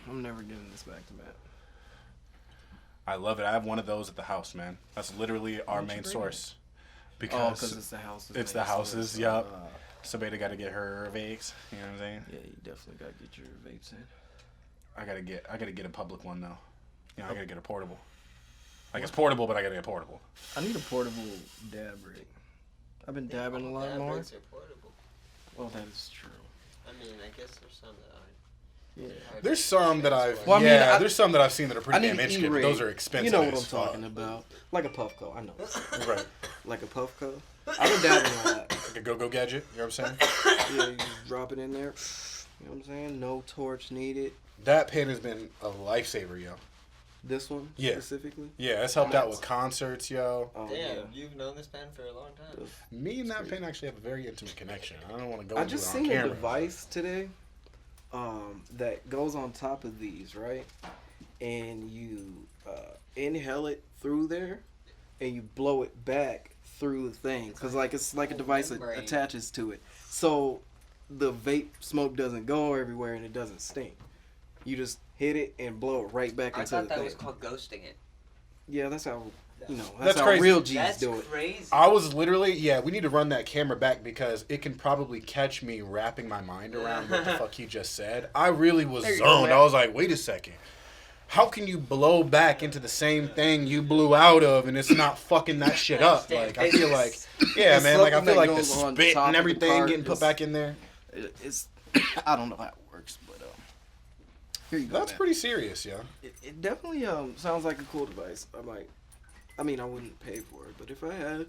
I'm never getting this back to back. I love it. I have one of those at the house, man. That's literally our main source. Because it's the houses. It's the houses, yep. Somebody got to get her vapes. You know what I'm saying? Yeah, you definitely got to get your vapes in. I gotta get a public one though. You know, I gotta get a portable. Like it's portable, but I gotta get portable. I need a portable dab rig. I've been dabbing a lot more. Rigs are portable. Well, that is true. I mean, I guess there's some that aren't. Yeah. There's some that I've. Well, I mean, there's some that I've seen that are pretty damn intricate. But those are expensive. You know what I'm talking about? Like a Puffco, I know. Right. Like a Puffco. I've been dabbing a lot. Like a go-go gadget. You know what I'm saying? Yeah, you just drop it in there. You know what I'm saying? No torch needed. That pen has been a lifesaver, yo. This one specifically? Yeah, it's helped out with concerts, yo. Oh, Damn, yeah. you've known this pen for a long time. Me and that pen actually have a very intimate connection. I don't want to go into just it on seen camera. a device today that goes on top of these, right? And you inhale it through there, and you blow it back through the thing. Because it's like a device that attaches to it. So the vape smoke doesn't go everywhere and it doesn't stink. You just hit it and blow it right back into the thing. I thought that was called ghosting it. Yeah, that's how, that's how crazy. real G's That's do it. crazy. I was literally, we need to run that camera back because it can probably catch me wrapping my mind around what the fuck he just said. I really was zoned. I was like, wait a second. How can you blow back into the same thing you blew out of and it's not fucking that shit up? Like, I feel like, man, like, I feel like the spit and everything getting put back in there. It's, I don't know how it works, but here you go. That's pretty serious, yeah. It definitely sounds like a cool device. I wouldn't pay for it, but if I had,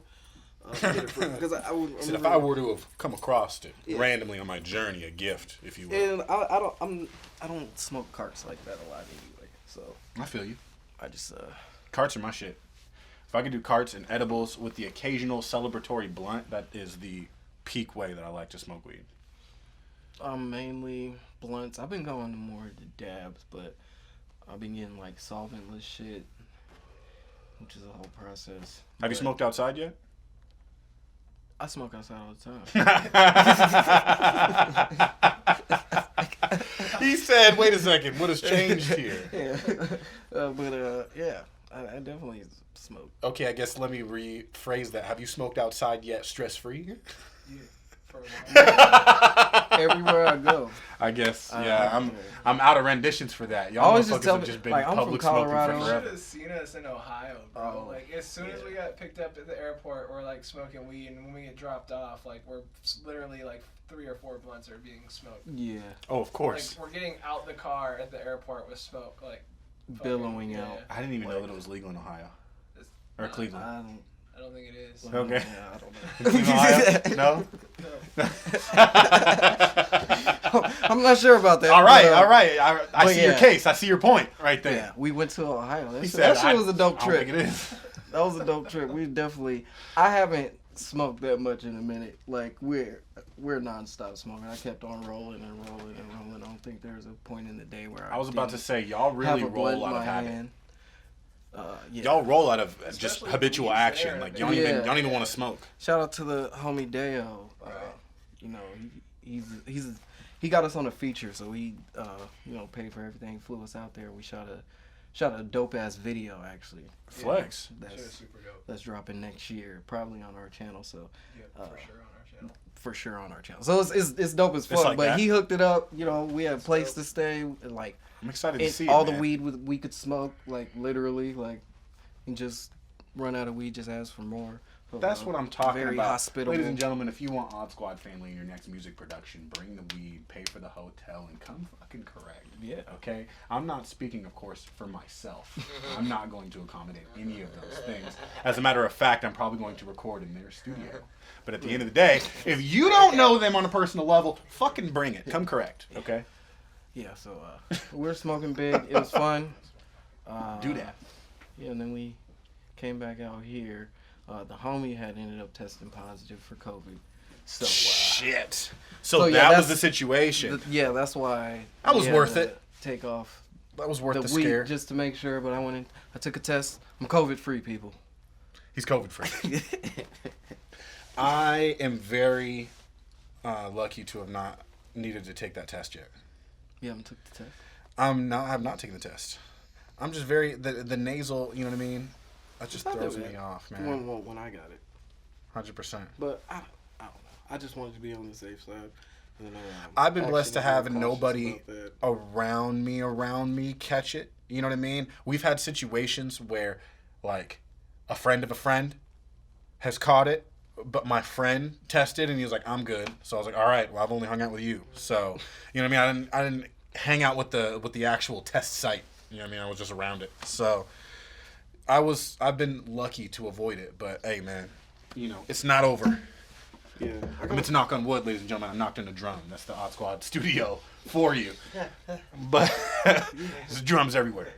get it for, because I would. So if I were to have come across it randomly on my journey, a gift, if you will. And I don't smoke carts like that a lot anyway. So I feel you. I just carts are my shit. If I could do carts and edibles with the occasional celebratory blunt, that is the peak way that I like to smoke weed. Mainly blunts. I've been going to more to dabs, but I've been getting like solventless shit, which is a whole process. Have you smoked outside yet? I smoke outside all the time. He said, wait a second, what has changed here? I definitely smoke. Okay, I guess let me rephrase that. Have you smoked outside yet stress-free? Yeah. Everywhere I go. I guess, I'm out of renditions for that. Y'all always motherfuckers have just been public smoking for forever. You should have seen us in Ohio, bro. Like, as soon as we got picked up at the airport, we're, like, smoking weed, and when we get dropped off, like, we're literally, like, 3 or 4 blunts are being smoked. Yeah. Oh, of course. Like, we're getting out the car at the airport with smoke, like, billowing out. I didn't even know that it was legal in Ohio. Or Cleveland. I don't think it is. Okay. Yeah, I don't know. Ohio? No? I'm not sure about that. All right. I see your case. I see your point right there. Yeah, we went to Ohio. That said, shit was a dope trip. I don't think it is. That was a dope trip. We definitely. I haven't smoked that much in a minute. Like we're nonstop smoking. I kept on rolling and rolling and rolling. I don't think there's a point in the day where I was about to say y'all really roll out of habit. Hand. Y'all roll out of just habitual action. Like y'all don't even want to smoke. Shout out to the homie Deo. You know, he got us on a feature, so he paid for everything, flew us out there. We shot a dope ass video actually. Flex. That's super dope. That's dropping next year, probably on our channel. So for sure on our channel. So it's dope as fuck. Like but that. he hooked it up. You know, we had a place to stay. Like I'm excited to see all it, the man. weed we could smoke. Like literally, like and just run out of weed. Just ask for more. So, that's what I'm talking very about. Hospitable. Ladies and gentlemen, if you want Odd Squad family in your next music production, bring the weed, pay for the hotel, and come fucking correct. Yeah. Okay? I'm not speaking, of course, for myself. I'm not going to accommodate any of those things. As a matter of fact, I'm probably going to record in their studio. But at the end of the day, if you don't know them on a personal level, fucking bring it. Come correct. Okay? Yeah, so we're smoking big. It was fun. Do that. Yeah, and then we came back out here. The homie had ended up testing positive for COVID. So shit. So that was the situation. That's why. That was worth it. Take off. That was worth the week scare. Just to make sure, but I took a test. I'm COVID free, people. He's COVID free. I am very lucky to have not needed to take that test yet. You haven't took the test? I've not taken the test. I'm just the nasal, you know what I mean? That just throws me off, man. When I got it. 100%. But I don't know. I just wanted to be on the safe side. And, I've been blessed to have nobody around me catch it. You know what I mean? We've had situations where, like, a friend of a friend has caught it, but my friend tested and he was like, I'm good. So I was like, all right, well, I've only hung out with you. So, you know what I mean? I didn't hang out with the actual test site. You know what I mean? I was just around it. So I've been lucky to avoid it, but hey, man, you know, it's not over. Yeah. I meant to knock on wood, ladies and gentlemen. I knocked on a drum. That's the Odd Squad studio for you. But there's drums everywhere.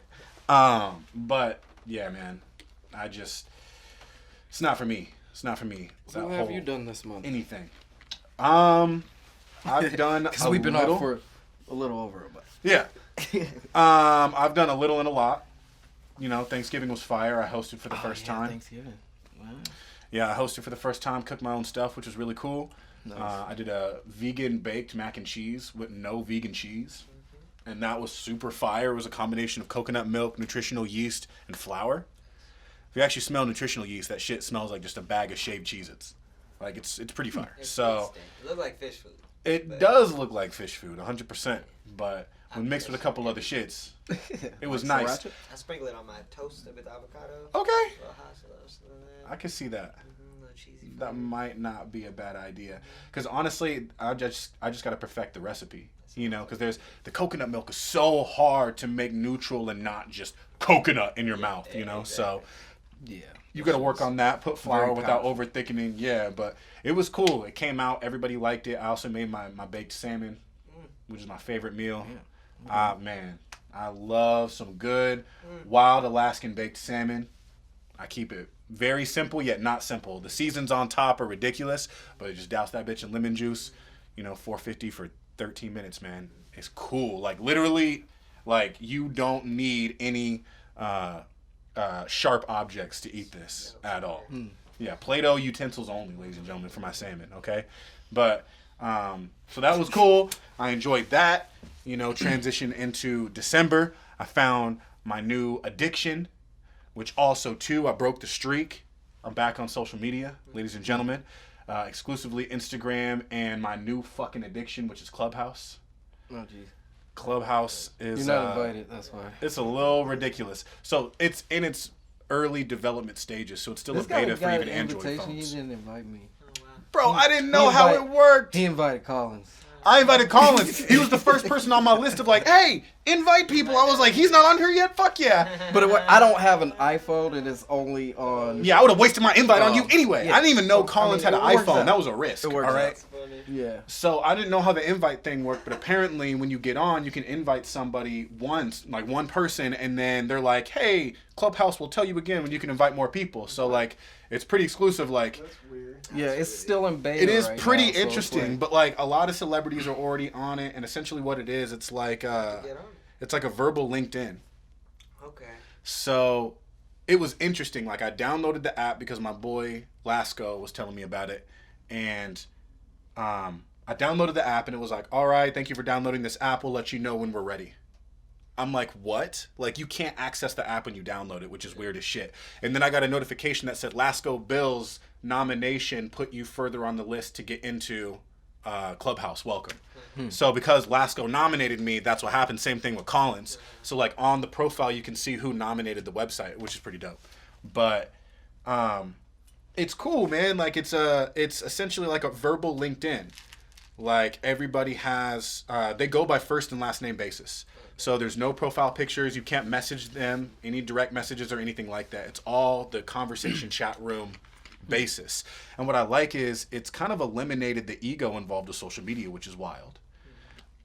But yeah, man, it's not for me. It's not for me. So what have you done this month? Anything. I've done because we've been off for a little over a month. Yeah. I've done a little and a lot. You know, Thanksgiving was fire. I hosted for the first time. Thanksgiving. Wow. Yeah, I hosted for the first time, cooked my own stuff, which was really cool. Nice. I did a vegan baked mac and cheese with no vegan cheese. And that was super fire. It was a combination of coconut milk, nutritional yeast, and flour. If you actually smell nutritional yeast, that shit smells like just a bag of shaved Cheez-Its. Like, it's pretty fire. It looked like fish food. It does look like fish food, 100%. But when mixed with a couple other shits, it was nice. I sprinkle it on my toast with avocado. Okay. A little hot sauce in there. I can see that. A little cheesy. That might not be a bad idea. Because honestly, I just got to perfect the recipe. You know, because there's the coconut milk is so hard to make neutral and not just coconut in your mouth, you know? Exactly. So, yeah. You got to work on that, put flour without over thickening. Yeah, but it was cool. It came out. Everybody liked it. I also made my baked salmon, which is my favorite meal. Yeah. Man, I love some good wild Alaskan baked salmon. I keep it very simple, yet not simple. The seasons on top are ridiculous, but I just douse that bitch in lemon juice, you know, $4.50 for 13 minutes, man. It's cool. Like, literally, like, you don't need any sharp objects to eat this at all. Yeah, Play-Doh utensils only, ladies and gentlemen, for my salmon, okay? But, so that was cool. I enjoyed that. You know, transition into December. I found my new addiction, which also, too, I broke the streak. I'm back on social media, ladies and gentlemen. Exclusively Instagram and my new fucking addiction, which is Clubhouse. Oh, geez. Clubhouse is... You're not invited, that's why. It's a little ridiculous. So it's in its early development stages, so it's still a beta for even Android phones. He didn't invite me. Bro, I didn't know how it worked. He invited Collins. I invited Collins. He was the first person on my list of like, hey, invite people. I was like, he's not on here yet? Fuck yeah. But I don't have an iPhone and it's only on... Yeah, I would have wasted my invite on you anyway. Yeah. I didn't even know Collins had an iPhone. Out. That was a risk. It works all right? Yeah. So I didn't know how the invite thing worked, but apparently when you get on, you can invite somebody once, like one person, and then they're like, hey, Clubhouse will tell you again when you can invite more people. So like, it's pretty exclusive. Like, that's weird. Yeah, it's still in beta. It is right pretty now, interesting, so but like a lot of celebrities are already on it, and essentially what it is, it's like a verbal LinkedIn. Okay. So it was interesting. Like, I downloaded the app because my boy Lasco was telling me about it, and I downloaded the app, and it was like, all right, thank you for downloading this app. We'll let you know when we're ready. I'm like, what? Like, you can't access the app when you download it, which is weird as shit. And then I got a notification that said Lasco Bill's nomination put you further on the list to get into Clubhouse. Welcome. So because Lasco nominated me, that's what happened. Same thing with Collins. So like on the profile, you can see who nominated the website, which is pretty dope. But it's cool, man. Like it's essentially like a verbal LinkedIn. Like everybody has, they go by first and last name basis. So there's no profile pictures. You can't message them, any direct messages or anything like that. It's all the conversation chat room basis. And what I like is it's kind of eliminated the ego involved with social media, which is wild.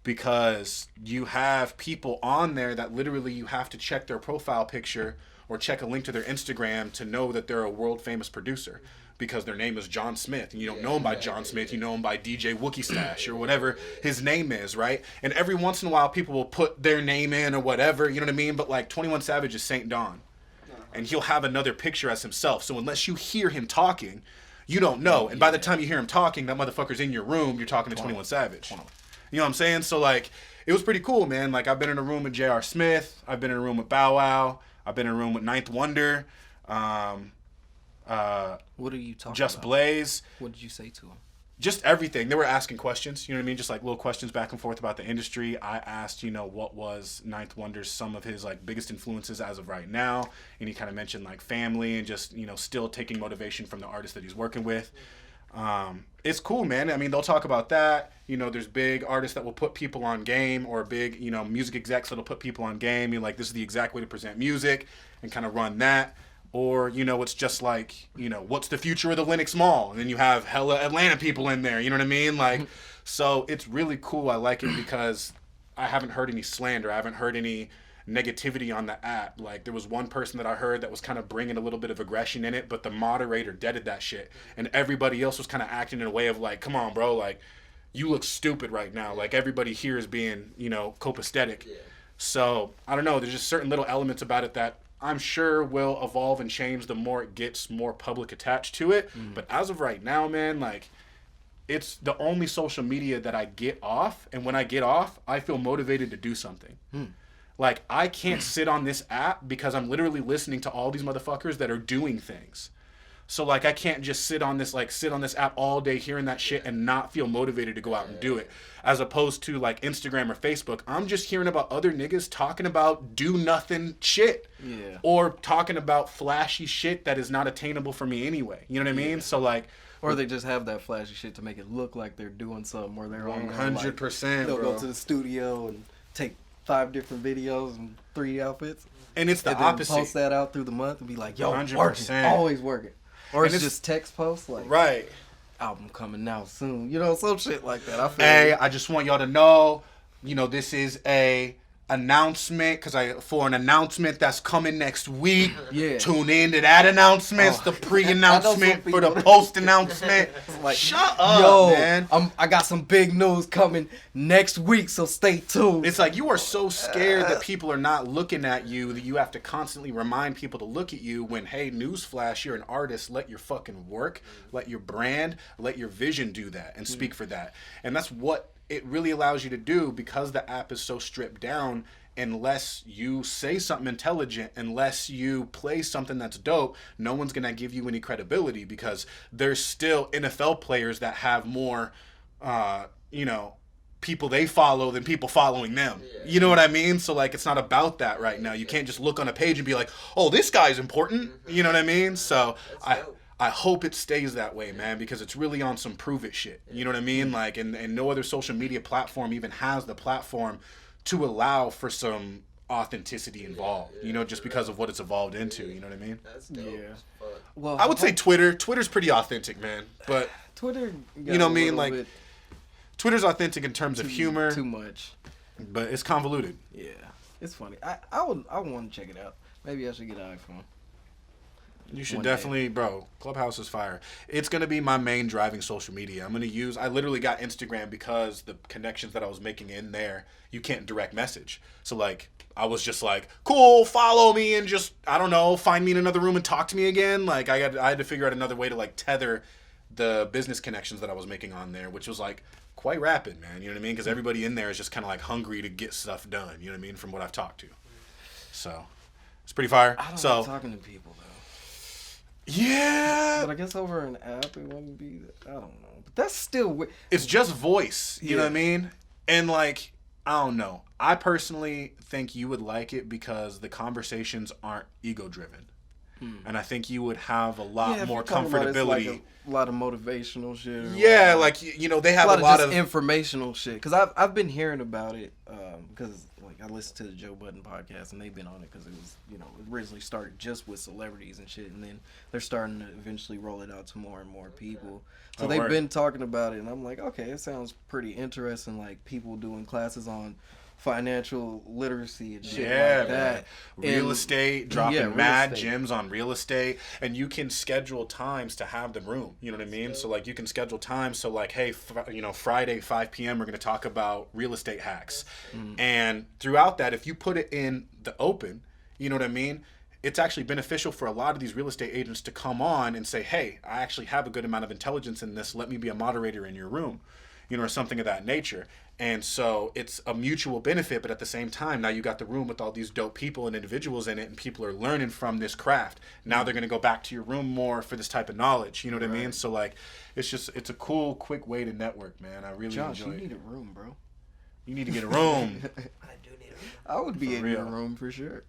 Because you have people on there that literally you have to check their profile picture or check a link to their Instagram to know that they're a world famous producer. Because their name is John Smith, and you don't know him by John Smith, you know him by DJ Wookie Stash or whatever his name is, right? And every once in a while, people will put their name in or whatever, you know what I mean? But like 21 Savage is St. Don, and he'll have another picture as himself. So unless you hear him talking, you don't know. And by the time you hear him talking, that motherfucker's in your room, you're talking to 21 Savage. You know what I'm saying? So, like, it was pretty cool, man. Like, I've been in a room with J.R. Smith. I've been in a room with Bow Wow. I've been in a room with Ninth Wonder. What are you talking Just about? Blaze. What did you say to him? Just everything. They were asking questions, you know what I mean? Just like little questions back and forth about the industry. I asked, what was Ninth Wonder's, some of his like biggest influences as of right now. And he kind of mentioned like family and just, still taking motivation from the artists that he's working with. It's cool, man. I mean, they'll talk about that. There's big artists that will put people on game, or big, music execs that'll put people on game. Like, this is the exact way to present music and kind of run that. Or, it's just like, what's the future of the Lenox Mall? And then you have hella Atlanta people in there, you know what I mean? Like, so it's really cool. I like it because I haven't heard any slander. I haven't heard any negativity on the app. Like, there was one person that I heard that was kind of bringing a little bit of aggression in it, but the moderator deaded that shit. And everybody else was kind of acting in a way of like, come on, bro, like, you look stupid right now. Like, everybody here is being, copacetic. Yeah. So, I don't know. There's just certain little elements about it that I'm sure will evolve and change the more it gets more public attached to it. But as of right now, man, like, it's the only social media that I get off. And when I get off, I feel motivated to do something. Like, I can't sit on this app because I'm literally listening to all these motherfuckers that are doing things. So, like, I can't just sit on this app all day hearing that shit and not feel motivated to go out and do it. As opposed to, like, Instagram or Facebook, I'm just hearing about other niggas talking about do nothing shit. Yeah. Or talking about flashy shit that is not attainable for me anyway. You know what I mean? So, like... Or they just have that flashy shit to make it look like they're doing something, or they're on 100%, they'll bro. go to the studio and take 5 different videos and 3 outfits. And it's the and opposite. Post that out through the month and be like, yo, 100%. working, always working. Or And it's just text posts like, right. album coming out soon. Some shit like that. I feel Hey, I just want y'all to know, this is a announcement, for an announcement that's coming next week. Yeah. Tune in to that announcement. It's the pre-announcement for the post-announcement. like, shut up, man. I got some big news coming next week, so stay tuned. It's like you are so scared that people are not looking at you that you have to constantly remind people to look at you when, hey, newsflash, you're an artist. Let your fucking work, let your brand, let your vision do that and speak for that. And that's what it really allows you to do, because the app is so stripped down. Unless you say something intelligent, unless you play something that's dope, no one's going to give you any credibility, because there's still NFL players that have more, people they follow than people following them. Yeah. You know what I mean? So, like, it's not about that right now. You can't just look on a page and be like, oh, this guy's important. You know what I mean? So I hope it stays that way, man, because it's really on some prove it shit. You know what I mean? Like, and no other social media platform even has the platform to allow for some authenticity involved, just because of what it's evolved into. You know what I mean? That's dope. Yeah. Well, I would say Twitter's pretty authentic, man. But Twitter, you know what I mean? Like, Twitter's authentic in terms of humor. Too much. But it's convoluted. Yeah. It's funny. I want to check it out. Maybe I should get an iPhone. You should definitely, bro. Clubhouse is fire. It's going to be my main driving social media. I literally got Instagram because the connections that I was making in there, you can't direct message. So, like, I was just like, cool, follow me and just, I don't know, find me in another room and talk to me again. Like, I had to figure out another way to, like, tether the business connections that I was making on there, which was, like, quite rapid, man. You know what I mean? Because everybody in there is just kind of, like, hungry to get stuff done. You know what I mean? From what I've talked to. So, it's pretty fire. I don't like talking to people, though. Yeah. But I guess over an app, it wouldn't be, I don't know. But that's still... It's just voice, you know what I mean? And, like, I don't know. I personally think you would like it because the conversations aren't ego-driven. And I think you would have a lot more comfortability. Like a lot of motivational shit. Yeah, like, they have a lot of informational shit. Because I've been hearing about it because, like, I listened to the Joe Budden podcast, and they've been on it because it was, it originally started just with celebrities and shit, and then they're starting to eventually roll it out to more and more people. So they've been talking about it, and I'm like, okay, it sounds pretty interesting, like people doing classes on financial literacy and shit like that. Real estate, dropping mad gems on real estate. And you can schedule times to have the room. You know what I mean? So, like, you can schedule times. So, like, hey, Friday, 5 p.m., we're going to talk about real estate hacks. And throughout that, if you put it in the open, you know what I mean? It's actually beneficial for a lot of these real estate agents to come on and say, hey, I actually have a good amount of intelligence in this. Let me be a moderator in your room. Or something of that nature. And so it's a mutual benefit, but at the same time, now you got the room with all these dope people and individuals in it, and people are learning from this craft. Now they're going to go back to your room more for this type of knowledge. You know what I mean? So, like, it's a cool, quick way to network, man. I really Josh, enjoy you it. need a room, bro. You need to get a room. I do need I would be For in real. your room for sure.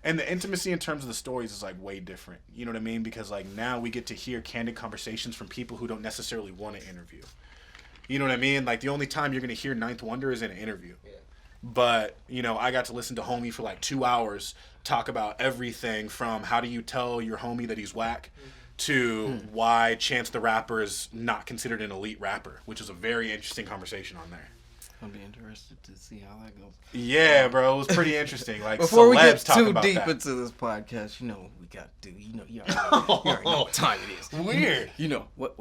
And the intimacy in terms of the stories is, like, way different. You know what I mean? Because, like, now we get to hear candid conversations from people who don't necessarily want to interview. You know what I mean? Like, the only time you're going to hear Ninth Wonder is in an interview. Yeah. But, you know, I got to listen to homie for like 2 hours talk about everything from how do you tell your homie that he's whack to why Chance the Rapper is not considered an elite rapper, which is a very interesting conversation on there. I'll be interested to see how that goes. Yeah, bro, it was pretty interesting. Like, Before we celebs get talk too about deep that. into this podcast, you know what we got to do. You already know what time it is. Weird. You know, what?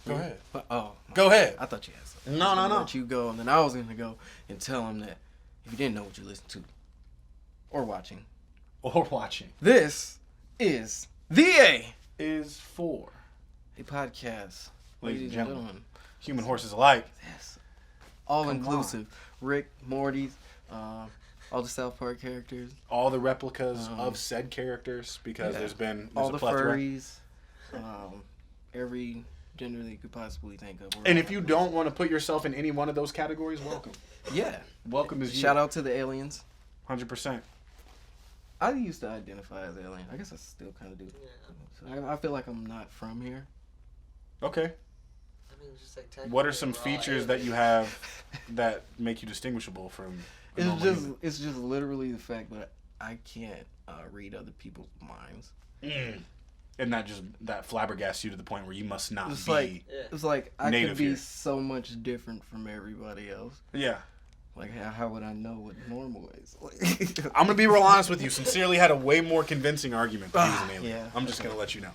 Go ahead. Oh. Go ahead. I thought you had something. No, I was gonna no. let you go, and then I was going to go and tell him that if you didn't know what you listened to or watching, Or watching. this is the Is for A podcast. Ladies and gentlemen. gentlemen. human horses alike. Yes. All inclusive. Rick, Morty's, all the South Park characters, All the replicas of said characters, because yeah. there's all a the plethora. furries, every gender that you could possibly think of. And if you don't want to put yourself in any one of those categories, welcome. Yeah. Welcome is you. Shout out to the aliens. 100%. I used to identify as alien. I guess I still kind of do. Yeah. So I feel like I'm not from here. Okay. I mean, just like What are some technically we're all features that you aliens. have that make you distinguishable from a It's normal just human? it's just literally the fact that I can't read other people's minds. And that flabbergasts you to the point where you must not It's be. like Yeah. it's like I native could be here. so much different from everybody else. Yeah. Like how would I know what normal is? I'm going to be real honest with you. Sincerely had a way more convincing argument that he's an alien. Yeah, I'm just going to let you know.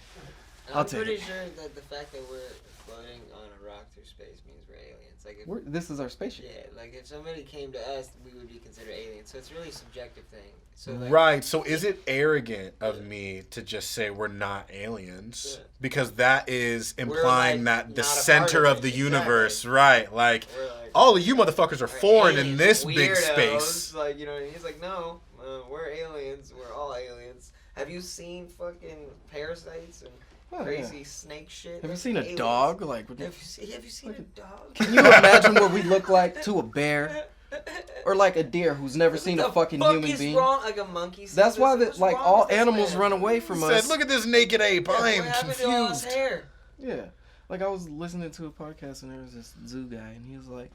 I'll I'm take pretty it. sure that the fact that we're floating on a rock through space means we're aliens. Like if This is our spaceship. yeah, like if somebody came to us, we would be considered aliens. So it's really a subjective thing. So like, Right. So is it arrogant of me to just say we're not aliens? Yeah. Because that is We're, implying like, that the not a part center of of the it. universe, right? Like, we're like all of you motherfuckers are we're foreign in aliens, this big weirdos. space. Like, you know what I mean? He's like, no, we're aliens. We're all aliens. Have you seen fucking parasites and Oh, crazy snake shit? Have you That's seen a aliens. dog? Like, Have you seen a dog? can you imagine what we look like to a bear or like a deer who's never What seen the a fucking fuck human is being? Wrong? Like a monkey. That's why What's that like wrong all with this animals man? run away from He us. said, "Look at this naked ape. Yeah, I what am happened to all his confused." hair? Yeah, like I was listening to a podcast and there was this zoo guy and he was like,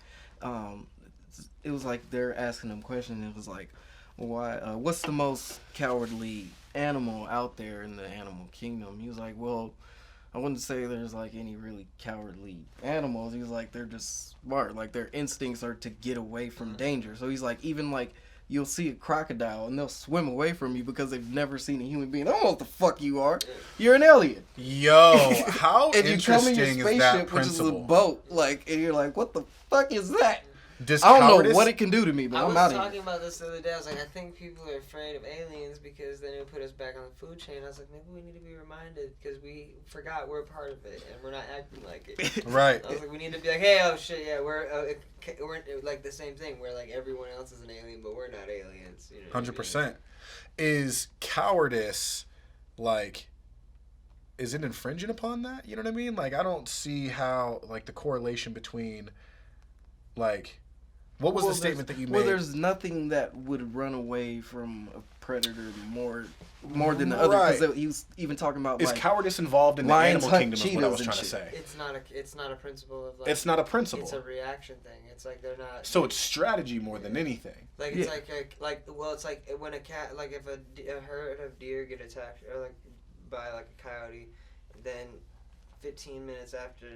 it was like they're asking him questions and it was like, why? What's the most cowardly animal out there in the animal kingdom? He was like, well, I wouldn't say there's like any really cowardly animals. He was like, they're just smart. Like their instincts are to get away from danger. So he's like, even like you'll see a crocodile and they'll swim away from you because they've never seen a human being. I don't know what the fuck you are. You're an alien. Yo, how And you come in your interesting is that spaceship, which is a principle? boat, like, and you're like, what the fuck is that? Does I don't know cowardice- what it can do to me, but I I'm was out of talking here. about this the other day. I was like, I think people are afraid of aliens because then it would put us back on the food chain. I was like, maybe we need to be reminded because we forgot we're a part of it and we're not acting like it. Right. I was like, we need to be like, hey, oh shit, yeah, we're like the same thing. We're like everyone else is an alien, but we're not aliens. You know what I mean? 100%. Is cowardice, like, is it infringing upon that? You know what I mean? Like, I don't see how, like, the correlation between, like, what was the statement that you made? Well, there's nothing that would run away from a predator more than the other. Right. Because he was even talking about Is like cowardice involved in the lions animal hunt kingdom is what I cheetahs was and trying to shit. say. It's not a principle of like. It's not a principle. It's a reaction thing. It's like they're not. So it's strategy more than anything. Like Yeah. it's it's like when a cat, like if a herd of deer get attacked or like by like a coyote, then 15 minutes after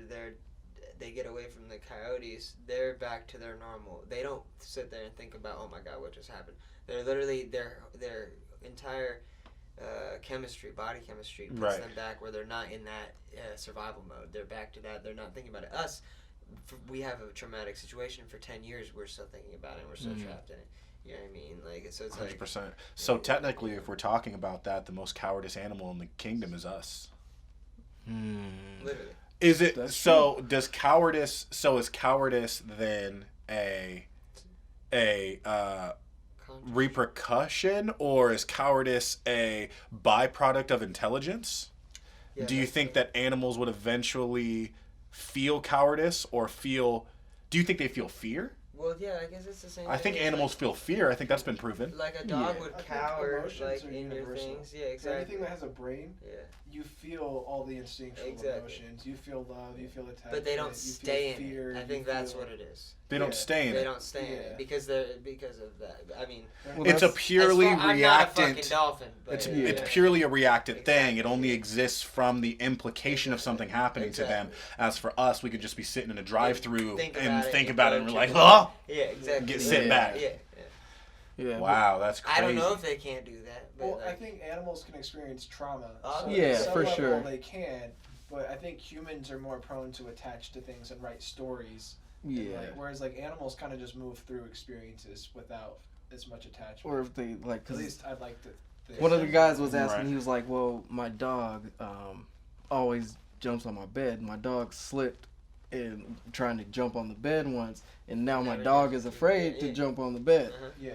they get away from the coyotes, they're back to their normal. They don't sit there and think about, oh my god, what just happened. They're literally their entire chemistry, body chemistry, puts Right. them back where they're not in that survival mode. They're back to that. They're not thinking about it. Us, we have a traumatic situation for 10 years. We're still thinking about it. And we're still trapped in it. You know what I mean? Like so, it's 100%. like So technically, if we're talking about that, the most cowardice animal in the kingdom is us. literally. Is it That's so? True. Does cowardice? So is cowardice then a repercussion, or is cowardice a byproduct of intelligence? Yeah, do you think that animals would eventually feel cowardice or feel? Do you think they feel fear? Well, yeah, I guess it's the same. I think animals feel fear. I think that's been proven. Like a dog would cower, like in your universal. things. Yeah, exactly. Anything that has a brain, you feel all the instinctual emotions. You feel love. You feel attachment. But they don't stay in fear, it. I think that's what it is. They don't stay in it. They don't stay in it because of that. I mean, it's a purely reactant. I'm not a fucking dolphin. But it's purely a reactant thing. It only exists from the implication of something happening to them. As for us, we could just be sitting in a drive-through and think about it, and we're like, oh, yeah, exactly. Sit back. Yeah. Wow, that's crazy. I don't know if they can't do that. But well, I think animals can experience trauma. So yeah, for level, sure. They can, but I think humans are more prone to attach to things and write stories. Yeah. Whereas animals kind of just move through experiences without as much attachment. Or if they like, at least I'd like to. One of the guys was asking. He was like, "Well, my dog always jumps on my bed. My dog slipped and trying to jump on the bed once, and now my dog is afraid to jump on the bed." Yeah.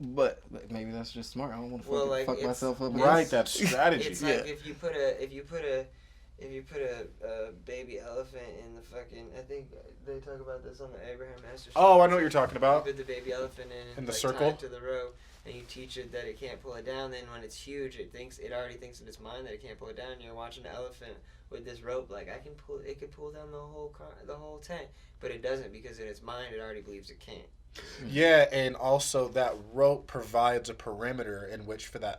But maybe that's just smart. I don't want to fuck myself up. Right, that's strategy. It's like if you put a baby elephant in the fucking, I think they talk about this on the Abraham Master. Oh, I know what you're talking about. You put the baby elephant in the like, circle tie it to the rope, and you teach it that it can't pull it down. Then when it's huge, it already thinks in its mind that it can't pull it down. And you're watching the elephant with this rope, like it could pull down the whole tent, but it doesn't because in its mind it already believes it can't. Yeah, and also that rope provides a perimeter in which for the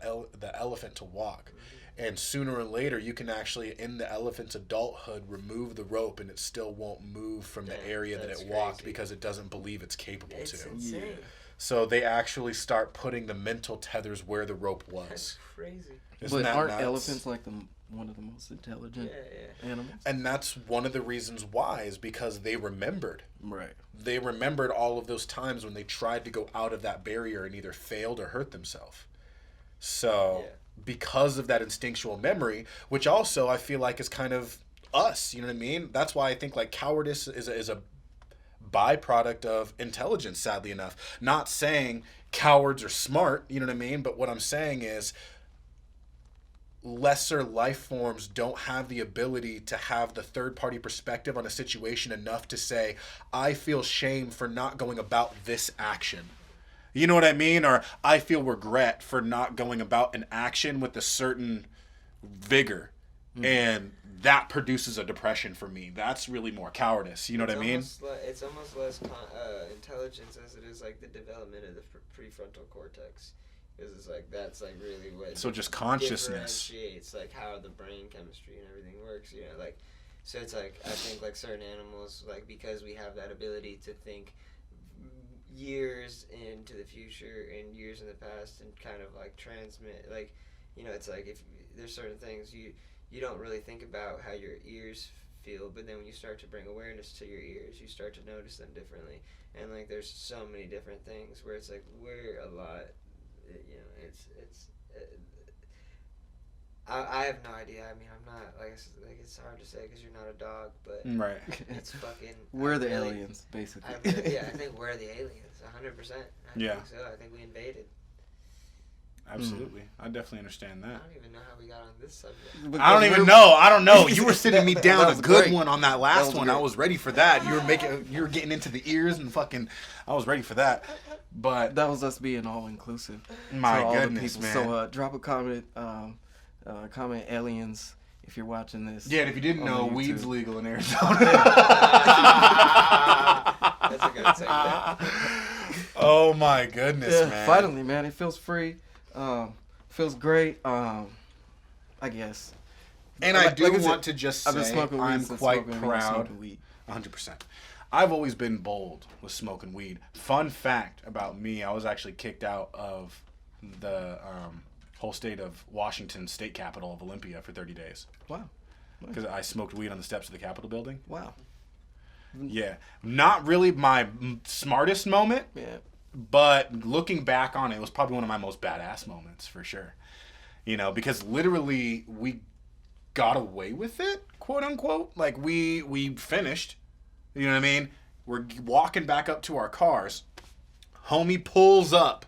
elephant to walk. Mm-hmm. And sooner or later, you can actually, in the elephant's adulthood, remove the rope and it still won't move from the area that it walked because it doesn't believe it's capable to. It's insane. Yeah. So they actually start putting the mental tethers where the rope was. That's crazy. But aren't elephants like one of the most intelligent animals? And that's one of the reasons why is because they remembered. Right. They remembered all of those times when they tried to go out of that barrier and either failed or hurt themselves. So because of that instinctual memory, which also I feel like is kind of us, you know what I mean? That's why I think like cowardice is a byproduct of intelligence, sadly enough. Not saying cowards are smart, you know what I mean? But what I'm saying is lesser life forms don't have the ability to have the third-party perspective on a situation enough to say, I feel shame for not going about this action. You know what I mean? Or I feel regret for not going about an action with a certain vigor. Mm-hmm. And that produces a depression for me. That's really more cowardice. You know what I mean? It's almost less intelligence as it is like the development of the prefrontal cortex. Because it's like that's like really what so just consciousness differentiates like how the brain chemistry and everything works, you know, like so it's like I think like certain animals, like because we have that ability to think years into the future and years in the past and kind of like transmit, like, you know, it's like if there's certain things you don't really think about how your ears feel, but then when you start to bring awareness to your ears, you start to notice them differently. And like there's so many different things where it's like we're a lot, you know, I have no idea. I mean, I'm not like it's hard to say because you're not a dog, but right. It's fucking. We're the aliens, basically. I think we're the aliens, 100%. I think so. I think we invaded. Absolutely, I definitely understand that. I don't even know how we got on this subject. I don't know. You were sitting me down a good one on that last one. I was ready for that. You were getting into the ears and fucking. I was ready for that. But that was us being all inclusive. My goodness, man. So drop a comment, comment aliens if you're watching this. Yeah, and if you didn't know, weed's legal in Arizona. That's a good segment. Oh my goodness, man. Finally, man, it feels free. Feels great. I guess. And I do want to just say I'm quite proud. 100%. I've always been bold with smoking weed. Fun fact about me, I was actually kicked out of the whole state of Washington, state capital of Olympia, for 30 days. Wow. Because I smoked weed on the steps of the Capitol building. Wow. Yeah. Not really my smartest moment. Yeah. But looking back on it, it was probably one of my most badass moments, for sure. You know, because literally got away with it, quote unquote. Like we finished, you know what I mean? We're walking back up to our cars. Homie pulls up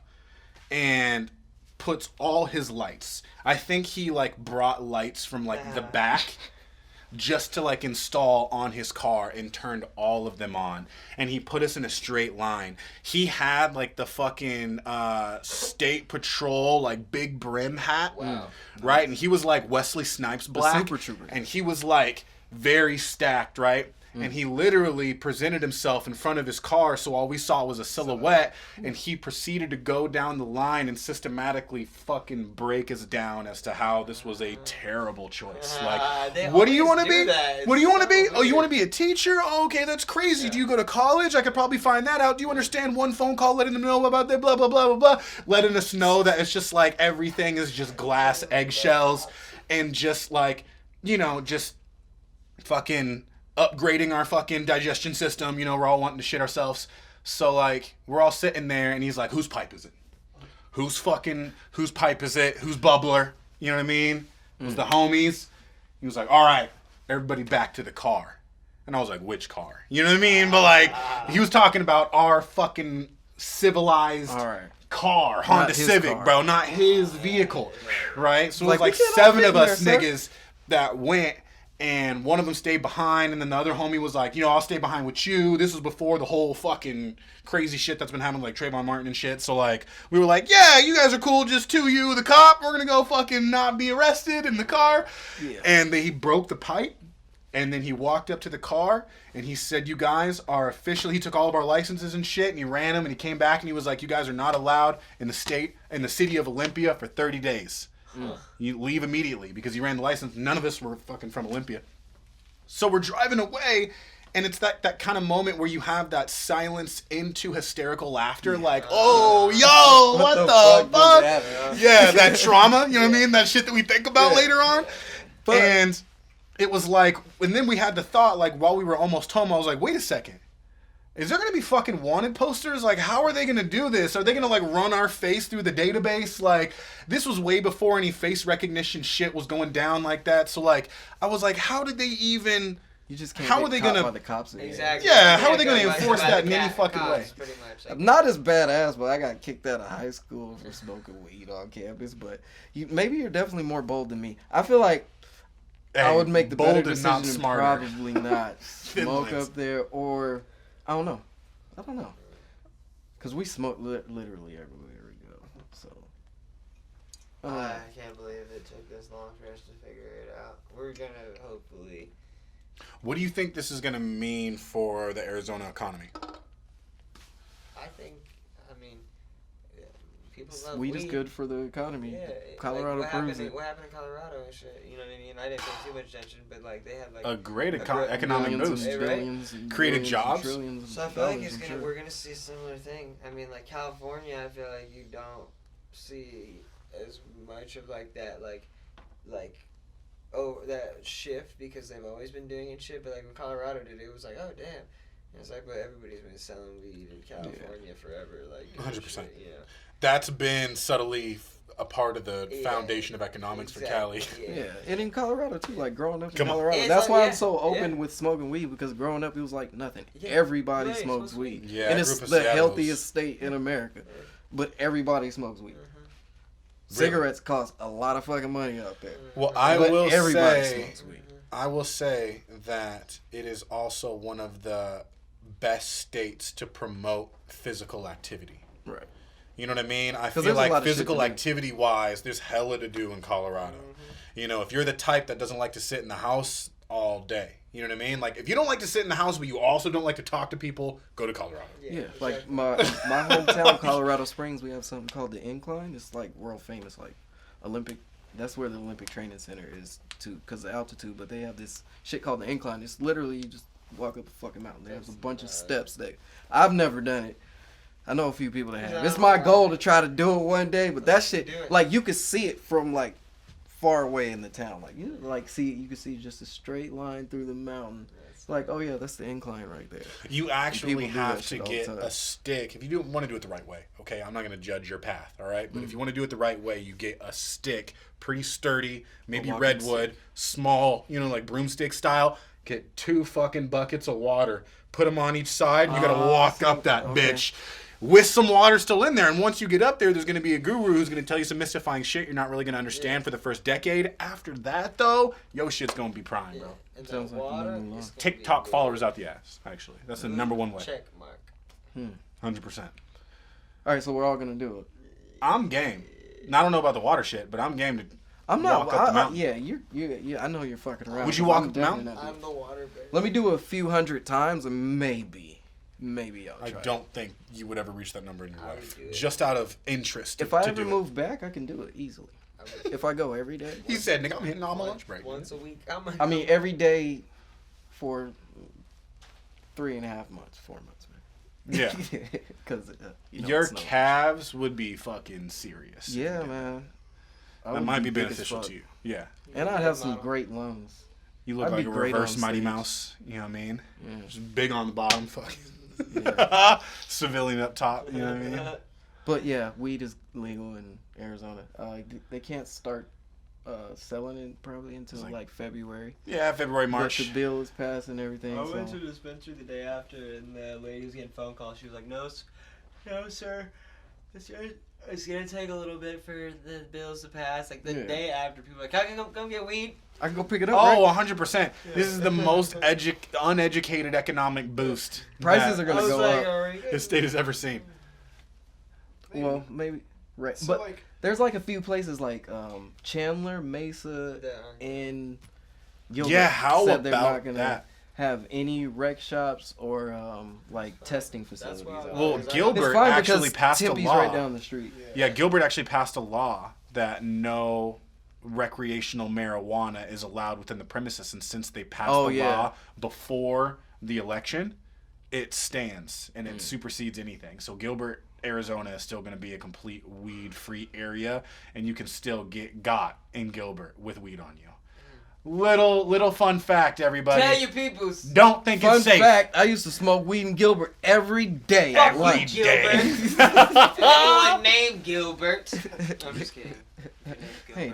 and puts all his lights. I think he like brought lights from like the back just to like install on his car and turned all of them on. And he put us in a straight line. He had like the fucking state patrol like big brim hat. Wow. Right? And he was like Wesley Snipes black. Super Trooper. And he was like very stacked, right? And he literally presented himself in front of his car, so all we saw was a silhouette, and he proceeded to go down the line and systematically fucking break us down as to how this was a terrible choice. Like, what do you want to be? What do you want to be? Oh, you want to be a teacher? Oh, okay, that's crazy. Do you go to college? I could probably find that out. Do you understand one phone call letting them know about that, blah, blah, blah, blah, blah, letting us know that it's just like everything is just glass eggshells and just like, you know, just fucking upgrading our fucking digestion system, you know, we're all wanting to shit ourselves. So like we're all sitting there and he's like, whose pipe is it? Whose pipe is it? Whose bubbler? You know what I mean? It was the homies. He was like, all right, everybody back to the car. And I was like, which car? You know what I mean? But like he was talking about our fucking civilized car, Honda Civic, car. Bro, not his vehicle. Right? So it was like 7 of us niggas that went. And one of them stayed behind, and then the other homie was like, you know, I'll stay behind with you. This was before the whole fucking crazy shit that's been happening, like Trayvon Martin and shit. So, like, we were like, yeah, you guys are cool, just 2 you, the cop. We're gonna go fucking not be arrested in the car. Yeah. And then he broke the pipe, and then he walked up to the car, and he said, you guys are officially, he took all of our licenses and shit, and he ran them, and he came back, and he was like, you guys are not allowed in the city of Olympia for 30 days. You leave immediately because he ran the license. None of us were fucking from Olympia. So we're driving away, and it's that kind of moment where you have that silence into hysterical laughter, like, oh, yo, what the fuck? Yeah, that trauma, you know what I mean? That shit that we think about later on. But, and it was like, and then we had the thought, like, while we were almost home, I was like, wait a second. Is there going to be fucking wanted posters? Like, how are they going to do this? Are they going to, like, run our face through the database? Like, this was way before any face recognition shit was going down like that. So, like, I was like, how did they even... You just can't get caught by the cops again. Exactly. Yeah, how are they going to enforce that in any fucking way? Pretty much. Like, not as badass, but I got kicked out of high school for smoking weed on campus. But maybe you're definitely more bold than me. I feel like I would make the better decision and probably not smoke up there or... I don't know. Because we smoke literally everywhere we go. So. I can't believe it took this long for us to figure it out. We're going to hopefully... What do you think this is going to mean for the Arizona economy? I think, people love weed weed. Is good for the economy. Yeah, Colorado proves it. What happened in Colorado and shit? You know what I mean? I didn't pay too much attention, but like they had like a great economic boost, created jobs. So I feel like we're gonna see a similar thing. I mean, like California, I feel like you don't see as much of like that, that shift because they've always been doing it shit. But like when Colorado did it, it was like, oh damn. And it's like, but everybody's been selling weed in California forever, like 100%. You know? That's been subtly a part of the foundation of economics for Cali. Yeah, and in Colorado too, like growing up in Colorado. That's why I'm so open with smoking weed because growing up it was like nothing. Yeah. Everybody smokes weed. Yeah, and it's the healthiest state in America, but everybody smokes weed. Cigarettes cost a lot of fucking money out there. Well, I will say that it is also one of the best states to promote physical activity. Right. You know what I mean? I feel like physical activity-wise, there's hella to do in Colorado. Mm-hmm. You know, if you're the type that doesn't like to sit in the house all day, you know what I mean? Like, if you don't like to sit in the house, but you also don't like to talk to people, go to Colorado. Yeah, like my hometown, Colorado Springs, we have something called the Incline. It's like world famous, like Olympic. That's where the Olympic Training Center is too, because of altitude. But they have this shit called the Incline. It's literally you just walk up a fucking mountain. There's a bunch of steps that I've never done it. I know a few people that have. It's my goal to try to do it one day, but that shit, like you could see it from like far away in the town. Like you can see just a straight line through the mountain, It's like, oh yeah, that's the incline right there. You actually People do have that to shit all the get time. a stick. If you want to do it the right way, okay? I'm not going to judge your path, all right? But if you want to do it the right way, you get a stick, pretty sturdy, maybe walking redwood, small, like broomstick style. Get 2 fucking buckets of water. Put them on each side. You got to walk up that bitch with some water still in there. And once you get up there, there's going to be a guru who's going to tell you some mystifying shit you're not really going to understand for the first decade. After that, though, yo shit's going to be prime, bro. And Sounds the like water the new is law. gonna TikTok be followers out the ass, actually. That's the number one way. Check mark. 100%. All right, so we're all gonna do it. I'm game. And I don't know about the water shit, but I'm game to I'm not. walk up the mountain. Yeah, you. I know you're fucking around. Would you but walk I'm up the definitely mountain? not doing I'm the water bear. it. Let me do a few hundred times, and maybe I'll I try. don't think you would ever reach that number in your I would life. do it. Just out of interest. If I to ever do move back, I can do it easily. If I go every day. it. He said, nigga, I'm hitting all my lunch break. Once a week. I mean, every day for 3.5 months, 4 months, man. Yeah. Because Your it's no- calves would be fucking serious. if you Yeah, did man. I That would might be big as beneficial fuck. to you. Yeah. And I'd have some great lungs. You look I'd like be a great reverse on Mighty stage. Mouse. You know what I mean? Yeah. Just big on the bottom. Fucking. Yeah. Civilian up top. You know what I mean? But yeah, weed is legal in Arizona. They can't start selling it probably until like February. Yeah, February, March. But the bill is passed and everything. I went so. to the dispensary the day after, and the lady was getting phone calls. She was like, "No, sir, it's gonna take a little bit for the bills to pass." Like the Yeah. day after, people were like, "Can I come get weed?" I can go pick it up. Oh, right? 100%. This is the most uneducated economic boost Prices that are gonna I was go like, up. "Are we good?" this state has ever seen. Well, maybe. Right. So but like, there's like a few places like Chandler, Mesa, Yeah. and Gilbert Yeah, how said they're not about gonna that? have any rec shops or like testing facilities. why- out Well, there. It's Gilbert fine actually because passed a Tempe's law. right down the street. Yeah, Gilbert actually passed a law that no recreational marijuana is allowed within the premises, and since they passed Oh, the yeah. law before the election, it stands and it supersedes anything. So Gilbert, Arizona is still going to be a complete weed-free area, and you can still get got in Gilbert with weed on you. Little fun fact, everybody. Tell your peoples. Don't think Fun it's safe. fact: I used to smoke weed in Gilbert every day at Fuck lunch. you, day. Gilbert. Anyone named Gilbert? I'm just kidding. Hey,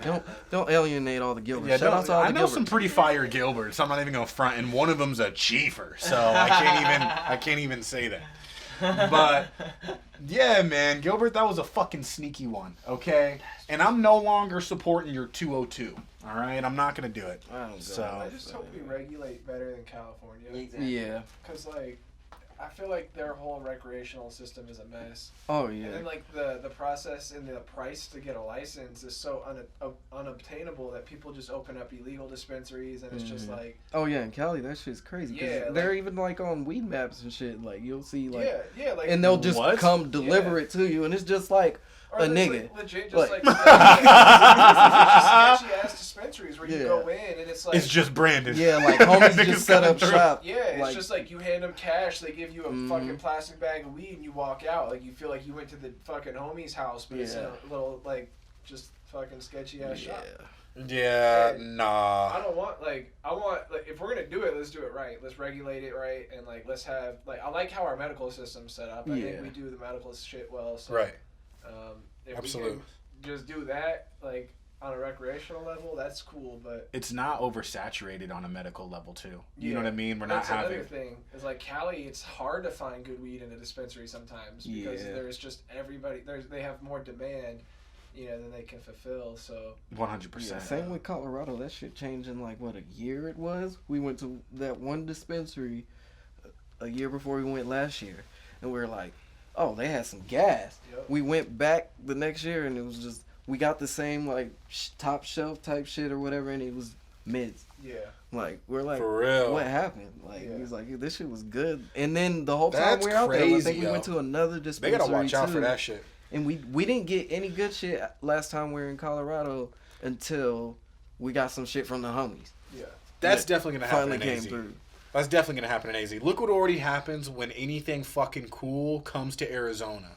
don't alienate all the Gilberts. Yeah, Shout out to all I the know Gilberts. some pretty fire Gilberts. I'm not even gonna front, and one of them's a chiefer, so I can't even say that. But yeah, man, Gilbert, that was a fucking sneaky one, okay? And I'm no longer supporting your 202. All right, I'm not gonna do it. I don't go So- I with just that hope we anyway. regulate better than California. Exactly. Yeah. Cause like, I feel like their whole recreational system is a mess. Oh And yeah. then like the process and the price to get a license is so unobtainable that people just open up illegal dispensaries, and it's just Mhm. like Oh yeah, in Cali, that shit's crazy. 'Cause Yeah, they're like- even like on weed maps and shit. Like you'll see like, yeah, like and they'll just What? come deliver it to you, and it's just like or a it's, nigga. like, legit just Like- like sketchy ass dispensaries where you Yeah. go in and it's like It's just Brandon. yeah, like homies Niggas just set coming up through. shop. yeah, it's like, just like you hand them cash, they give you a Mhm. fucking plastic bag of weed, and you walk out like you feel like you went to the fucking homie's house, but it's in Yeah. a little like just fucking sketchy ass shop. Yeah, I nah. don't want I want if we're gonna do it, let's do it right. Let's regulate it right, and like let's have I like how our medical system's set up. I Yeah. think we do the medical shit well. So, Right. If Absolutely. we can just do that like on a recreational level, that's cool. But It's not oversaturated on a medical level too. You know Yeah. what I mean? We're not that's another having. thing. Is like Cali, it's hard to find good weed in a dispensary sometimes because Yeah. there's just they have more demand, than they can fulfill. So 100%. Yeah, same with Colorado. That shit changed in like what, a year it was. We went to that one dispensary a year before we went last year, and we were like, oh, they had some gas. Yep. We went back the next year, and it was just we got the same like top shelf type shit or whatever, and it was mids. yeah, Like we're like, For real. what happened? Like Yeah. he was like, this shit was good. And then the whole time That's we were out there, I crazy, think we went yo. to another They dispensary gotta watch out too. for that shit. And we didn't get any good shit last time we were in Colorado until we got some shit from the homies. yeah. That's Yeah. definitely gonna happen Finally in came AZ. through. That's definitely gonna happen in AZ. Look what already happens when anything fucking cool comes to Arizona.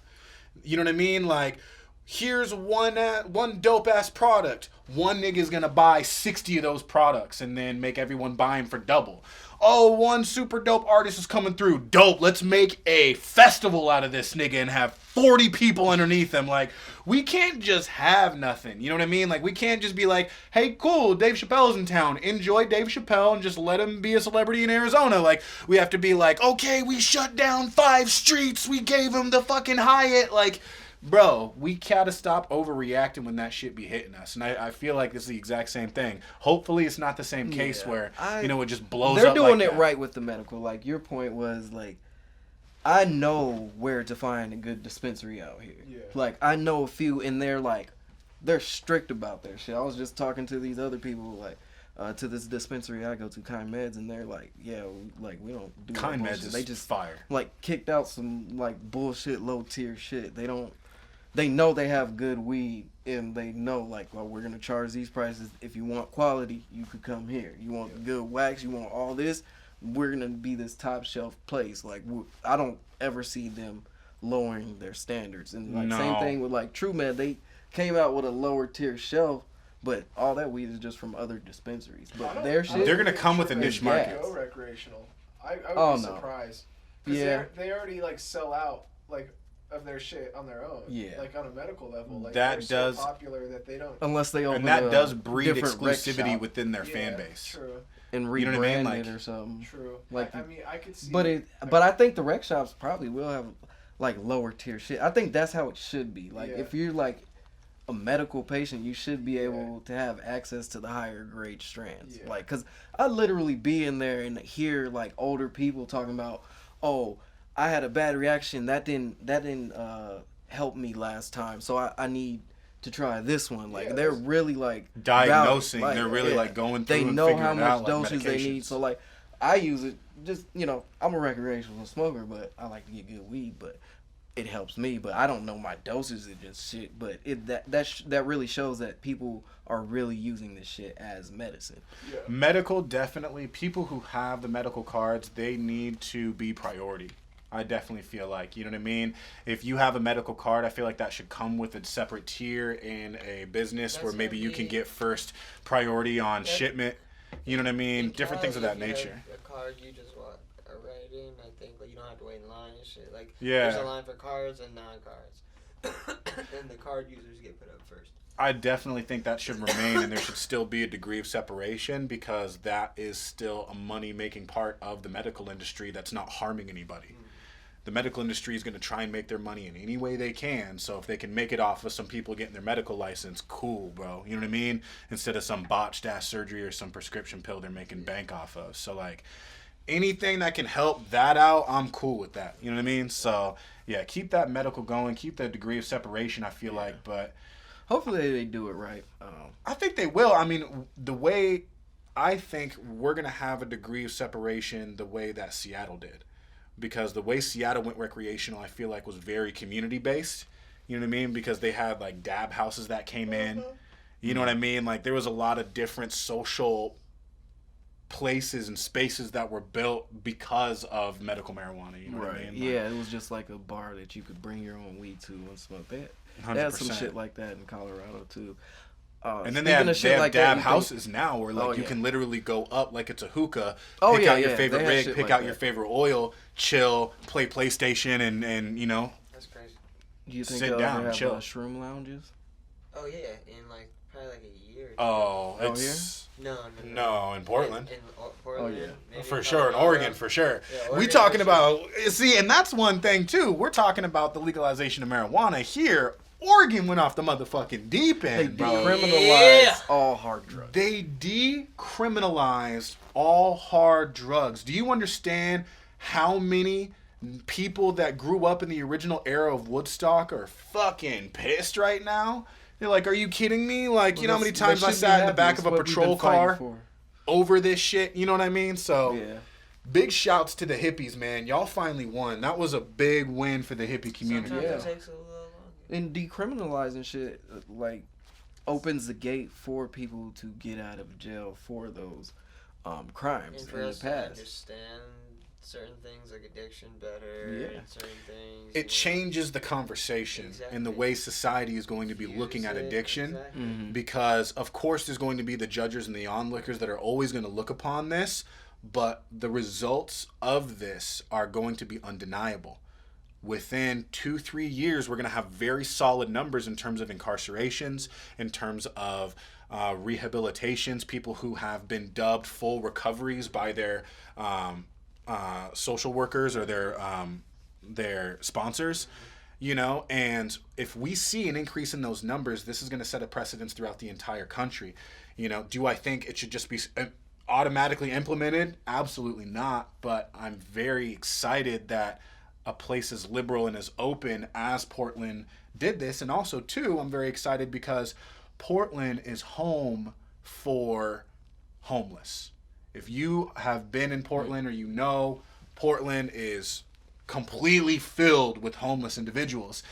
You know what I mean? Like, Here's one dope ass product. One nigga's gonna buy 60 of those products and then make everyone buy them for double. Oh, one super dope artist is coming through. Dope. Let's make a festival out of this nigga and have 40 people underneath him. Like, we can't just have nothing. You know what I mean? Like, we can't just be like, hey, cool, Dave Chappelle's in town. Enjoy Dave Chappelle and just let him be a celebrity in Arizona. Like, we have to be like, okay, we shut down 5 streets. We gave him the fucking Hyatt. Like, bro, we gotta stop overreacting when that shit be hitting us. And I feel like it's the exact same thing. Hopefully it's not the same case where, it just blows up. They're doing it right with the medical. Like, your point was, like, I know where to find a good dispensary out here. Yeah. Like, I know a few, and they're strict about their shit. I was just talking to these other people, like, to this dispensary I go to, Kind Meds, and they're like, yeah, like, we don't do Kind Meds. They just fire. Like, kicked out some, like, bullshit, low-tier shit. They know they have good weed, and they know, like, well, we're going to charge these prices. If you want quality, you could come here. You want good wax, you want all this, we're going to be this top shelf place. Like, I don't ever see them lowering their standards. And, like, same thing with, like, True Med. They came out with a lower tier shelf, but all that weed is just from other dispensaries. But their shit, they're going to come with a niche market. Go recreational. I would be surprised. Yeah. They already, like, sell out, like, of their shit on their own. Yeah. Like, on a medical level. Like, that they're does, so popular that they don't... Unless they open and that does breed exclusivity within their fan base. True. And rebrand it or something. True. Like, I mean, I could see... But I think the rec shops probably will have, like, lower tier shit. I think that's how it should be. Like, if you're, like, a medical patient, you should be able to have access to the higher grade strands. Yeah. Like, because I literally be in there and hear, like, older people talking about, oh, I had a bad reaction. That didn't help me last time, so I need to try this one. Like, they're really, like, diagnosing. Like, they're really like going through. They and know how figuring much out, doses like, they need. So, like, I use it just, I'm a recreational smoker, but I like to get good weed. But it helps me. But I don't know my doses and just shit. But that really shows that people are really using this shit as medicine. Yeah. Medical, definitely. People who have the medical cards, they need to be priority. I definitely feel like, you know what I mean? If you have a medical card, I feel like that should come with a separate tier in a business where maybe you can get first priority on shipment. You know what I mean? Different things of that nature. A card, you just walk right in, I think. Like, you don't have to wait in line and shit. Like, yeah. There's a line for cards and non-cards. And the card users get put up first. I definitely think that should remain, and there should still be a degree of separation, because that is still a money-making part of the medical industry that's not harming anybody. The medical industry is going to try and make their money in any way they can. So if they can make it off of some people getting their medical license, cool, bro. You know what I mean? Instead of some botched ass surgery or some prescription pill they're making bank off of. So, like, anything that can help that out, I'm cool with that. You know what I mean? So, yeah, keep that medical going. Keep that degree of separation, I feel like. But hopefully they do it right. I think they will. I mean, the way I think we're going to have a degree of separation the way that Seattle did. Because the way Seattle went recreational, I feel like, was very community-based. You know what I mean? Because they had, like, dab houses that came in. You know what I mean? Like, there was a lot of different social places and spaces that were built because of medical marijuana. You know what I mean? Like, yeah, it was just like a bar that you could bring your own weed to and smoke. They had some shit like that in Colorado, too. And then they have like dab houses now where, like, you can literally go up like it's a hookah, pick out your favorite rig, pick out your favorite oil, chill, play PlayStation, and you know. That's crazy. Do you think sit they'll down, ever have chill. Shroom lounges? Oh, yeah, in, like, probably like a year. It's... No, in Portland. In Portland. Oh, yeah. Maybe for sure, in Oregon, for sure. Yeah, Oregon, we talking about, see, and that's one thing, too. We're talking about the legalization of marijuana here. Oregon went off the motherfucking deep end, bro. They decriminalized all hard drugs. They decriminalized all hard drugs. Do you understand how many people that grew up in the original era of Woodstock are fucking pissed right now? They're like, are you kidding me? Like, you know how many times I sat in the back of a patrol car over this shit? You know what I mean? So, yeah. Big shouts to the hippies, man. Y'all finally won. That was a big win for the hippie community. Sometimes it takes a little longer. And decriminalizing shit, like, opens the gate for people to get out of jail for those crimes and for in the us past. to understand certain things like addiction better. Yeah. And certain things. It changes the conversation and the way society is going to be looking at addiction. Mm-hmm. Because, of course, there's going to be the judges and the onlookers that are always going to look upon this, but the results of this are going to be undeniable. Within 2-3 years, we're going to have very solid numbers in terms of incarcerations, in terms of rehabilitations, people who have been dubbed full recoveries by their social workers or their sponsors, you know. And if we see an increase in those numbers, this is going to set a precedence throughout the entire country. You know, do I think it should just be automatically implemented? Absolutely not. But I'm very excited that a place as liberal and as open as Portland did this. And also, too, I'm very excited because Portland is home for homeless. If you have been in Portland or you know, Portland is completely filled with homeless individuals.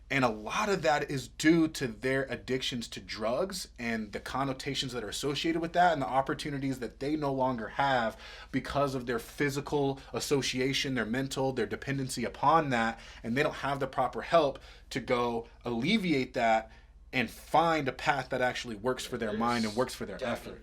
And a lot of that is due to their addictions to drugs and the connotations that are associated with that and the opportunities that they no longer have because of their physical association, their mental, their dependency upon that. And they don't have the proper help to go alleviate that and find a path that actually works for their mind and works for their effort.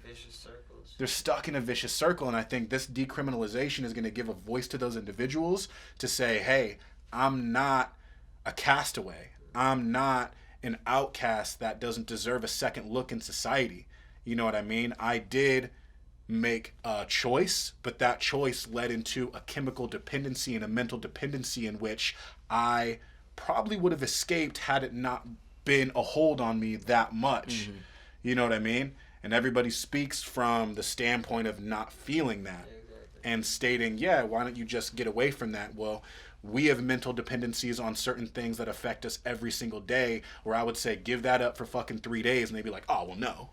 They're stuck in a vicious circle. And I think this decriminalization is going to give a voice to those individuals to say, hey, I'm not a castaway. I'm not an outcast that doesn't deserve a second look in society. You know what I mean? I did make a choice, but that choice led into a chemical dependency and a mental dependency in which I probably would have escaped had it not been a hold on me that much. Mm-hmm. You know what I mean? And everybody speaks from the standpoint of not feeling that and stating, yeah, why don't you just get away from that? Well, we have mental dependencies on certain things that affect us every single day, where I would say, give that up for fucking 3 days. And they'd be like, oh, well, no.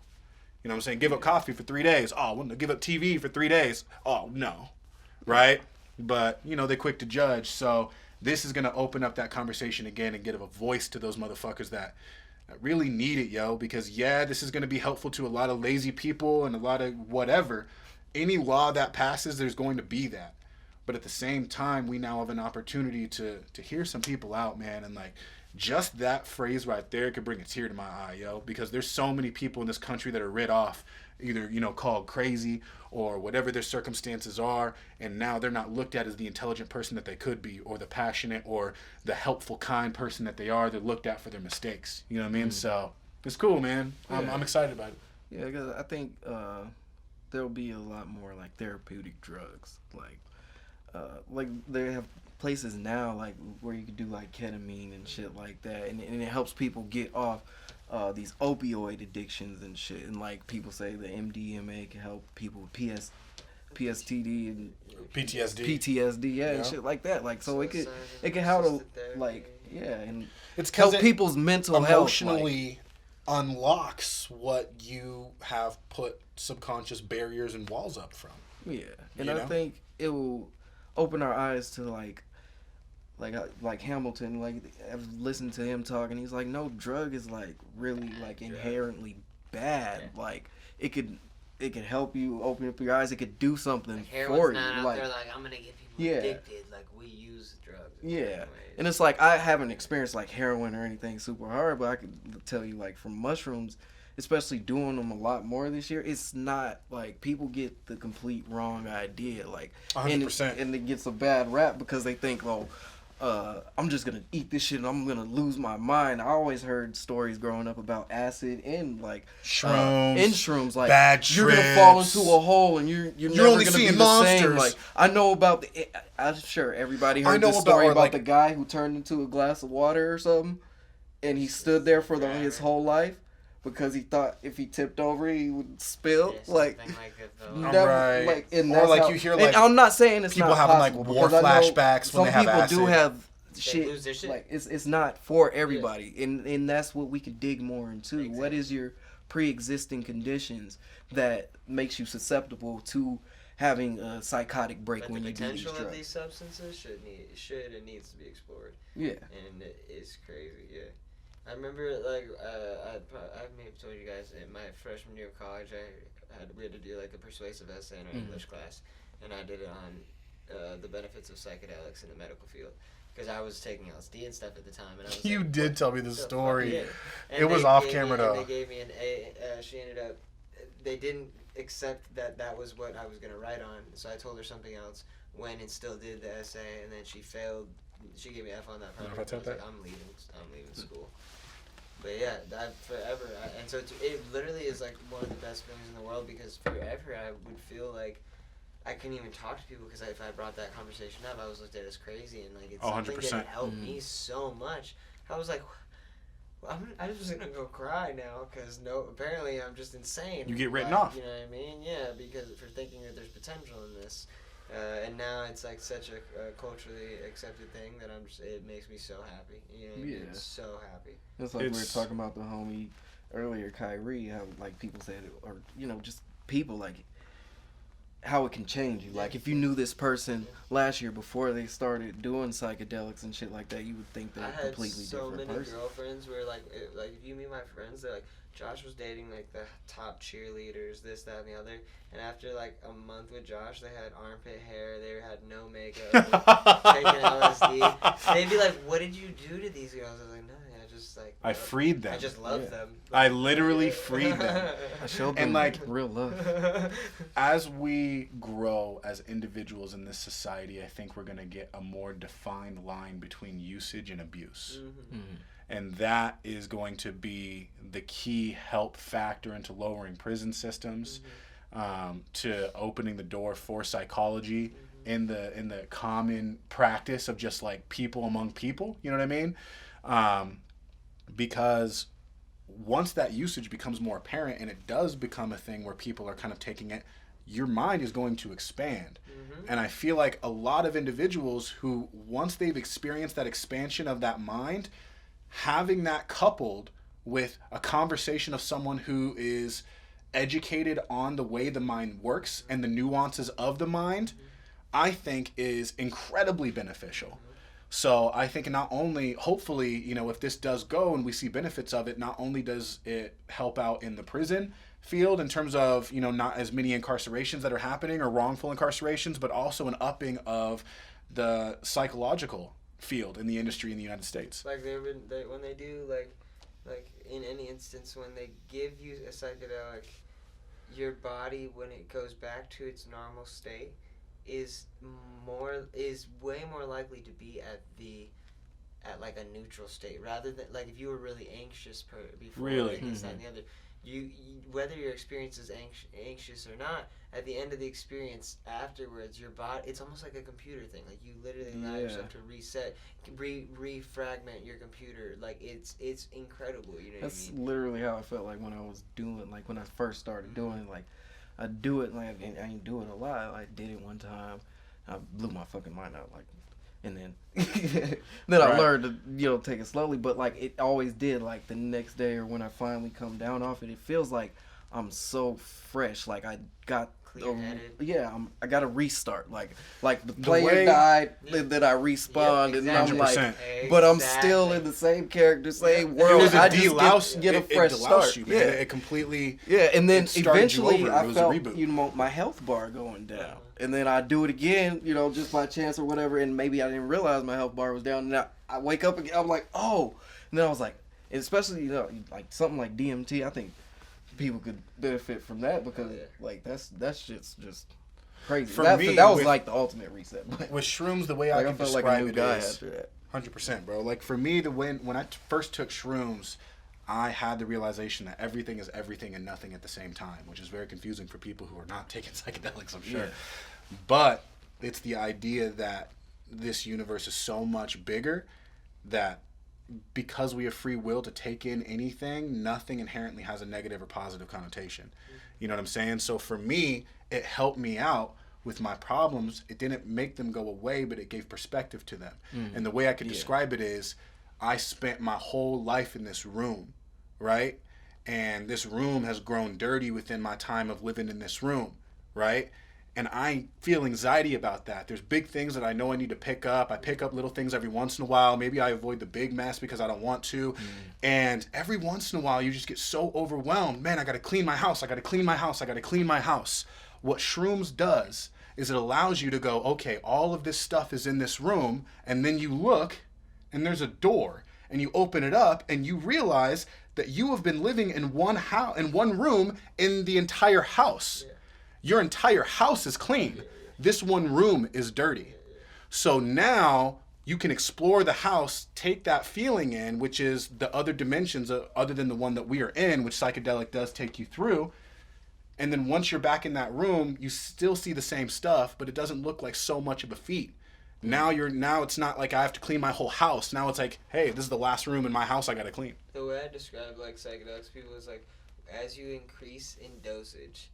You know what I'm saying? Give up coffee for 3 days. Oh, well, no. Give up TV for 3 days. Oh, no. Right? But, you know, they're quick to judge. So this is going to open up that conversation again and give a voice to those motherfuckers that really need it, yo. Because, yeah, this is going to be helpful to a lot of lazy people and a lot of whatever. Any law that passes, there's going to be that. But at the same time, we now have an opportunity to hear some people out, man. And, like, just that phrase right there could bring a tear to my eye, yo. Because there's so many people in this country that are writ off, either, you know, called crazy or whatever their circumstances are. And now they're not looked at as the intelligent person that they could be, or the passionate or the helpful, kind person that they are. They're looked at for their mistakes. You know what I mean? Mm. So it's cool, man. Yeah. I'm excited about it. Yeah, because I think there'll be a lot more, like, therapeutic drugs. Like they have places now, like, where you can do, like, ketamine and shit like that, and it helps people get off these opioid addictions and shit. And, like, people say the MDMA can help people with PSTD and PTSD, and shit like that. Like, so it can help, like, and it's help people's mental health. Emotionally unlocks what you have put subconscious barriers and walls up from. Yeah, and I think it will open our eyes to like Hamilton. Like, I've listened to him talk, and he's like, no drug is, like, really, like, inherently bad. Yeah. Like, it could help you open up your eyes. It could do something like for you. Not out there like, I'm gonna get people addicted. Like, we use drugs. Yeah, and it's like, I haven't experienced, like, heroin or anything super hard, but I could tell you, like, from mushrooms, especially doing them a lot more this year, it's not, like, people get the complete wrong idea, like, 100%. And it gets a bad rap because they think, well, I'm just gonna eat this shit and I'm gonna lose my mind. I always heard stories growing up about acid and, like, shrooms, like, bad trips. You're gonna fall into a hole and you're never only gonna be the monsters. same. Like, I know about I'm sure everybody heard the story about the guy who turned into a glass of water or something, and he stood there for his whole life because he thought if he tipped over he would spill. Like, right. Like, and or like how, you hear, like, and I'm not saying it's people not having, like, possible, war flashbacks when they have acid. Some people do have shit. Like, it's not for everybody, and that's what we could dig more into. Exactly. What is your pre-existing conditions that makes you susceptible to having a psychotic break when you do these drugs? The potential of these substances should and needs to be explored. Yeah, and it's crazy. Yeah, I remember, like, I may have told you guys in my freshman year of college, we had to do, like, a persuasive essay in our English class, and I did it on the benefits of psychedelics in the medical field. Because I was taking LSD and stuff at the time, and I was You like, did what tell me the the story. fuck? Yeah. It was off camera though. And they gave me an A. She ended up. They didn't accept that was what I was gonna write on, so I told her something else. Went and still did the essay, and then she failed. She gave me F on that project. I was like, I'm leaving school. But yeah, forever. And so it literally is like one of the best feelings in the world, because forever I would feel like I couldn't even talk to people, because if I brought that conversation up, I was looked at as crazy, and like it's something 100%. that helped me so much. I was like, I'm just gonna go cry now, because apparently I'm just insane. You get written off. You know what I mean? Yeah, because for thinking that there's potential in this. And now it's like such a culturally accepted thing that it makes me so happy. You know what I mean? I'm so happy. It's like we were talking about the homie earlier, Kyrie, how like people said, or just people, like how it can change you. Like if you knew this person last year before they started doing psychedelics and shit like that, you would think they're a completely different person. I had so many girlfriends where like if you meet my friends, they're like, Josh was dating like the top cheerleaders, this, that, and the other. And after like a month with Josh, they had armpit hair, they had no makeup, taking LSD. They'd be like, "What did you do to these girls?" I was like, "No, I just like I freed them. I just love them. I literally freed them. I showed them like real love." As we grow as individuals in this society, I think we're gonna get a more defined line between usage and abuse. Mm-hmm. Mm-hmm. And that is going to be the key help factor into lowering prison systems, to opening the door for psychology in the common practice of just like people among people. You know what I mean? Because once that usage becomes more apparent, and it does become a thing where people are kind of taking it, your mind is going to expand. And I feel like a lot of individuals who, once they've experienced that expansion of that mind, having that coupled with a conversation of someone who is educated on the way the mind works and the nuances of the mind, I think is incredibly beneficial. So I think not only, hopefully, if this does go and we see benefits of it, not only does it help out in the prison field in terms of, not as many incarcerations that are happening or wrongful incarcerations, but also an upping of the psychological field in the industry in the United States. Like when they do like in any instance, when they give you a psychedelic, your body, when it goes back to its normal state, is way more likely to be at like a neutral state, rather than like if you were really anxious before, like this, that, and the other. You whether your experience is anxious or not, at the end of the experience afterwards, your body, it's almost like a computer thing. Like you literally allow yourself to reset, refragment your computer. Like it's incredible. You know That's what I mean? literally how I felt like when I was doing, like when I first started doing it. Like I do it, like I ain't do it a lot. I did it one time, I blew my fucking mind out. Like, and then I learned to take it slowly. But like it always did. Like the next day or when I finally come down off it, it feels like I'm so fresh. Like I got I got to restart. Like the player died, then I respawned, and I'm like, but I'm still in the same character, same world. I just get a fresh start. You, man. It completely. Yeah, and then eventually I felt my health bar going down. And then I do it again, just by chance or whatever, and maybe I didn't realize my health bar was down. And I wake up again, I'm like, oh. And then I was like, especially, like something like DMT, I think people could benefit from that because, like, that's just crazy. That was like the ultimate reset. With shrooms, the way I can describe it is 100%, bro. Like, for me, when I first took shrooms, I had the realization that everything is everything and nothing at the same time, which is very confusing for people who are not taking psychedelics, I'm sure. Yeah. But it's the idea that this universe is so much bigger that because we have free will to take in anything, nothing inherently has a negative or positive connotation. Mm-hmm. You know what I'm saying? So for me, it helped me out with my problems. It didn't make them go away, but it gave perspective to them. Mm-hmm. And the way I could describe it is, I spent my whole life in this room, right? And this room has grown dirty within my time of living in this room, right? And I feel anxiety about that. There's big things that I know I need to pick up. I pick up little things every once in a while. Maybe I avoid the big mess because I don't want to. And every once in a while, you just get so overwhelmed. Man, I got to clean my house. I got to clean my house. I got to clean my house. What shrooms does is it allows you to go, okay, all of this stuff is in this room, and then you look, and there's a door, and you open it up, and you realize that you have been living in one room in the entire house. Yeah. Your entire house is clean. This one room is dirty. So now you can explore the house, take that feeling in, which is the other dimensions other than the one that we are in, which psychedelic does take you through. And then once you're back in that room, you still see the same stuff, but it doesn't look like so much of a feat. Now it's not like I have to clean my whole house. Now it's like, hey, this is the last room in my house I gotta clean. The way I describe like psychedelics people is like, as you increase in dosage,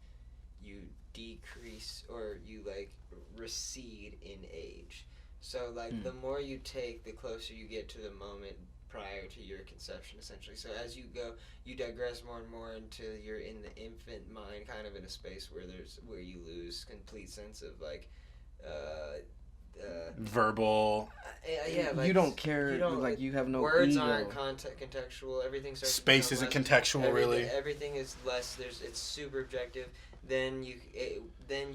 you decrease or you like recede in age. So like the more you take, the closer you get to the moment prior to your conception, essentially. So as you go, you digress more and more until you're in the infant mind, kind of in a space where you lose complete sense of like verbal. Yeah, like you don't care. Like you have no words ego. aren't contextual. Everything starts. Space isn't contextual, really. Everything is less. It's super objective. Then you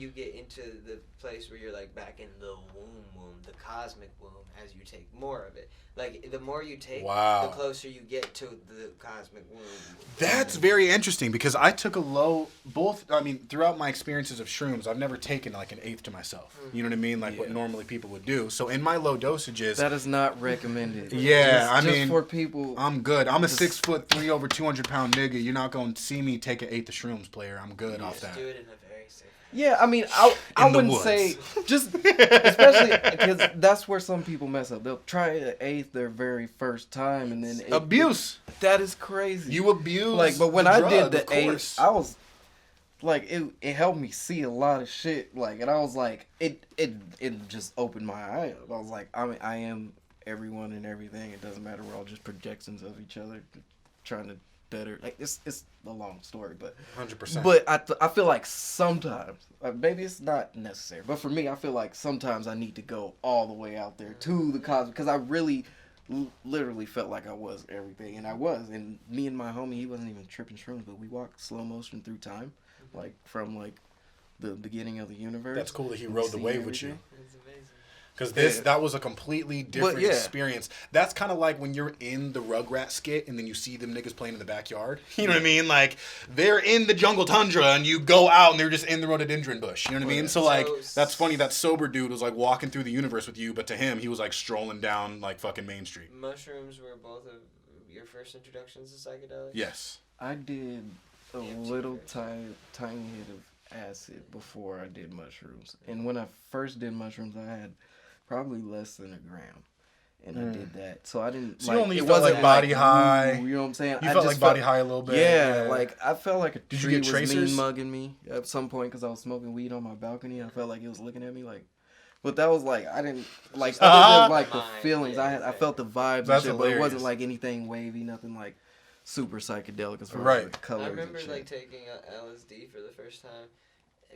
get into the place where you're like back in the womb, the cosmic womb, as you take more of it. Like the more you take, the closer you get to the cosmic womb. That's very interesting because I took throughout my experiences of shrooms, I've never taken like an eighth to myself. You know what I mean? Like what normally people would do. So in my low dosages, that is not recommended. Yeah, just for people. I'm good. I'm a 6'3" over 200-pound nigga. You're not going to see me take an eighth of shrooms, player. I'm good off that. Do it in a very safe. Yeah, I mean, I wouldn't say just especially because that's where some people mess up. They'll try an eighth their very first time and then abuse. That is crazy. You abuse. Like, but when I did the eighth, I was like, it helped me see a lot of shit. Like, and I was like, it just opened my eye up. I was like, I am everyone and everything. It doesn't matter. We're all just projections of each other, trying to better. Like it's a long story, but 100%. But I feel like sometimes maybe it's not necessary, but for me, I feel like sometimes I need to go all the way out there to the cosmos because I really literally felt like I was everything, and I was. And me and my homie, he wasn't even tripping shrooms, but we walked slow motion through time, like from like the beginning of the universe. That's cool that he rode the wave with you. It's amazing. Because that was a completely different experience. That's kind of like when you're in the Rugrat skit and then you see them niggas playing in the backyard. You know what I mean? Like, they're in the jungle tundra and you go out and they're just in the rhododendron bush. You know what I mean? So, like, that's funny. That sober dude was, like, walking through the universe with you, but to him, he was, like, strolling down, like, fucking Main Street. Mushrooms were both of your first introductions to psychedelics? Yes. I did a little tiny hit of acid before I did mushrooms. And when I first did mushrooms, I had probably less than a gram, and I did that. So I didn't. So you only felt like body high. You know what I'm saying? You felt like body high a little bit. Yeah, like I felt like a Did tree you get was tracers? mean mugging me at some point because I was smoking weed on my balcony. I felt like it was looking at me like. But that was like I didn't like other than like the feelings I had. I felt the vibes and shit, but it wasn't like anything wavy, nothing like super psychedelic as far as like colors. I remember and shit. like taking LSD for the first time.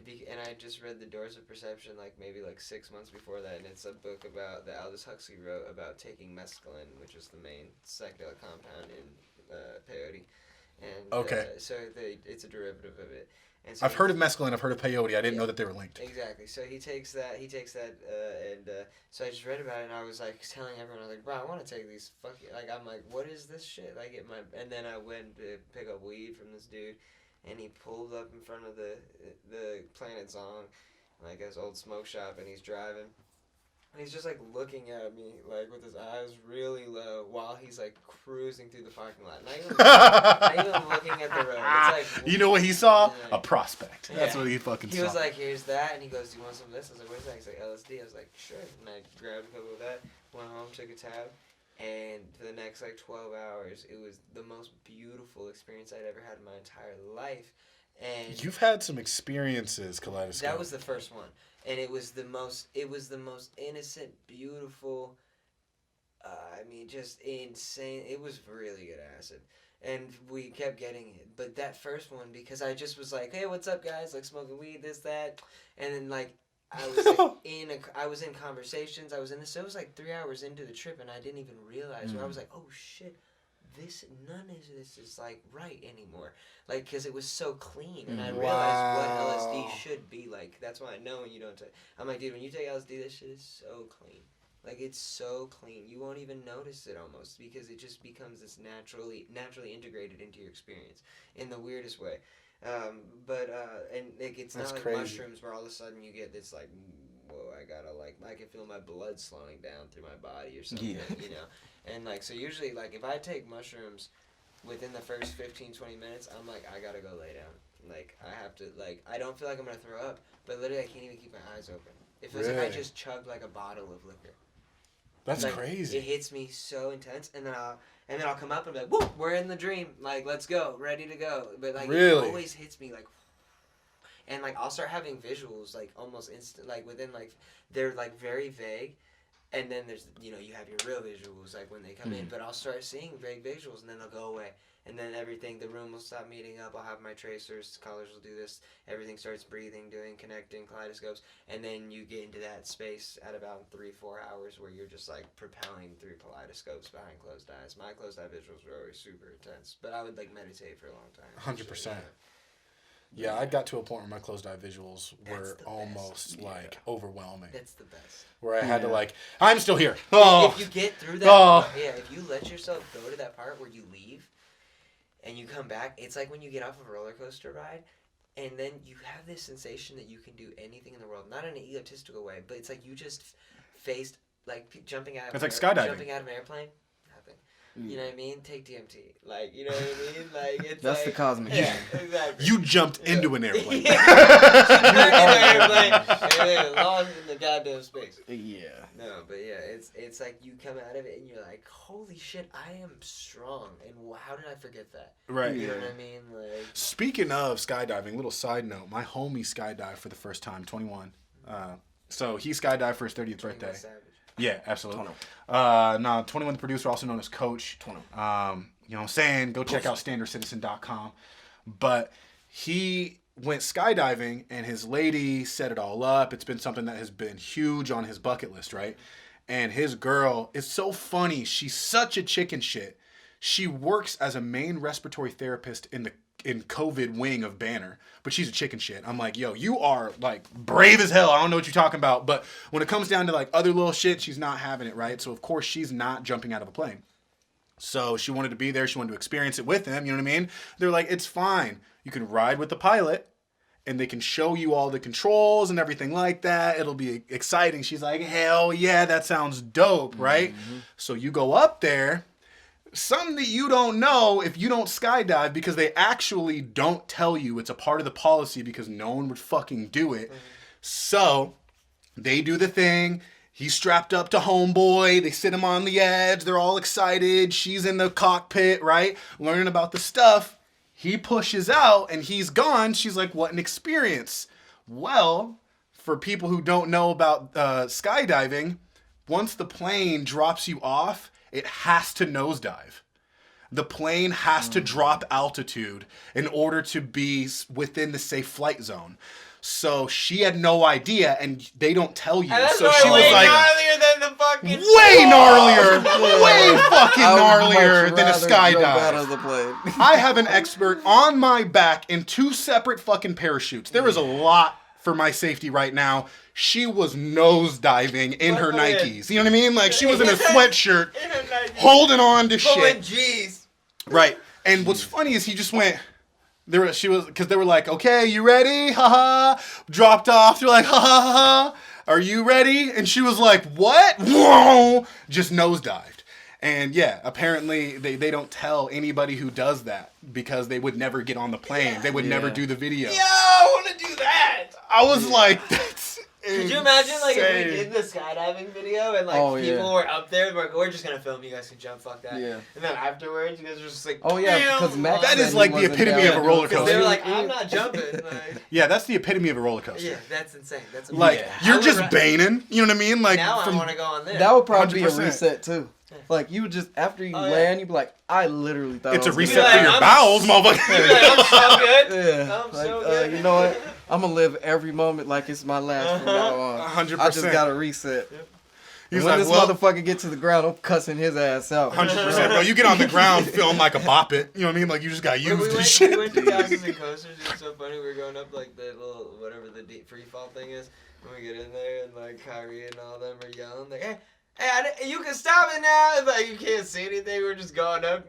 And I just read The Doors of Perception like maybe like 6 months before that, and it's a book about that Aldous Huxley wrote about taking mescaline, which is the main psychedelic compound in peyote, and so it's a derivative of it. And so I've heard of mescaline, I've heard of peyote. I didn't know that they were linked. Exactly. So he takes that, and so I just read about it, and I was like telling everyone, I was like, bro, I want to take these I'm like, what is this shit? And then I went to pick up weed from this dude. And he pulled up in front of the Planet Zong, like this old smoke shop, and he's driving. And he's just like looking at me, like with his eyes really low, while he's like cruising through the parking lot. Not even looking at the road. It's like, you know what he saw? A prospect. That's what he fucking saw. He was like, "Here's that," and he goes, "Do you want some of this?" I was like, "What is that?" He's like, "LSD." I was like, "Sure." And I grabbed a couple of that, went home, took a tab. And for the next like 12 hours, it was the most beautiful experience I'd ever had in my entire life. And you've had some experiences, Kaleidoscope. That was the first one, and it was the most innocent, beautiful. I mean, just insane. It was really good acid, and we kept getting it. But that first one, because I just was like, "Hey, what's up, guys? Like smoking weed, this, that," and then like. I was like I was in conversations. I was in this. It was like 3 hours into the trip, and I didn't even realize. Where I was like, "Oh shit, none of this is like right anymore. Like, because it was so clean, and I realized what LSD should be like. That's why I know when you don't take. I'm like, dude, when you take LSD, this shit is so clean. Like, it's so clean. You won't even notice it almost because it just becomes this naturally integrated into your experience in the weirdest way. And like, it's That's not like crazy. mushrooms where all of a sudden you get this like, whoa, I can feel my blood slowing down through my body or something, you know? And like, so usually, like, if I take mushrooms within the first 15, 20 minutes, I'm like, I gotta go lay down. Like, I have to, like, I don't feel like I'm gonna throw up, but literally I can't even keep my eyes open. It feels like I just chugged like a bottle of liquor. That's like, crazy. It hits me so intense, and then I'll come up and be like, whoop, we're in the dream. Like, let's go, ready to go. But like, it always hits me like, and like, I'll start having visuals like almost instant, like within like, they're like very vague, and then there's, you know, you have your real visuals like when they come in, but I'll start seeing vague visuals, and then they'll go away. And then the room will stop meeting up. I'll have my tracers, colors will do this. Everything starts breathing, connecting, kaleidoscopes. And then you get into that space at about 3-4 hours where you're just like propelling through kaleidoscopes behind closed eyes. My closed eye visuals were always super intense. But I would like meditate for a long time. 100%. Yeah, I got to a point where my closed eye visuals were almost like overwhelming. That's the best. Where I had to like, I'm still here. Oh. If you get through that, if you let yourself go to that part where you leave, and you come back, it's like when you get off of a roller coaster ride, and then you have this sensation that you can do anything in the world. Not in an egotistical way, but it's like you just faced, like, jumping out of skydiving. Jumping out of an airplane. Nothing. You know what I mean? Take DMT. Like, you know what I mean? Like, it's That's like, the cosmic. Yeah, exactly. You jumped into an airplane. Back in the airplane, and then lost in the goddamn space. Yeah. No, but yeah, it's like you come out of it and you're like, holy shit, I am strong, and how did I forget that? Right. You know what I mean? Like, speaking of skydiving, little side note, my homie skydived for the first time, 21. So he skydived for his 30th birthday. Savage. Yeah, absolutely. 21, the producer, also known as Coach. You know what I'm saying? Go check out standardcitizen.com. But he went skydiving, and his lady set it all up. It's been something that has been huge on his bucket list, right? And his girl is so funny. She's such a chicken shit. She works as a main respiratory therapist in COVID wing of Banner, but she's a chicken shit. I'm like, yo, you are like brave as hell. I don't know what you're talking about. But when it comes down to like other little shit, she's not having it, right? So of course she's not jumping out of a plane. So she wanted to be there. She wanted to experience it with him. You know what I mean? They're like, it's fine. You can ride with the pilot and they can show you all the controls and everything like that. It'll be exciting. She's like, hell yeah, that sounds dope, right? Mm-hmm. So you go up there. Something that you don't know if you don't skydive, because they actually don't tell you. It's a part of the policy because no one would fucking do it. Mm-hmm. So they do the thing. He's strapped up to homeboy. They sit him on the edge. They're all excited. She's in the cockpit, right? Learning about the stuff. He pushes out and he's gone. She's like, what an experience. Well, for people who don't know about skydiving, once the plane drops you off, it has to nosedive. The plane has to drop altitude in order to be within the safe flight zone. So she had no idea, and they don't tell you. And that's so she was way like, gnarlier than the fucking way gnarlier, way fucking gnarlier than a Out of skydive. the plane. I have an expert on my back in 2 separate fucking parachutes. There is a lot for my safety right now. She was nosediving in her Nikes. You know what I mean? Like, she was in a sweatshirt, holding on to shit. G's. Right. And what's funny is he just went. Because they were like, okay, you ready? Ha ha. Dropped off. They're like, ha ha ha. Are you ready? And she was like, what? Whoa! Just nosedived. And yeah, apparently they don't tell anybody who does that because they would never get on the plane. They would never do the video. Yo, I want to do that. I was like, that's Could you imagine like if we did the skydiving video and like people were up there, we're just gonna film, you guys can jump, fuck that. Yeah. And then afterwards, you guys are just like, because Max that is like the epitome of a roller coaster. They were like, I'm not jumping. Like, yeah, that's the epitome of a roller coaster. Yeah, that's insane. That's amazing. Like you're just baning. You know what I mean? Like now I want to go on there. That would probably 100%. be a reset too. Like you would just after you land, you'd be like, I literally thought it's I a was reset gonna for your bowels, motherfucker. I'm so good. Yeah, I'm so good. You know what? I'm gonna live every moment like it's my last from now on. 100%. I just gotta reset. He's when like, this well, motherfucker get to the ground, I'm cussing his ass out. 100%, bro. You get on the ground feeling like a bop it. You know what I mean? Like you just got used we to went, shit. We went to Castles and Coasters. It was so funny. We were going up like the little whatever the deep free fall thing is. When we get in there and like Kyrie and all them are yelling like, hey, you can stop it now. It's like you can't see anything. We're just going up.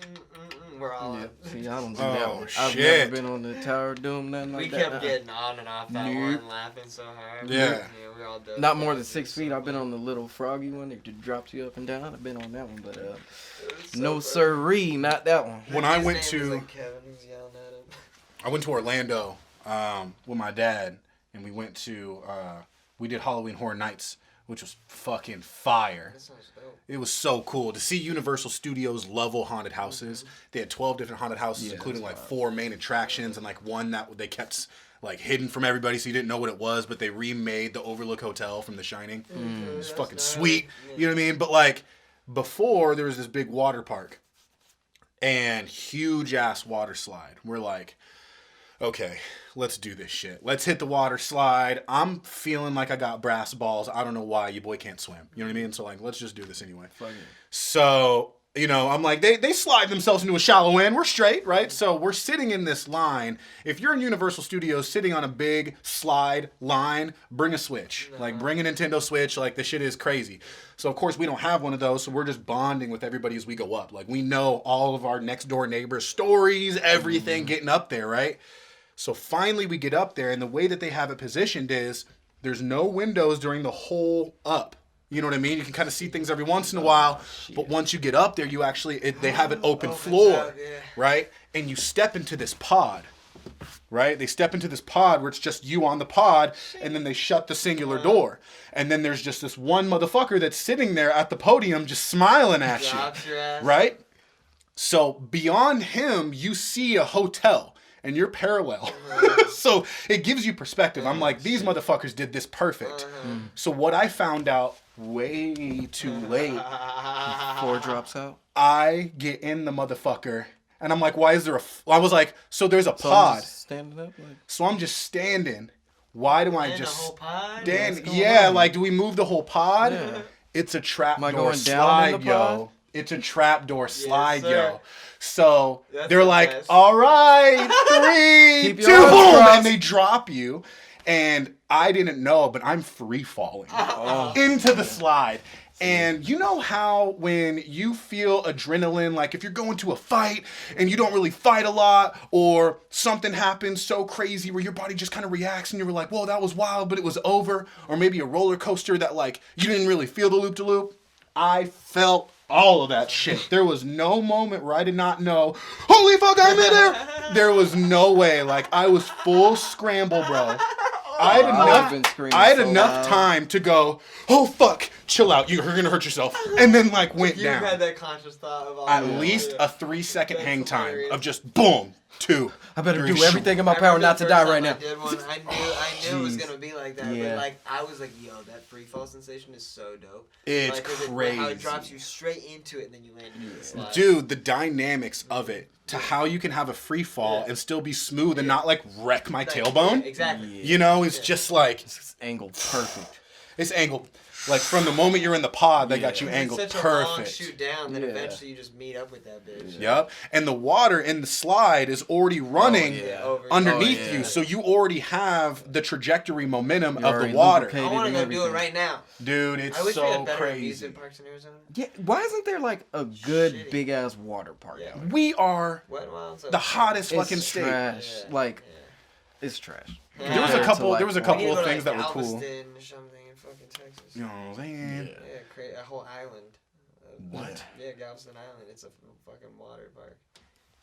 We're all. Yeah. See, I don't do Oh, that one. shit. I've never been on the Tower of Doom, nothing like We that. kept getting on and off that Nope. one, laughing so hard. Yeah. We all dove Not down. more than It 6 was feet. so I've been funny. on the little froggy one that just drops you up and down. I've been on that one, but It was so no funny. sirree, not that one. When His I name went was, to like, Kevin, he was yelling at him. I went to Orlando with my dad, and we went to we did Halloween Horror Nights, which was fucking fire. That sounds dope. It was so cool to see Universal Studios level haunted houses. They had 12 different haunted houses, Yeah, including like that's 4 main attractions and like one that they kept like hidden from everybody, so you didn't know what it was. But they remade the Overlook Hotel from The Shining. It was fucking sweet. You know what I mean? But like before, there was this big water park and huge ass water slide. We're like, okay, let's do this shit. Let's hit the water slide. I'm feeling like I got brass balls. I don't know why. Your boy can't swim. You know what I mean? So like, let's just do this anyway. Fuck it. So, you know, I'm like, they slide themselves into a shallow end. We're straight, right? So we're sitting in this line. If you're in Universal Studios sitting on a big slide line, bring a Switch. Like, bring a Nintendo Switch. Like, the shit is crazy. So, of course, we don't have one of those. So we're just bonding with everybody as we go up. Like, we know all of our next door neighbors' stories, everything getting up there, right? So finally we get up there, and the way that they have it positioned is there's no windows during the whole up. You know what I mean? You can kind of see things every once in a while, but once you get up there, you actually, they have an open floor, out, yeah. right? And you step into this pod, right? They step into this pod where it's just you on the pod, and then they shut the singular door. And then there's just this one motherfucker that's sitting there at the podium just smiling at Drops you, your ass. right? So beyond him, you see a hotel. And you're parallel. So it gives you perspective. I'm like, these motherfuckers did this perfect. So what I found out way too late, Four drops out. I get in the motherfucker. And I'm like, why is there I was like, so there's a So I'm pod. just standing up. Like, So I'm just standing. Why do I And just the whole pod? stand? What's going Yeah, on? like, do we move the whole pod? Yeah. It's a trap Am I door going down in slide, the pod? yo. It's a trap door slide, sir. yo. So That's they're the like, best. all right, 3, Keep 2, your arms boom, crossed. and they drop you. And I didn't know, but I'm free falling into the slide. And you know how when you feel adrenaline, like if you're going to a fight and you don't really fight a lot, or something happens so crazy where your body just kind of reacts and you're like, whoa, that was wild, but it was over. Or maybe a roller coaster that like you didn't really feel the loop-de-loop. I felt all of that shit. There was no moment where I did not know, holy fuck, I'm in there. There was no way. Like, I was full scramble, bro. I had enough time to go, oh fuck, chill out. You're gonna hurt yourself. And then like went You down. had that conscious thought of all At that. least Yeah. a 3-second That's hang time hilarious. of just boom, 2. I better 3, do everything in my I power remember not the to first die time right I now. did one. I knew it was Jeez. gonna be like that, Yeah. but like I was like, yo, that free fall sensation is so dope. It's like, 'cause crazy. how it drops you straight into it and then you land into the slide. Dude, the dynamics of it to how you can have a free fall Yeah. and still be smooth and not like wreck my Like, tailbone. yeah, exactly. Yeah. You know, it's Yeah. just like It's angled perfect. it's angled. Like from the moment you're in the pod, they got you It's angled such a long perfect. shoot down that Yeah. eventually you just meet up with that bitch. Yep. And the water in the slide is already running yeah. Over- underneath Oh, yeah. you. So you already have the trajectory momentum You're of the already water. lubricated. I want to and go do it everything. right now. Dude, it's I wish we so had better crazy. amusement parks in Arizona. Yeah, why isn't there like a good Shitty. big ass water park Yeah. out? We are Wet and Wild's the hottest It's fucking state. trash. Yeah. Like, it's trash. Yeah. There was a Compared couple- to, like, there was a We couple need to of go to, things like, that were cool. Galveston or something in fucking Texas. You know what I'm saying? Yeah. Yeah, create a whole island. What? Yeah, Galveston Island. It's a fucking water park.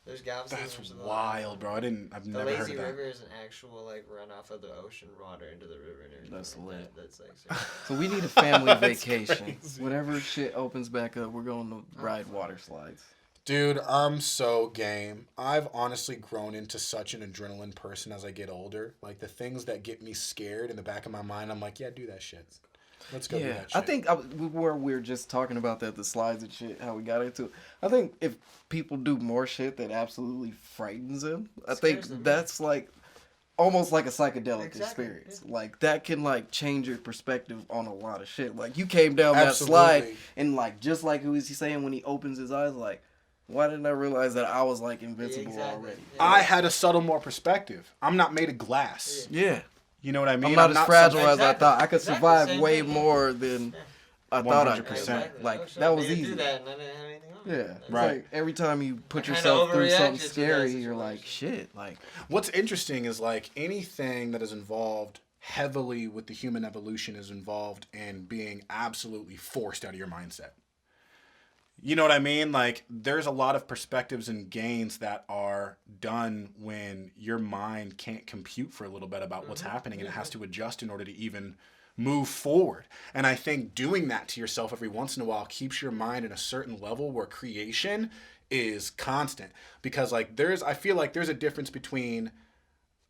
There's Galveston. That's there's the- wild, bro. I've The never heard lazy of that. river is an actual like runoff of the ocean water into the river. And everything That's like lit. that. That's like so- So we need a family That's vacation. crazy. Whenever shit opens back up, we're going to ride water slides. Dude, I'm so game. I've honestly grown into such an adrenaline person as I get older. Like the things that get me scared in the back of my mind, I'm like, yeah, do that shit. Let's go do Yeah, that shit. I think we were just talking about that, the slides and shit, how we got into it. I think if people do more shit that absolutely frightens them, I think Scares them, that's like almost like a psychedelic Exactly, experience. yeah. Like that can like change your perspective on a lot of shit. Like you came down Absolutely. that slide and like just like who was he saying when he opens his eyes, like, why didn't I realize that I was like invincible already? Yeah. I had a subtle more perspective. I'm not made of glass. Yeah. You know what I mean? I'm not as fragile some- as I thought. I could Exactly, survive same way thing. more than I thought I could. 100%. Like Oh, shit, that was they did easy. do that and I didn't have anything on. Yeah, it's Right. like every time you put I kinda yourself through something overreacted to that scary, you're like, situation. shit. Like, What's interesting is like anything that is involved heavily with the human evolution is involved in being absolutely forced out of your mindset. You know what I mean? Like there's a lot of perspectives and gains that are done when your mind can't compute for a little bit about what's happening and it has to adjust in order to even move forward. And I think doing that to yourself every once in a while keeps your mind at a certain level where creation is constant. Because like I feel like there's a difference between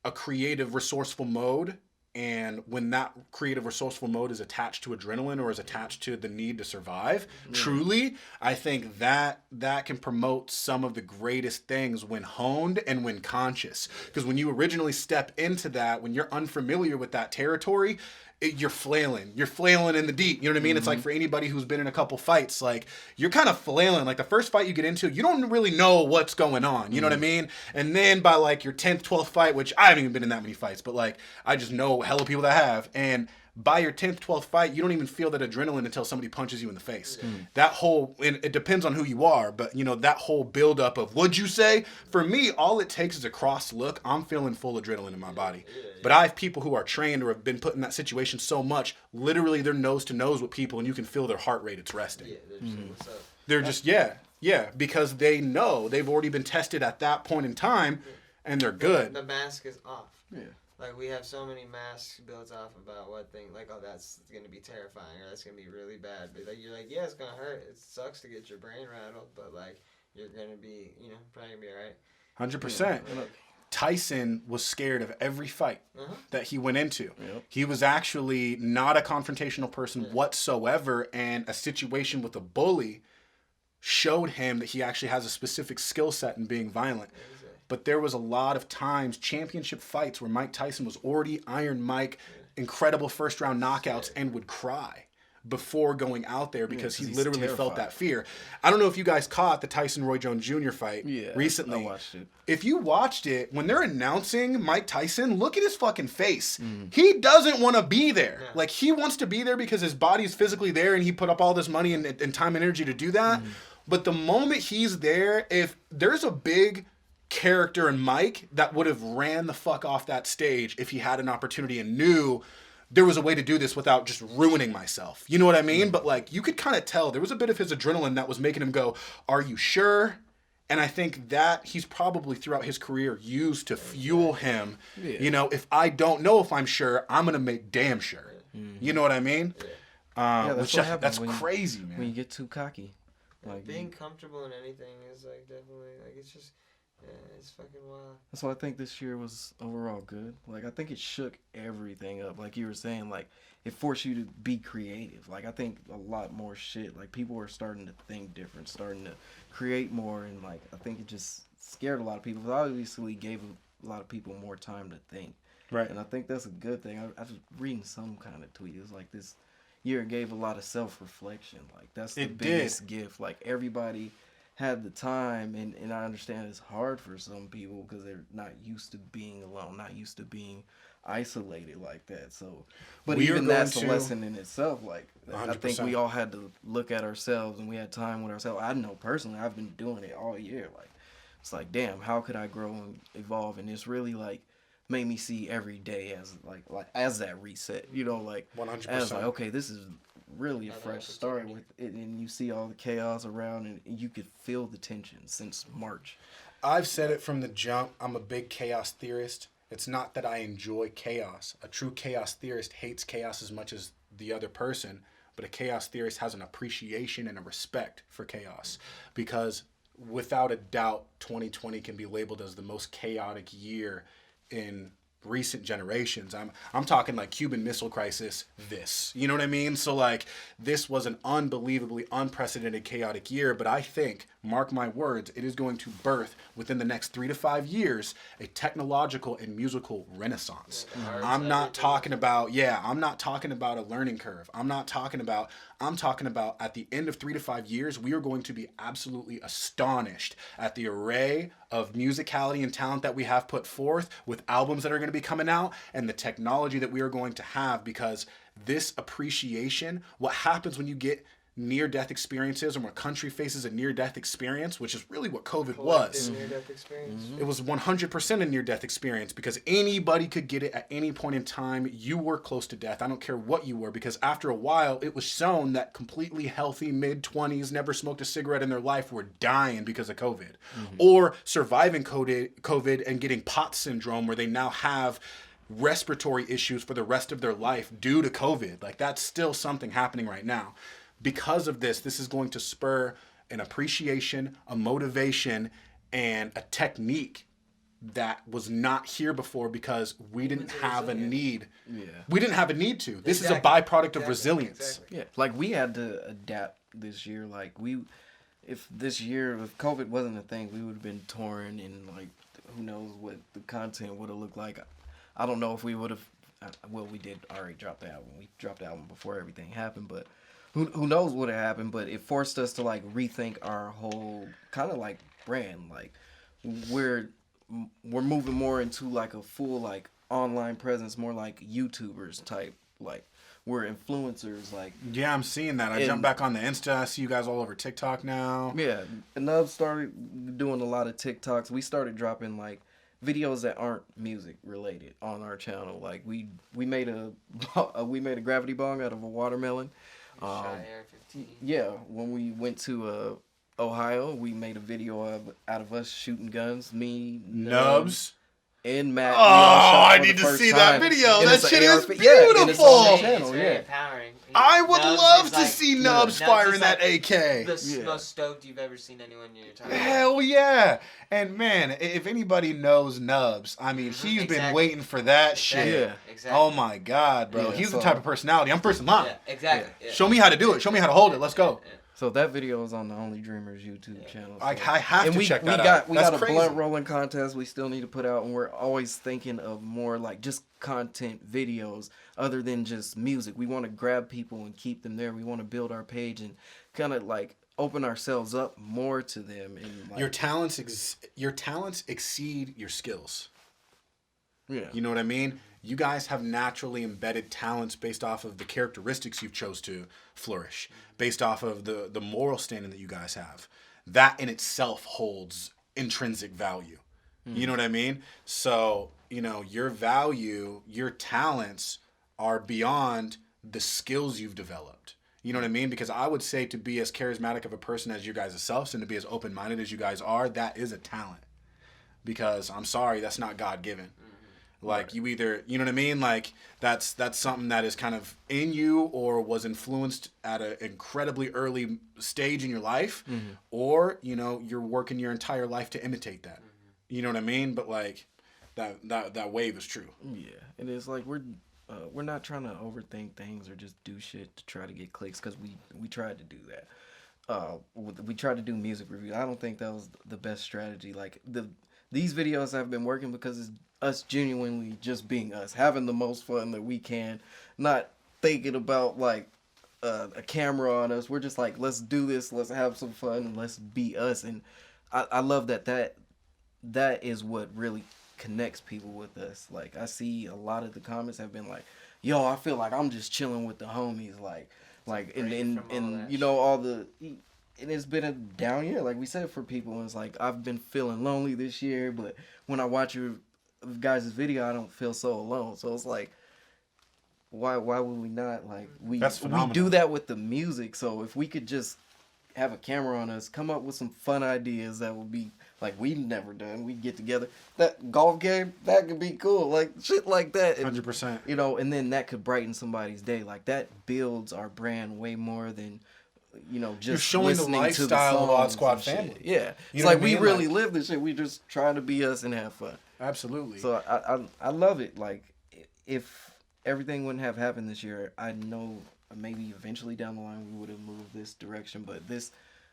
a creative resourceful mode and when that creative resourceful mode is attached to adrenaline or is attached to the need to survive, truly, I think that can promote some of the greatest things when honed and when conscious. Because when you originally step into that, when you're unfamiliar with that territory, you're flailing in the deep. You know what I mean? It's like for anybody who's been in a couple fights, like you're kind of flailing. Like the first fight you get into, you don't really know what's going on. You know what I mean? And then by like your 10th, 12th fight, which I haven't even been in that many fights, but like I just know hella people that have. And by your 10th, 12th fight, you don't even feel that adrenaline until somebody punches you in the face. That whole, and it depends on who you are, but you know, that whole buildup of what'd you say? For me, all it takes is a cross look. I'm feeling full adrenaline in my body. But I have people who are trained or have been put in that situation so much, literally they're nose to nose with people and you can feel their heart rate. It's resting. Yeah, they're just like, what's up? They're just, yeah, because they know they've already been tested at that point in time and they're good. The mask is off. yeah. Like, we have so many masks built off about what thing, like, oh, that's going to be terrifying, or that's going to be really bad. But, like, you're like, yeah, it's going to hurt. It sucks to get your brain rattled, but, like, you're going to be, you know, probably going to be all right. 100%. Tyson was scared of every fight that he went into. Yep. He was actually not a confrontational person whatsoever, and a situation with a bully showed him that he actually has a specific skill set in being violent. But there was a lot of times, championship fights, where Mike Tyson was already Iron Mike, incredible first-round knockouts, and would cry before going out there because he literally felt that fear. I don't know if you guys caught the Tyson-Roy Jones Jr. fight recently. I watched it. If you watched it, when they're announcing Mike Tyson, look at his fucking face. He doesn't want to be there. Yeah. Like, he wants to be there because his body's physically there and he put up all this money and time and energy to do that. But the moment he's there, if there's a big character in Mike that would have ran the fuck off that stage if he had an opportunity and knew there was a way to do this without just ruining myself. You know what I mean? But like, you could kind of tell there was a bit of his adrenaline that was making him go, are you sure? And I think that he's probably throughout his career used to fuel him. Yeah. You know, if I don't know if I'm sure, I'm going to make damn sure. You know what I mean? That's what happens That's when you- crazy, man. When you get too cocky. Like, Being comfortable in anything is, like, definitely, like, it's just, yeah, it's fucking wild. that's why I think this year was overall good. Like, I think it shook everything up. Like you were saying, like, it forced you to be creative. Like, I think a lot more shit. Like, people were starting to think different, starting to create more. And, like, I think it just scared a lot of people. It obviously gave a lot of people more time to think. Right. And I think that's a good thing. I was reading some kind of tweet. It was like this year gave a lot of self-reflection. Like, that's the biggest gift. Like, everybody had the time, and I understand it's hard for some people because they're not used to being alone, not used to being isolated like that. So, but We are even going that's a to- lesson in itself. Like, I think 100%. we all had to look at ourselves, and we had time with ourselves. I know personally, I've been doing it all year. Like, it's like, damn, how could I grow and evolve? And it's really like made me see every day as like as that reset. You know, like 100%. as like, okay, this is really a fresh start with it, and you see all the chaos around, and you could feel the tension since March. I've said it from the jump. I'm a big chaos theorist. It's not that I enjoy chaos. A true chaos theorist hates chaos as much as the other person, but a chaos theorist has an appreciation and a respect for chaos, because without a doubt, 2020 can be labeled as the most chaotic year in recent generations. I'm talking like Cuban Missile Crisis, you know what I mean? So like, this was an unbelievably unprecedented chaotic year, but I think mark my words, it is going to birth within the next 3 to 5 years a technological and musical renaissance. I'm not talking about a learning curve. I'm talking about at the end of 3 to 5 years, we are going to be absolutely astonished at the array of musicality and talent that we have put forth with albums that are going to be coming out and the technology that we are going to have, because this appreciation, what happens when you get near-death experiences, or when a country faces a near-death experience, which is really what COVID was. Near-death experience. It was 100% a near-death experience, because anybody could get it at any point in time. You were close to death. I don't care what you were, because after a while, it was shown that completely healthy mid-20s, never smoked a cigarette in their life, were dying because of COVID. Or surviving COVID and getting POTS syndrome, where they now have respiratory issues for the rest of their life due to COVID. Like, that's still something happening right now. Because of this is going to spur an appreciation, a motivation, and a technique that was not here before, because we didn't have a need. Yeah. We didn't have a need to. This is a byproduct of resilience. Exactly. Yeah. Like, we had to adapt this year. Like, if COVID wasn't a thing, we would have been touring, and like, who knows what the content would have looked like. I don't know if we would have, well, we did already drop the album. We dropped the album before everything happened, but who knows what had happened. But it forced us to like rethink our whole kind of like brand. Like, we're moving more into like a full like online presence, more like YouTubers type. Like, we're influencers. Like, yeah, I'm seeing that. I jumped back on the Insta. I see you guys all over TikTok now. Yeah, and Nubs started doing a lot of TikToks. We started dropping like videos that aren't music related on our channel. Like, we made a gravity bong out of a watermelon. Yeah, when we went to Ohio, we made a video out of us shooting guns. Me, Nubs, and Matt. Oh, I need to see that video. That shit is beautiful. Very empowering. I would love to see Nubs firing that AK. The most stoked you've ever seen anyone in your entire life. Hell yeah. And man, if anybody knows Nubs, I mean, he's been waiting for that shit. Yeah, exactly. Oh my God, bro. He's the type of personality. I'm first in line. Yeah, exactly. Yeah. Show me how to do it. Show me how to hold it. Let's go. So that video is on the Only Dreamers YouTube channel. So. I have to check that out. We got a blunt rolling contest we still need to put out, and we're always thinking of more like just content videos other than just music. We want to grab people and keep them there. We want to build our page and kind of like open ourselves up more to them. And like, your talents exceed your skills. Yeah. You know what I mean? You guys have naturally embedded talents based off of the characteristics you've chose to flourish, based off of the moral standing that you guys have. That in itself holds intrinsic value. You know what I mean? So, you know, your value, your talents are beyond the skills you've developed. You know what I mean? Because I would say to be as charismatic of a person as you guys selves and to be as open-minded as you guys are, that is a talent. Because I'm sorry, that's not God-given. Like, you either, you know what I mean? Like, that's something that is kind of in you or was influenced at an incredibly early stage in your life, or, you know, you're working your entire life to imitate that. You know what I mean? But like, that wave is true. Yeah, and it's like we're not trying to overthink things or just do shit to try to get clicks, because we tried to do that. We tried to do music review. I don't think that was the best strategy. Like, these videos have been working because it's us genuinely just being us, having the most fun that we can, not thinking about like a camera on us. We're just like, let's do this, let's have some fun, and let's be us. And I love that is what really connects people with us. Like, I see a lot of the comments have been like, yo, I feel like I'm just chilling with the homies, like and you know, all the, and it's been a down year, like we said, for people. And it's like, I've been feeling lonely this year, but when I watch your guys' video, I don't feel so alone. So it's like, why would we not? Like, we do that with the music. So if we could just have a camera on us, come up with some fun ideas that would be like we've never done. We get together, that golf game, that could be cool, like shit like that. 100%. You know, and then that could brighten somebody's day. Like, that builds our brand way more than, you know, just you're showing the lifestyle of Odd Squad family. Yeah, it's like we really live this shit. We just trying to be us and have fun. Absolutely. So I love it. Like, if everything wouldn't have happened this year, I know maybe eventually down the line we would have moved this direction. But this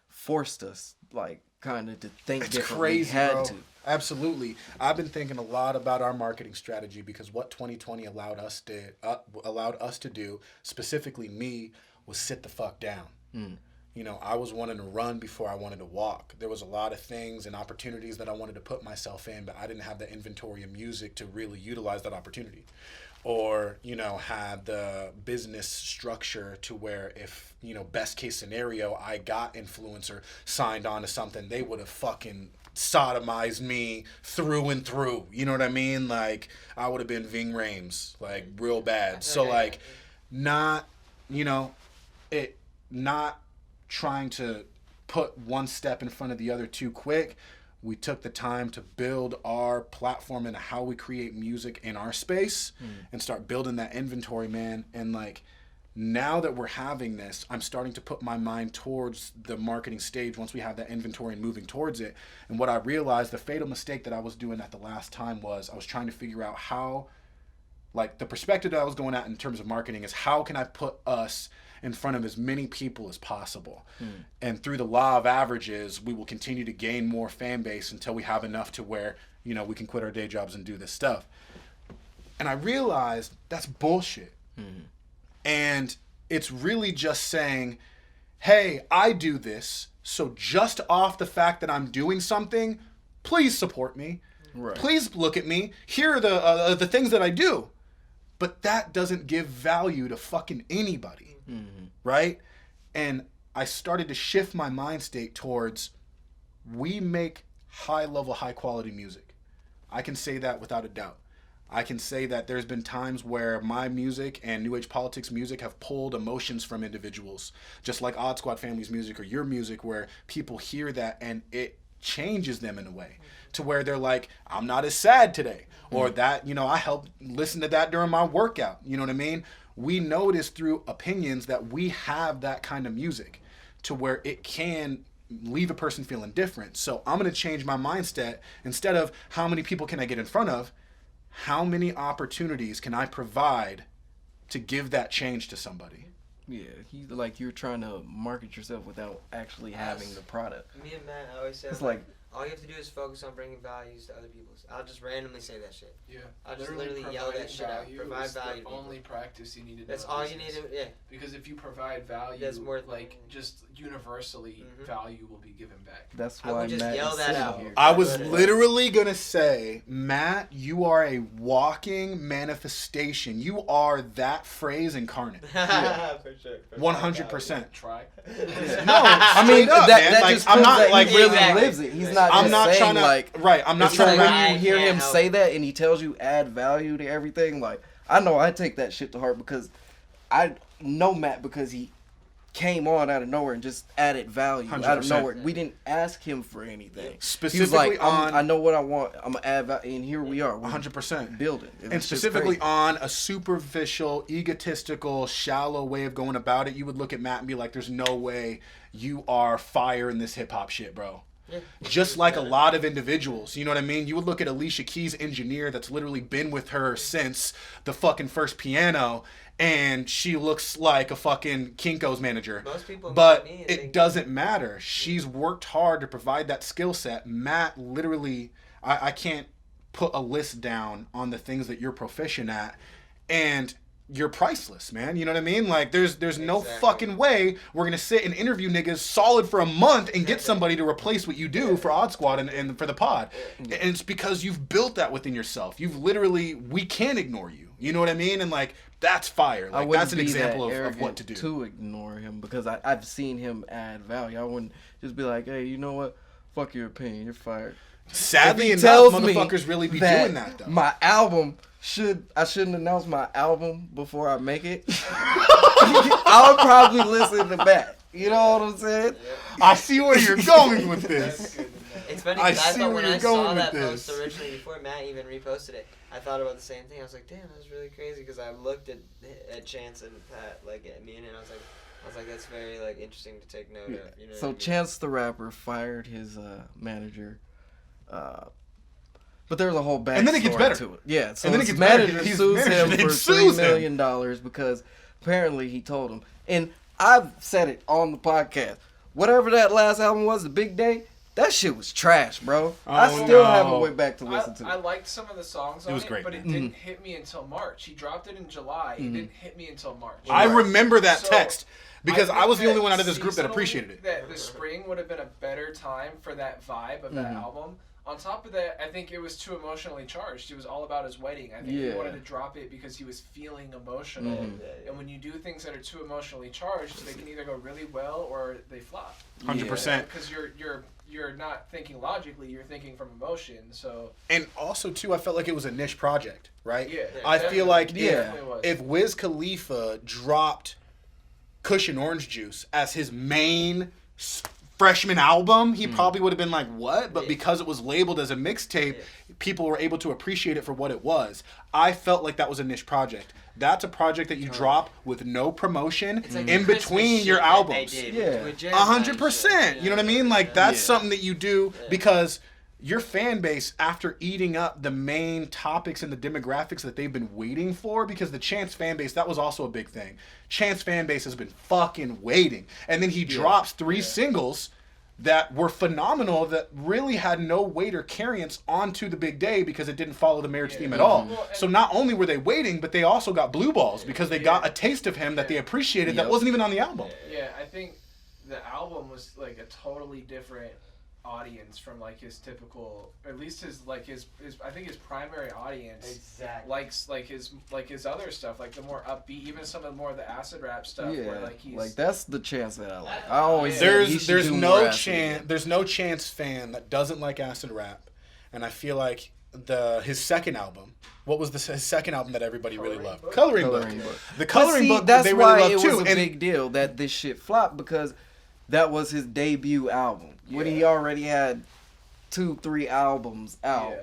forced us, like, kind of to think It's differently. crazy, Had bro. to. Absolutely. I've been thinking a lot about our marketing strategy because what 2020 allowed us to do, specifically me, was sit the fuck down. You know, I was wanting to run before I wanted to walk. There was a lot of things and opportunities that I wanted to put myself in, but I didn't have the inventory of music to really utilize that opportunity. Or, you know, had the business structure to where if, you know, best case scenario, I got influencer signed on to something, they would have fucking sodomized me through and through. You know what I mean? Like, I would have been Ving Rhames, like, real bad. So, like, not, you know, not trying to put one step in front of the other too quick. We took the time to build our platform and how we create music in our space and start building that inventory, man. And like, now that we're having this, I'm starting to put my mind towards the marketing stage once we have that inventory and moving towards it. And what I realized, the fatal mistake that I was doing at the last time was I was trying to figure out how, like, the perspective that I was going at in terms of marketing is how can I put us in front of as many people as possible. And through the law of averages, we will continue to gain more fan base until we have enough to where, you know, we can quit our day jobs and do this stuff. And I realized that's bullshit. And it's really just saying, hey, I do this, so just off the fact that I'm doing something, please support me. Right. Please look at me. Here are the things that I do. But that doesn't give value to fucking anybody. Right? And I started to shift my mind state towards, we make high-level, high-quality music. I can say that without a doubt. I can say that there's been times where my music and New Age Politics music have pulled emotions from individuals, just like Odd Squad Family's music or your music, where people hear that and it changes them in a way to where they're like, I'm not as sad today. Or that, you know, I helped listen to that during my workout. You know what I mean? We notice through opinions that we have that kind of music to where it can leave a person feeling different. So I'm going to change my mindset. Instead of how many people can I get in front of, how many opportunities can I provide to give that change to somebody? Yeah, you're trying to market yourself without actually having the product. Me and Matt always say, it's like all you have to do is focus on bringing values to other people. I'll just randomly say that shit. Yeah. I'll just literally yell that shit out. Provide value. The only practice you need to do. That's all you need to, yeah. Because if you provide value, that's more like, just universally, value will be given back. That's why I would just Matt yell that out. Here. I was literally going to say, Matt, you are a walking manifestation. You are that phrase incarnate. Yeah. For sure. 100%. Try. No, I mean, that like, just I'm not that like he really really lives it. He's not. I'm just not saying, trying to like, right. I'm not it's trying like to. when you hear him say that and he tells you add value to everything. Like, I know I take that shit to heart because I know Matt because he came on out of nowhere and just added value 100%. out of nowhere. We didn't ask him for anything. Specifically, he was like, I know what I want. I'm gonna add value, and here we are. 100% building. And specifically on a superficial, egotistical, shallow way of going about it, you would look at Matt and be like, "There's no way you are fire in this hip hop shit, bro." Yeah. Just like a lot of individuals, you know what I mean? You would look at Alicia Keys' engineer that's literally been with her since the fucking first piano, and she looks like a fucking Kinko's manager. Most people but it doesn't matter. She's worked hard to provide that skill set. Matt, literally, I can't put a list down on the things that you're proficient at, and you're priceless, man. You know what I mean? Like, there's no fucking way we're gonna sit and interview niggas solid for a month and get somebody to replace what you do for Odd Squad and for the pod. And it's because you've built that within yourself. You've literally, we can't ignore you. You know what I mean? And like, that's fire. Like, that's an example of what to do. To ignore him, because I've seen him add value. I wouldn't just be like, hey, you know what? Fuck your opinion. You're fired. Sadly enough, motherfuckers really be doing that though. My album I shouldn't announce my album before I make it. I would probably listen to Matt. You know what I'm saying? I see where you're going with this. It's funny because I thought when I saw that post originally, before Matt even reposted it, I thought about the same thing. I was like, damn, that was really crazy, because I looked at Chance and Pat, like at me, and I was like, that's very like interesting to take note of. You know so what I mean? Chance the Rapper fired his manager. But there's a whole backstory and then it gets better. to it. Yeah, so and then his manager his sues him for $3 million because apparently he told him. And I've said it on the podcast. whatever that last album was, The Big Day. That shit was trash, bro. Oh, I still no. haven't went back to listen to it. I liked some of the songs on It was great, but it man. didn't hit me until March. He dropped it in July. It didn't hit me until March. I remember that So, text because I think was the only that one out of this group that seasonally, appreciated it. That the spring would have been a better time for that vibe of that album. On top of that, I think it was too emotionally charged. It was all about his wedding. I think he wanted to drop it because he was feeling emotional. And when you do things that are too emotionally charged, they can either go really well or they flop. 100%. Because you're not thinking logically, you're thinking from emotion. So And also, too, I felt like it was a niche project, right? Yeah. I feel like Definitely if Wiz Khalifa dropped Cushion Orange Juice as his main freshman album, he probably would have been like, what? But because it was labeled as a mixtape, people were able to appreciate it for what it was. I felt like that was a niche project. That's a project that you drop with no promotion like in the Christmas between shit your that albums. they did Yeah. with Jeremiah 100%. shit, You know what I mean? Like, that's Yeah. something that you do because your fan base, after eating up the main topics and the demographics that they've been waiting for, because the Chance fan base, that was also a big thing. Chance fan base has been fucking waiting. And then he drops 3 singles that were phenomenal that really had no weight or carriance onto the big day because it didn't follow the marriage theme at all. Well, So not only were they waiting, but they also got blue balls because they got a taste of him that they appreciated that wasn't even on the album. Yeah, I think the album was like a totally different audience from like his typical, or at least his I think his primary audience Exactly. likes like his other stuff, like the more upbeat, even some of the more of the acid rap stuff where like he's like that's the Chance that I like. I always said he There's should there's do no more acid chance again. there's no Chance fan that doesn't like acid rap, and I feel like his second album. What was his second album that everybody really loved? Coloring Book. The But Coloring see, Book that's they why really it loved was too. a And big deal that this shit flopped because that was his debut album. When he already had 2-3 albums out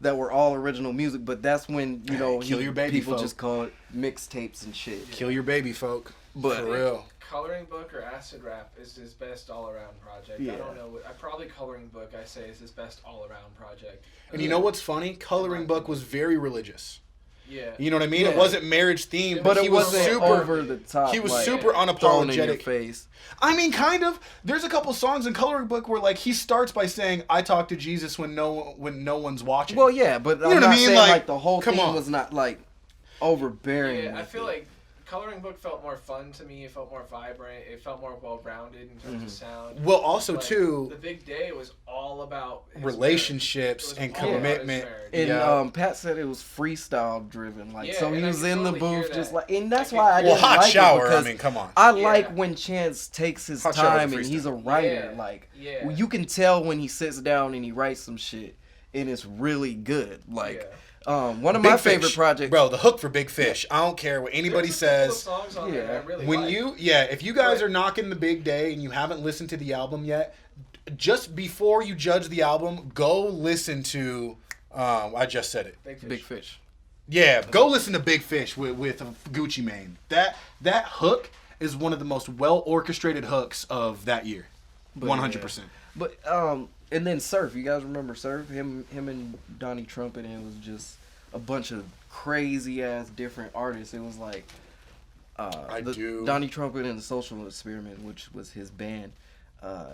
that were all original music, but that's when Kill Your Baby, people folk. just call it mixtapes and shit. Kill Your Baby, folk. But For real. Coloring Book or Acid Rap is his best all-around project. Yeah. I don't know. I probably Coloring Book I say is his best all-around project. And you know what's funny? Coloring Book was very religious. Yeah. You know what I mean? Yeah. It wasn't marriage themed, but he it was wasn't super over the top. He was like, super thrown in your unapologetic. face. I mean, kind of. There's a couple songs in Coloring Book where like he starts by saying, "I talk to Jesus when no one's watching." Well, yeah, but You know I'm what I not mean? saying Like, like the whole come thing on. was not like overbearing. Yeah, I with feel it. like Coloring Book felt more fun to me. It felt more vibrant. It felt more well-rounded in terms of sound. Well, also But too, The Big Day was all about his relationships marriage. and It was all about his commitment. marriage. And Yeah. Pat said it was freestyle driven, like Yeah, so he and I was can in the totally hear booth just that. like, and that's I why I can- well, didn't Hot like Shower. it I because mean, come on. I Yeah. like when Chance takes his Hot Shower was a time and he's a freestyle. writer. Yeah. Like Yeah. you can tell when he sits down and he writes some shit, and it's really good. Like one of Big my favorite Fish. projects, Bro, the hook for Big Fish. I don't care what anybody There's a couple of says. songs on there I really When like. if you guys are knocking the Big Day and you haven't listened to the album yet, just before you judge the album, go listen to. I just said it. Big Fish. Yeah, go listen to Big Fish with Gucci Mane. That hook is one of the most well orchestrated hooks of that year. 100%. But and then Surf, you guys remember Surf? Him and Donnie Trumpet, and it was just a bunch of crazy ass different artists. It was like Donnie Trumpet and the Social Experiment, which was his band.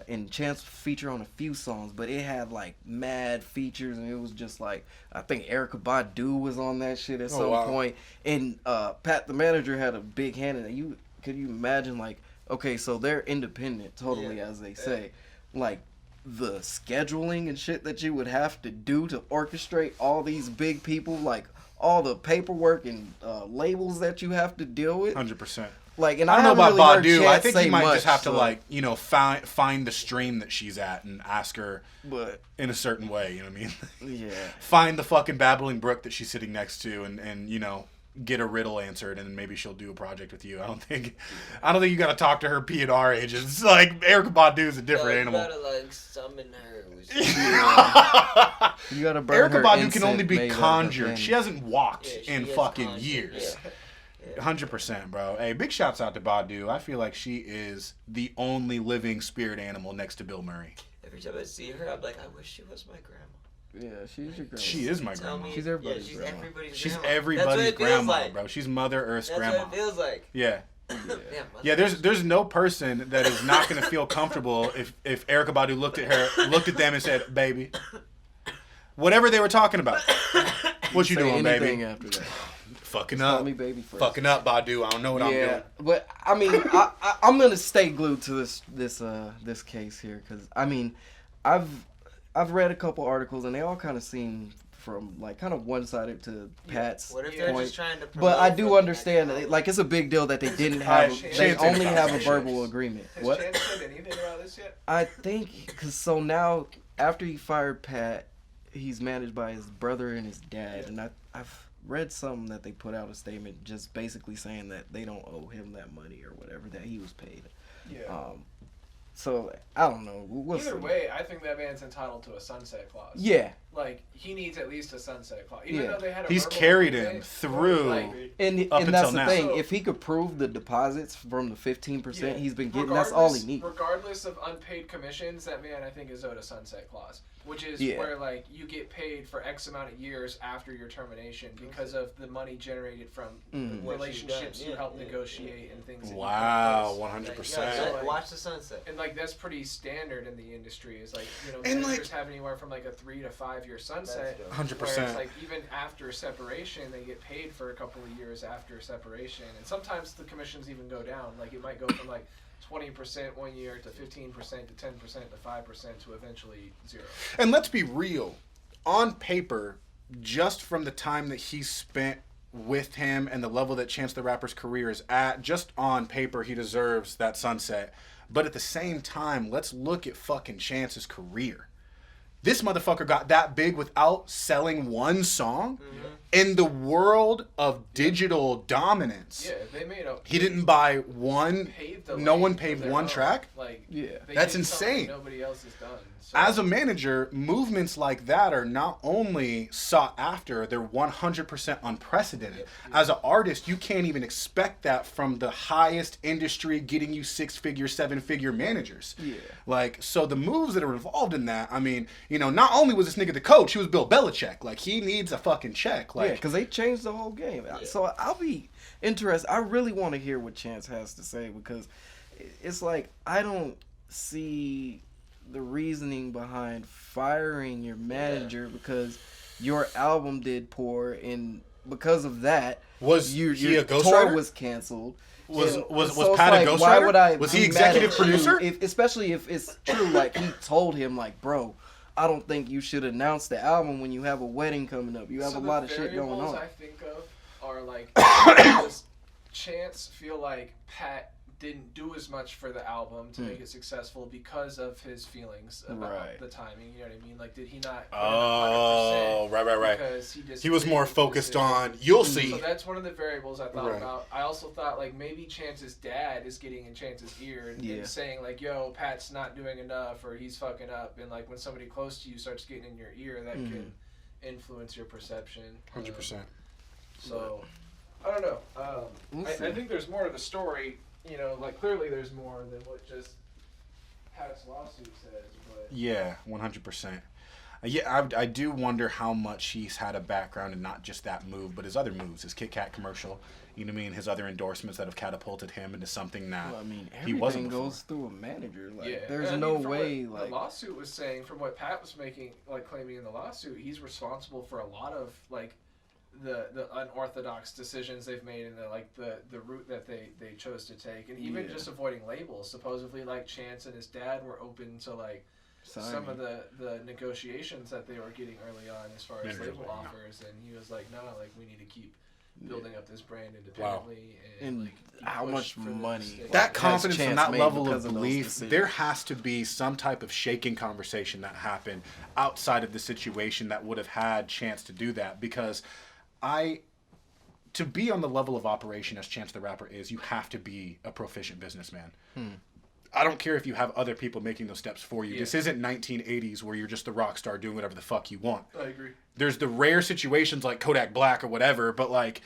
And Chance featured on a few songs, but it had like mad features, and it was just like I think Erykah Badu was on that shit at some point, and Pat the manager had a big hand in it. Could you imagine like okay, so they're independent totally as they say, like the scheduling and shit that you would have to do to orchestrate all these big people, like all the paperwork and labels that you have to deal with. 100%. Like, and I don't know haven't about really heard Badu. I Chance think say you might much, just have to so- find the stream that she's at and ask her But in a certain way. You know what I mean? yeah, Find the fucking babbling brook that she's sitting next to, and get a riddle answered, and then maybe she'll do a project with you. I don't think you got to talk to her P&R agents. Like Erykah Badu is a different animal. You gotta like summon her. you gotta burn Erykah her Badu can incense only be made out of her conjured. pen. She hasn't walked Yeah, she in is fucking conjured, years. yeah. 100%, bro. Hey, big shouts out to Badu. I feel like she is the only living spirit animal next to Bill Murray. Every time I see her, I'm like, I wish she was my grandma. Yeah, she's your grandma. She is my Tell grandma. me- She's everybody's she's grandma. everybody's She's grandma. everybody's That's what it feels grandma, like. bro. She's Mother Earth's That's grandma. what it feels like. Yeah. Yeah, there's no person that is not going to feel comfortable if Erykah Badu looked at them and said, "Baby," whatever they were talking about. What you doing, baby? After that. Fucking Just call up. me baby first. Fucking up, Badu. I don't know what I'm doing. But I mean, I'm gonna stay glued to this case here because I mean, I've read a couple articles and they all kind of seem from like kind of one-sided to Pat's What if they're point. just trying to But I do promote understand that, like, it's a big deal that they didn't have. They only have a verbal agreement. Has What? Chance said anything about this yet? I think because so now after he fired Pat, he's managed by his brother and his dad, and I've read something that they put out a statement just basically saying that they don't owe him that money or whatever that he was paid. Yeah. So I don't know. Either way, I think that man's entitled to a sunset clause. Yeah. Like he needs at least a sunset clause. Even though they had a He's verbal carried agreement, him through. And up that's until the now. thing. So- If he could prove the deposits from the 15% Yeah. he's been getting, that's all he needs. Regardless of unpaid commissions, that man I think is owed a sunset clause, which is where like you get paid for X amount of years after your termination because of the money generated from relationships you helped negotiate and things. That Wow, you put in place. 100%. Yeah, like- watch the sunset. And like that's pretty standard in the industry. Is like And, managers have anywhere from like a 3 to 5 year sunset. 100%. Where it's like even after separation, they get paid for a couple of years after separation, and sometimes the commissions even go down. Like it might go from like 20% 1 year to 15% to 10% to 5% to eventually 0. And let's be real. On paper, just from the time that he spent with him and the level that Chance the Rapper's career is at, just on paper, he deserves that sunset. But at the same time, let's look at fucking Chance's career. This motherfucker got that big without selling one song in the world of digital dominance. Yeah, they made a. He didn't buy one. Paved the No lane one for paved their one own. track. Like Yeah. they That's did something insane. Nobody else has done. So, As a manager, movements like that are not only sought after, they're 100% unprecedented. As an artist, you can't even expect that from the highest industry getting you 6-figure, 7-figure managers. Yeah. Like, so the moves that are involved in that, I mean, not only was this nigga the coach, he was Bill Belichick. Like, he needs a fucking check. Like, Yeah, because they changed the whole game. So I'll be interested. I really want to hear what Chance has to say because it's like I don't see the reasoning behind firing your manager because your album did poor, and because of that, Was your he a tour ghostwriter? was canceled. Was it's Pat a like, ghostwriter? why would I Was be he mad executive at you producer? especially if it's true, like he told him, like, bro, I don't think you should announce the album when you have a wedding coming up. You have So a the lot of shit going variables on. I think of are like does Chance feel like Pat didn't do as much for the album to make it successful because of his feelings about the timing. You know what I mean? Like, did he not? Put in 100% right. Because He was more focused on, So you'll see. that's one of the variables I thought Right. about. I also thought like maybe Chance's dad is getting in Chance's ear and saying like, "Yo, Pat's not doing enough," or "He's fucking up," and like when somebody close to you starts getting in your ear, that can influence your perception. 100%. So, I don't know. I think there's more to the story. Like clearly there's more than what just Pat's lawsuit says. But Yeah, 100%. Yeah, I do wonder how much he's had a background in not just that move, but his other moves, his Kit Kat commercial, you know what I mean, his other endorsements that have catapulted him into something that Well, I mean, he wasn't everything before. goes through a manager. Like, yeah, there's and I no mean, from way. what Like, the lawsuit was saying, from what Pat was claiming in the lawsuit, he's responsible for a lot of like the unorthodox decisions they've made and the route that they chose to take, and even just avoiding labels. Supposedly, like Chance and his dad were open to like some of the negotiations that they were getting early on as far as label offers, and he was like, "No, like we need to keep building up this brand independently." And like, keep how push much for the money state. That has confidence and Chance that made level because of of those belief, decisions? there has to be some type of shaking conversation that happened outside of the situation that would have had Chance to do that, because to be on the level of operation as Chance the Rapper is, you have to be a proficient businessman. I don't care if you have other people making those steps for you. Yeah. This isn't 1980s where you're just the rock star doing whatever the fuck you want. I agree. There's the rare situations like Kodak Black or whatever, but like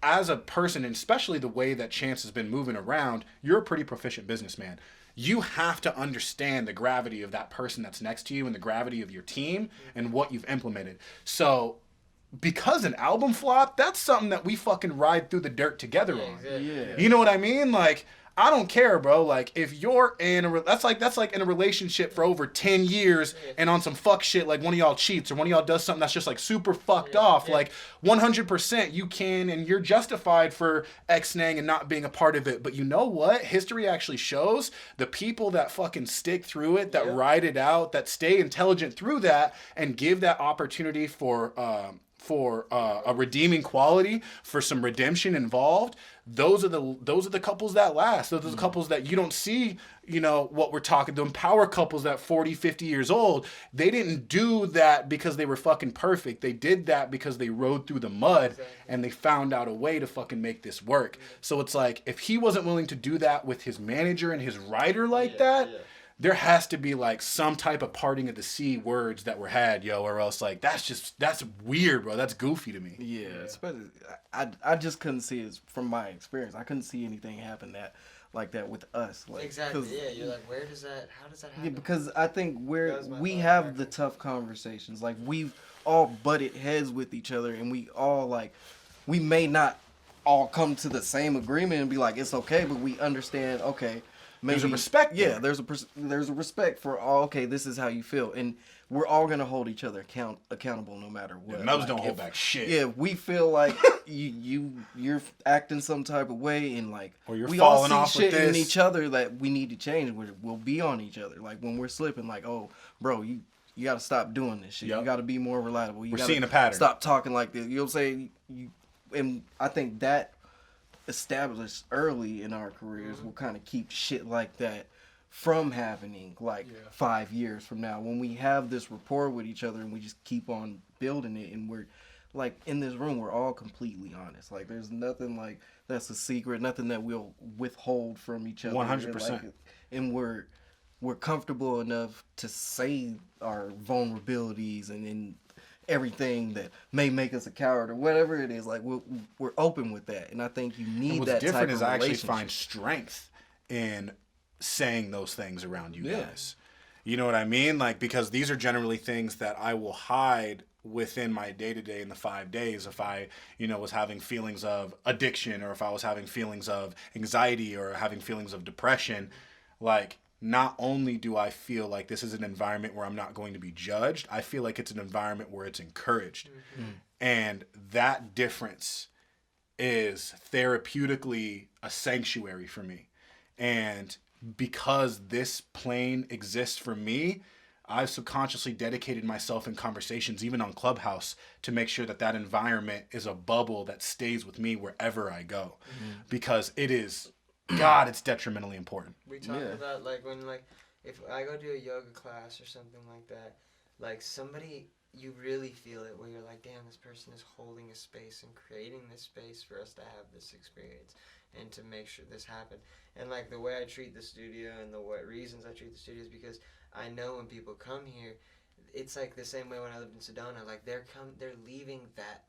as a person, and especially the way that Chance has been moving around, you're a pretty proficient businessman. You have to understand the gravity of that person that's next to you and the gravity of your team and what you've implemented. So because an album flopped, that's something that we fucking ride through the dirt together on. Exactly. Yeah. You know what I mean? Like, I don't care, bro. Like, if you're in that's like in a relationship for over 10 years and on some fuck shit, like one of y'all cheats or one of y'all does something that's just like super fucked off. Like, 100% you can and you're justified for X-naying and not being a part of it. But you know what? History actually shows the people that fucking stick through it, that ride it out, that stay intelligent through that and give that opportunity for a redeeming quality, for some redemption involved. Those are the couples that last. Those are the couples that you don't see, you know, what we're talking, them power couples that 40, 50 years old. They didn't do that because they were fucking perfect. They did that because they rode through the mud and they found out a way to fucking make this work. So it's like, if he wasn't willing to do that with his manager and his writer like that, there has to be like some type of parting of the sea words that were had, yo, or else like that's weird, bro. That's goofy to me. Yeah, especially I just couldn't see it from my experience. I couldn't see anything happen like that with us. Like, exactly. Yeah, you're like, how does that happen? Yeah, because I think we have the tough conversations. Like, we've all butted heads with each other, and we all like, we may not all come to the same agreement and be like, it's okay, but we understand. Okay. Maybe, there's a respect. Yeah, there's a respect for okay, this is how you feel, and we're all gonna hold each other accountable no matter what. Yeah, Nubs don't hold back shit. Yeah, we feel like you're acting some type of way, and like or you're we falling all off see shit with this. in each other that we need to change. We'll be on each other. Like when we're slipping, like, oh, bro, you gotta stop doing this shit. Yep. You gotta be more reliable. We're seeing a pattern. Stop talking like this. You know what I'm saying? And I think that established early in our careers will kind of keep shit like that from happening 5 years from now, when we have this rapport with each other and we just keep on building it, and we're like, in this room we're all completely honest. Like, there's nothing like that's a secret, nothing that we'll withhold from each other. 100%. And we're comfortable enough to say our vulnerabilities and everything that may make us a coward or whatever it is. Like, we're open with that, and I think you need that type of relationship. What's different is I actually find strength in saying those things around you guys. You know what I mean? Like, because these are generally things that I will hide within my day-to-day in the 5 days. If I, was having feelings of addiction, or if I was having feelings of anxiety or having feelings of depression, like, not only do I feel like this is an environment where I'm not going to be judged, I feel like it's an environment where it's encouraged. Mm-hmm. And that difference is therapeutically a sanctuary for me. And because this plane exists for me, I've subconsciously dedicated myself in conversations, even on Clubhouse, to make sure that environment is a bubble that stays with me wherever I go. Mm-hmm. Because it is... God, it's detrimentally important. We talk about, like, when, like, if I go to a yoga class or something like that, like, somebody, you really feel it where you're like, damn, this person is holding a space and creating this space for us to have this experience and to make sure this happened. And, like, the way I treat the studio and the reasons I treat the studio is because I know when people come here, it's like the same way when I lived in Sedona, like, they're leaving that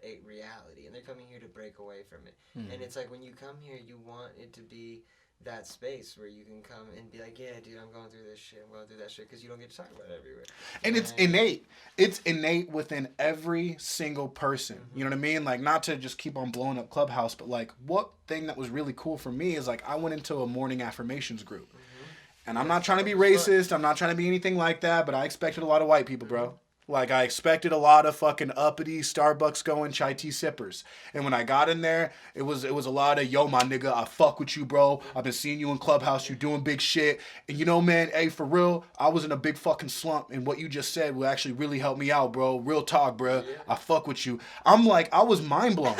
a reality, and they're coming here to break away from it. And it's like, when you come here, you want it to be that space where you can come and be like, yeah, dude, I'm going through this shit, I'm going through that shit, because you don't get to talk about it everywhere. And it's innate. It's innate within every single person. Mm-hmm. You know what I mean? Like, not to just keep on blowing up Clubhouse, but like, what thing that was really cool for me is, like, I went into a morning affirmations group. Mm-hmm. And I'm not trying to be racist, I'm not trying to be anything like that, but I expected a lot of white people, bro. Like, I expected a lot of fucking uppity Starbucks going chai tea sippers. And when I got in there, it was a lot of, yo, my nigga, I fuck with you, bro. I've been seeing you in Clubhouse. You doing big shit. And man, hey, for real, I was in a big fucking slump. And what you just said will actually really help me out, bro. Real talk, bro. Yeah. I fuck with you. I'm like, I was mind blown.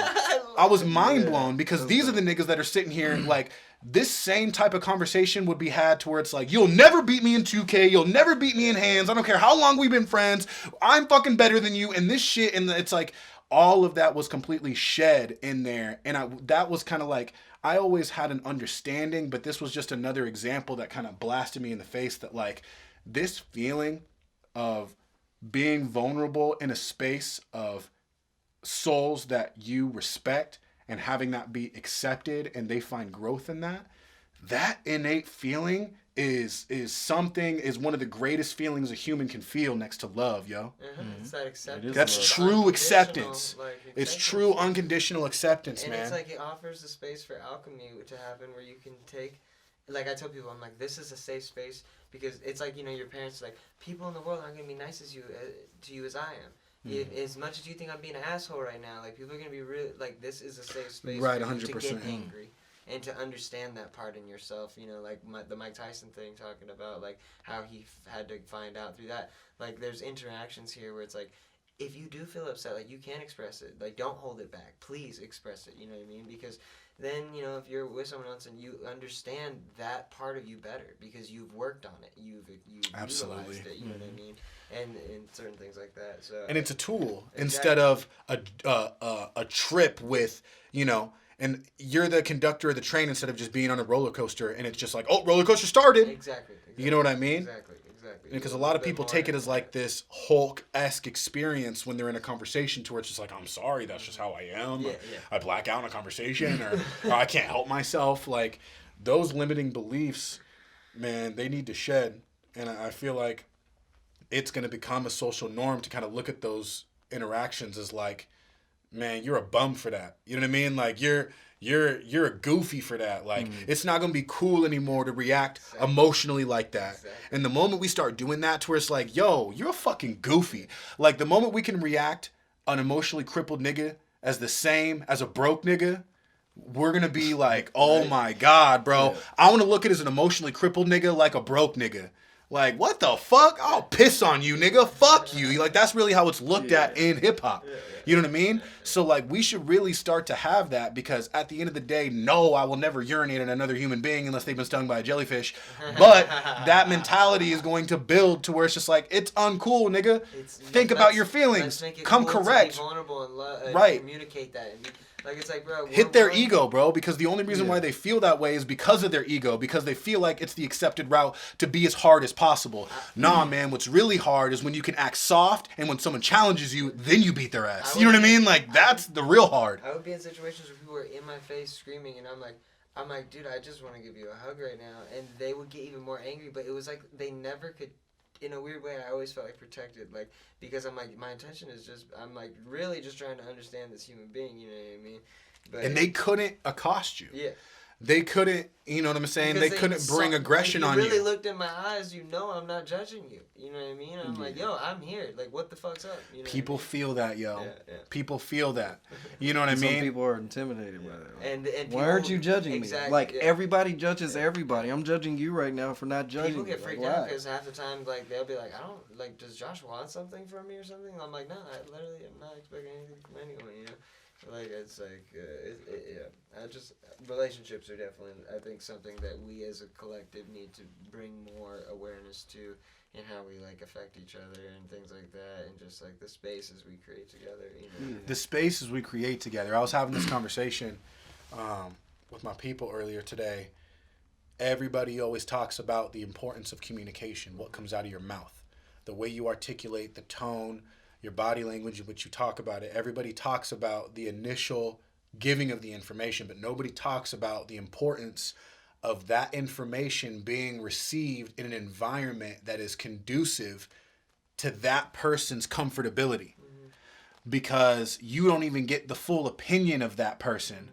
I was mind blown because these are the niggas that are sitting here like, this same type of conversation would be had to where it's like, you'll never beat me in 2K, you'll never beat me in hands, I don't care how long we've been friends, I'm fucking better than you, and this shit, and it's like, all of that was completely shed in there, and that was kind of like, I always had an understanding, but this was just another example that kind of blasted me in the face that, like, this feeling of being vulnerable in a space of souls that you respect, and having that be accepted and they find growth in that, that innate feeling is one of the greatest feelings a human can feel next to love, yo. It's that acceptance. That's true acceptance. It's true unconditional acceptance, and man. it's like it offers the space for alchemy to happen where you can take, like I tell people, I'm like, this is a safe space because it's like, you know, your parents are like, people in the world aren't going to be nice to you as I am. As much as you think I'm being an asshole right now, like people are going to be really, like this is a safe space right, for you 100%. to get angry. And to understand that part in yourself, you know, like the Mike Tyson thing, talking about like how he had to find out through that. Like there's interactions here where it's like, if you do feel upset, like you can express it. Like don't hold it back. Please express it. You know what I mean? Because then, you know, if you're with someone else and you understand that part of you better because you've worked on it, you've utilized it. You know what I mean? And certain things like that. So and it's a tool instead of a trip with, you know. And you're the conductor of the train instead of just being on a roller coaster, and it's just like, oh, roller coaster started. Exactly. You know what I mean? Exactly. Because a lot of people take it as like this Hulk-esque experience when they're in a conversation to where it's just like, I'm sorry, that's just how I am. Yeah. I black out in a conversation, or I can't help myself. Like, those limiting beliefs, man, they need to shed. And I feel like it's going to become a social norm to kind of look at those interactions as like, man, you're a bum for that. You know what I mean? Like you're a goofy for that. Like it's not gonna be cool anymore to react emotionally like that. Exactly. And the moment we start doing that, to where it's like, yo, you're a fucking goofy. Like the moment we can react an emotionally crippled nigga as the same as a broke nigga, we're gonna be like, oh my God, bro. Yeah. I want to look at as an emotionally crippled nigga like a broke nigga. Like, what the fuck? I'll piss on you, nigga. Fuck you. Like, that's really how it's looked at in hip-hop. You know what I mean? So, like, we should really start to have that because at the end of the day, no, I will never urinate on another human being unless they've been stung by a jellyfish. But that mentality is going to build to where it's just like, it's uncool, nigga. Think about your feelings. Come cool correct. To be vulnerable and right. Communicate that. Like, it's like, bro, hit their ego, bro, because the only reason why they feel that way is because of their ego, because they feel like it's the accepted route to be as hard as possible. Nah, man, what's really hard is when you can act soft, and when someone challenges you, then you beat their ass. You know what I mean? Like, that's the real hard. I would be in situations where people are in my face screaming, and I'm like, dude, I just want to give you a hug right now. And they would get even more angry, but it was like they never could. In a weird way, I always felt like protected, like, because I'm like, my intention is just, I'm like, really just trying to understand this human being, you know what I mean? But and they couldn't accost you. Yeah. They couldn't, you know what I'm saying? They couldn't bring aggression on you. You really looked in my eyes, you know I'm not judging you. You know what I mean? I'm like, yo, I'm here. Like, what the fuck's up? You know people feel that, yo. Yeah. People feel that. You know what I mean? Some people are intimidated by that. And why aren't you judging me? Like, yeah. Everybody judges everybody. I'm judging you right now for not judging People get me. freaked out because half the time, like, they'll be like, I don't, like, does Josh want something from me or something? I'm like, no, I literally am not expecting anything from anyone, you know? Like, it's like, relationships are definitely, I think, something that we as a collective need to bring more awareness to in how we, like, affect each other and things like that, and just, like, the spaces we create together, you know? The spaces we create together. I was having this conversation with my people earlier today. Everybody always talks about the importance of communication, what comes out of your mouth, the way you articulate, the tone, your body language in which you talk about it. Everybody talks about the initial giving of the information, but nobody talks about the importance of that information being received in an environment that is conducive to that person's comfortability. Because you don't even get the full opinion of that person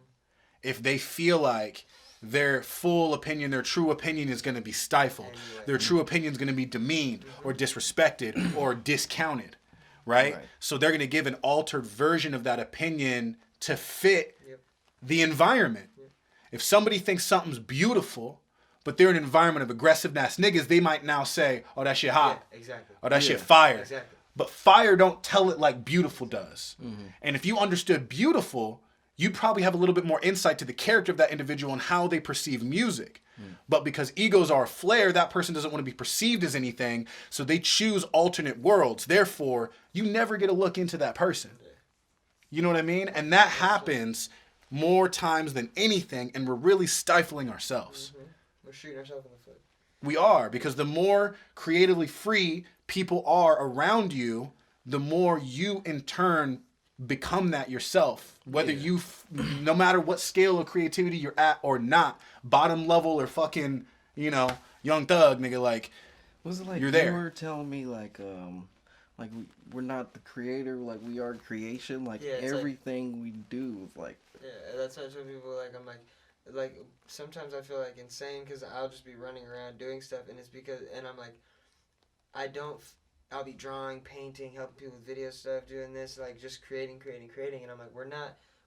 if they feel like their full opinion, their true opinion is going to be stifled. Their true opinion is going to be demeaned or disrespected or discounted. Right? So they're going to give an altered version of that opinion to fit the environment. If somebody thinks something's beautiful, but they're in an environment of aggressive-ass niggas, they might now say, oh, that shit hot. Yeah, exactly. Oh, that shit fire. Exactly. But fire don't tell it like beautiful does. And if you understood beautiful, you'd probably have a little bit more insight to the character of that individual and how they perceive music. But because egos are a flare, that person doesn't want to be perceived as anything, so they choose alternate worlds. Therefore, you never get a look into that person. You know what I mean? And that happens more times than anything, and we're really stifling ourselves. We're shooting ourselves in the foot. We are, because the more creatively free people are around you, the more you in turn become that yourself. Whether you, no matter what scale of creativity you're at or not, bottom level or fucking, you know, Young Thug, nigga, like, was it like you're there. You were telling me like we're not the creator, like we are creation, like everything we do is like. Yeah, that's why I tell people, like, I'm like sometimes I feel like insane because I'll just be running around doing stuff, and it's because, and I'm like, I'll be drawing, painting, helping people with video stuff, doing this, like just creating, and I'm like,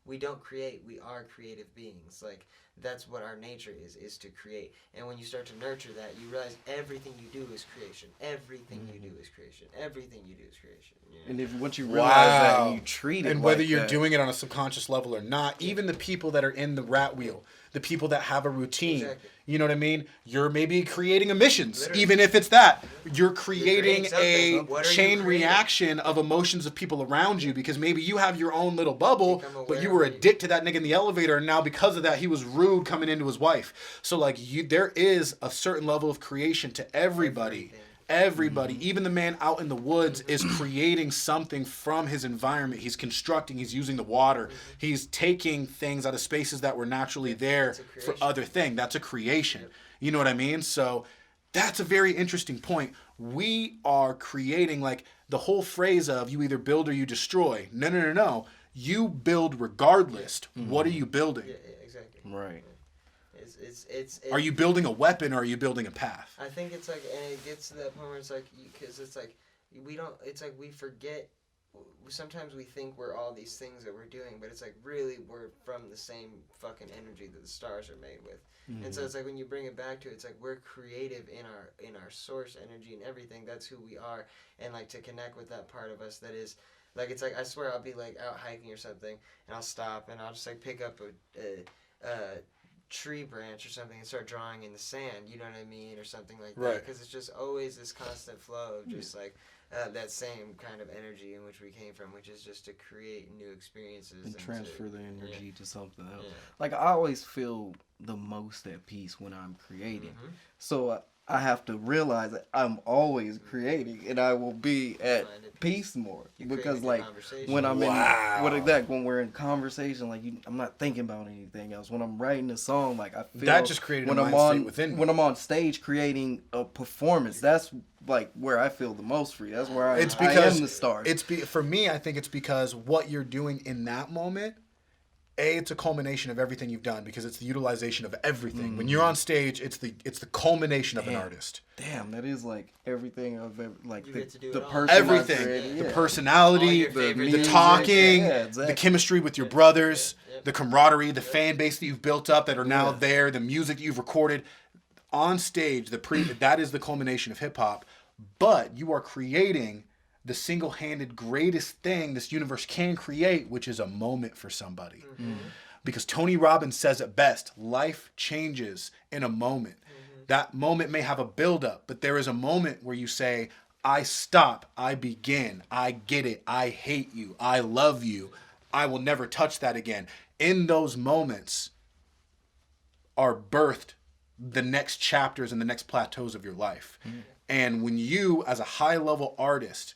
we don't create, we are creative beings. Like, that's what our nature is to create. And when you start to nurture that, you realize everything you do is creation. Everything you do is creation. Everything you do is creation. Yeah. And if once you realize that, you treat it and whether like you're that. doing it on a subconscious level or not, even the people that are in the rat wheel, the people that have a routine, you know what I mean? You're maybe creating emissions, even if it's that. You're creating a chain reaction of emotions of people around you because maybe you have your own little bubble, but you were a dick to that nigga in the elevator, and now because of that, he was rude coming into his wife. So, like, there is a certain level of creation to everybody. Everybody, even the man out in the woods, is creating something from his environment. He's constructing, he's using the water. He's taking things out of spaces that were naturally there for other things. That's a creation. You know what I mean? So that's a very interesting point. We are creating, like, the whole phrase of you either build or you destroy. No. You build regardless. What are you building? Yeah, exactly. Right. It's Are you building a weapon or are you building a path? I think it's like, and it gets to that point where it's like, because it's like, it's like we forget, sometimes we think we're all these things that we're doing, but it's like, really, we're from the same fucking energy that the stars are made with. And so it's like, when you bring it back to it, it's like, we're creative in our source energy and everything. That's who we are. And like, to connect with that part of us that is, like, it's like, I swear I'll be like out hiking or something, and I'll stop and I'll just like pick up a tree branch or something and start drawing in the sand, you know what I mean, or something like that, because it's just always this constant flow of just like that same kind of energy in which we came from, which is just to create new experiences and transfer the energy to something else. Yeah. Like, I always feel the most at peace when I'm creating. So I have to realize that I'm always creating, and I will be at peace more because, like, when I'm when we're in conversation, like, I'm not thinking about anything else. When I'm writing a song, like, I feel that just created when a I'm mind on state within me. When I'm on stage creating a performance, that's like where I feel the most free. That's where I am the star. For me, I think it's because what you're doing in that moment, it's a culmination of everything you've done because it's the utilization of everything. When you're on stage, it's the culmination of an artist. Damn, that is like everything of like the person, everything, the personality, the talking, the chemistry with your brothers, the camaraderie, the fan base that you've built up that are now there, the music that you've recorded on stage. That is the culmination of hip hop. But you are creating the single-handed greatest thing this universe can create, which is a moment for somebody. Because Tony Robbins says it best, life changes in a moment. That moment may have a build-up, but there is a moment where you say, I stop, I begin, I get it, I hate you, I love you, I will never touch that again. In those moments are birthed the next chapters and the next plateaus of your life. And when you, as a high-level artist,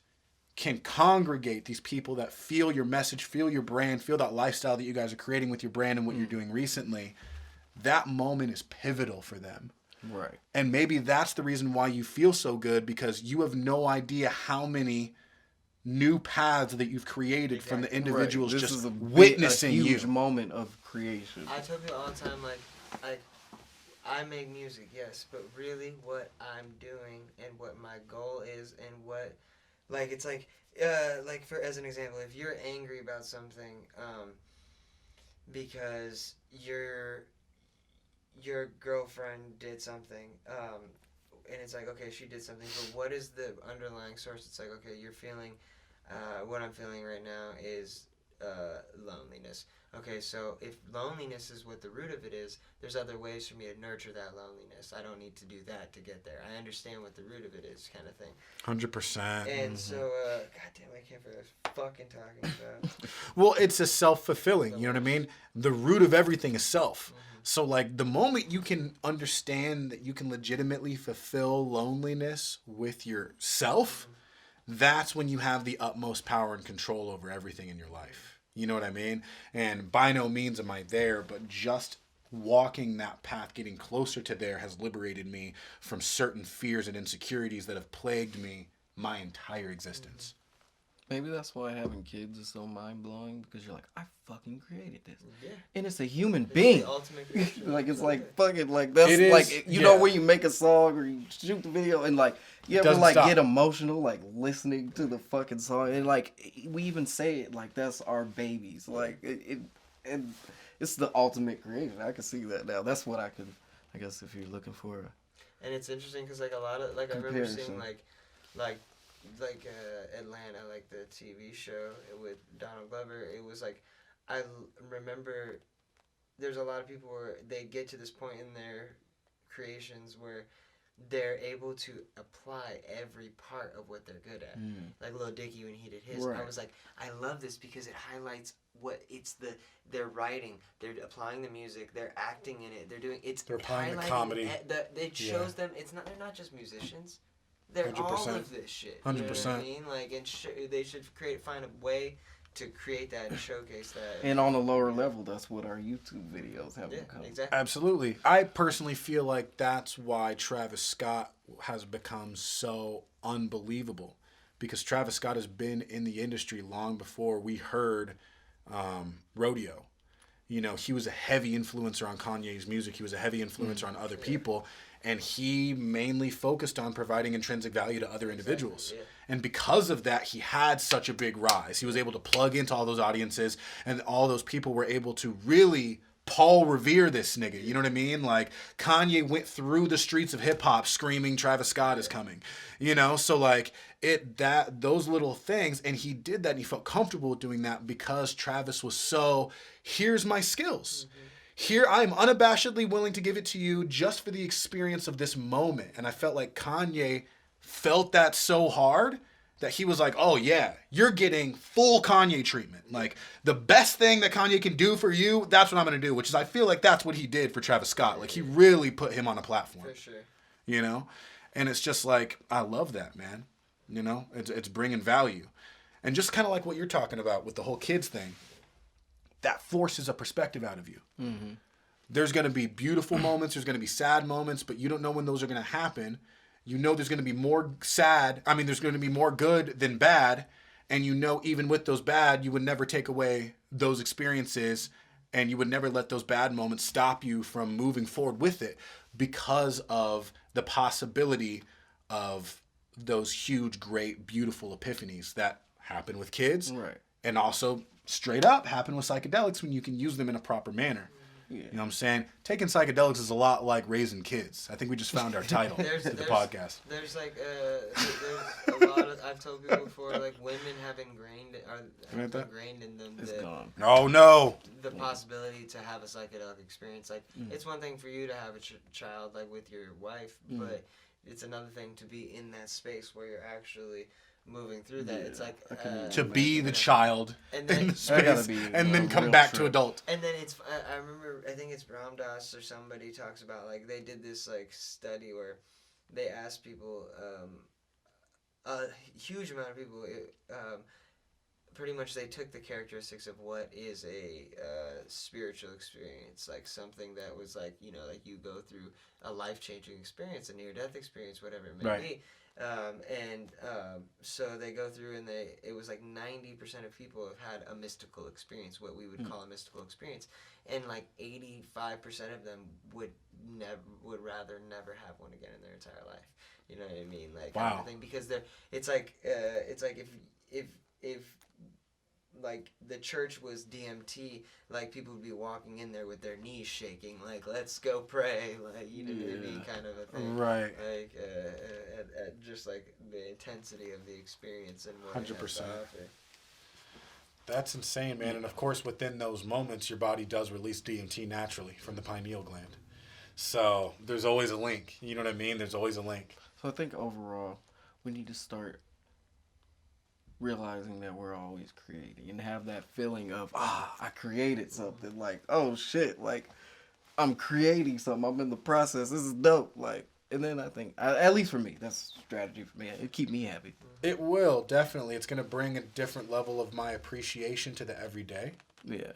can congregate these people that feel your message, feel your brand, feel that lifestyle that you guys are creating with your brand and what you're doing recently, that moment is pivotal for them. Right. And maybe that's the reason why you feel so good, because you have no idea how many new paths that you've created from the individuals just witnessing you. This is a huge moment of creation. I tell people all the time, like, I make music, yes, but really what I'm doing and what my goal is and what, like, it's like for as an example, if you're angry about something, because your girlfriend did something, and it's like, okay, she did something, but what is the underlying source? It's like, okay, you're feeling, what I'm feeling right now is loneliness. Okay, so if loneliness is what the root of it is, there's other ways for me to nurture that loneliness. I don't need to do that to get there. I understand what the root of it is, kind of thing. 100%. And so, goddamn, I can't remember what I was fucking talking about. Well, it's a self-fulfilling, you know what I mean? The root of everything is self. So, like, the moment you can understand that you can legitimately fulfill loneliness with yourself, that's when you have the utmost power and control over everything in your life. You know what I mean? And by no means am I there, but just walking that path, getting closer to there, has liberated me from certain fears and insecurities that have plagued me my entire existence. Maybe that's why having kids is so mind-blowing, because you're like, I fucking created this. Yeah. And it's a human It's being. the ultimate creation. Like, it's like, fucking, like, that's It is, like, you know, yeah. when you make a song or you shoot the video and, like, you ever, Doesn't like, stop. get emotional, like, listening to the fucking song. And, like, we even say it, like, that's our babies. Like, and it's the ultimate creation. I can see that now. That's what I guess, if you're looking for a... And it's interesting because, like, a lot of, like, I remember seeing, Comparison. like Atlanta, like the TV show with Donald Glover. It was like, remember there's a lot of people where they get to this point in their creations where they're able to apply every part of what they're good at. Like Lil Dicky when he did his. Right. I was like, I love this because it highlights what it's they're writing, they're applying the music, they're acting in it, they're applying the highlighting comedy. It shows them they're not just musicians. They're 100%. all of this shit. You know what 100%. I mean? Like, and they should find a way to create that and showcase that. And on a lower level, that's what our YouTube videos have become. Exactly. Absolutely. I personally feel like that's why Travis Scott has become so unbelievable, because Travis Scott has been in the industry long before we heard Rodeo. You know, he was a heavy influencer on Kanye's music. He was a heavy influencer on other people. And he mainly focused on providing intrinsic value to other individuals. Exactly, And because of that, he had such a big rise. He was able to plug into all those audiences, and all those people were able to really Paul revere this nigga. You know what I mean? Like, Kanye went through the streets of hip hop screaming Travis Scott is coming. You know, so like those little things, and he did that and he felt comfortable with doing that because Travis was so, here's my skills. Here, I'm unabashedly willing to give it to you just for the experience of this moment. And I felt like Kanye felt that so hard that he was like, oh yeah, you're getting full Kanye treatment. Like, the best thing that Kanye can do for you, that's what I'm going to do. Which is, I feel like that's what he did for Travis Scott. Like, he really put him on a platform. For sure. You know? And it's just like, I love that, man. You know? It's bringing value. And just kind of like what you're talking about with the whole kids thing, that forces a perspective out of you. Mm-hmm. There's going to be beautiful moments. There's going to be sad moments, but you don't know when those are going to happen. You know there's going to be more there's going to be more good than bad. And you know, even with those bad, you would never take away those experiences, and you would never let those bad moments stop you from moving forward with it, because of the possibility of those huge, great, beautiful epiphanies that happen with kids. Right. And also straight up happen with psychedelics when you can use them in a proper manner. Yeah. You know what I'm saying? Taking psychedelics is a lot like raising kids. I think we just found our title for the podcast. There's like there's a lot of, I've told people before, like, women have ingrained in them It's gone. Oh no. the possibility to have a psychedelic experience. Like, it's one thing for you to have a child, like, with your wife, but it's another thing to be in that space where you're actually moving through that. It's like To be the child and then in the space, be and then a come real back trip. to adult. and then it's I remember, I think it's Ram Dass or somebody talks about, like, they did this, like, study where they asked people, a huge amount of people, pretty much they took the characteristics of what is a spiritual experience, like something that was like, you know, like you go through a life-changing experience, a near-death experience, whatever it may be. So they go through and it was like 90% of people have had a mystical experience, what we would call a mystical experience, and like 85% of them would rather never have one again in their entire life. You know what I mean? Like, kind of thing, because it's like if like the church was DMT, like people would be walking in there with their knees shaking, like, let's go pray, like, you know what I mean, kind of a thing, Right. Like at just like the intensity of the experience and what 100%. That's insane, man. And of course, within those moments, your body does release DMT naturally from the pineal gland. So there's always a link. You know what I mean? There's always a link. So I think overall, we need to start realizing that we're always creating and have that feeling of, I created something. Like, oh shit, like, I'm creating something. I'm in the process. This is dope. Like, And then I think, at least for me, that's a strategy for me. It'll keep me happy. It will, definitely. It's going to bring a different level of my appreciation to the everyday. Yeah.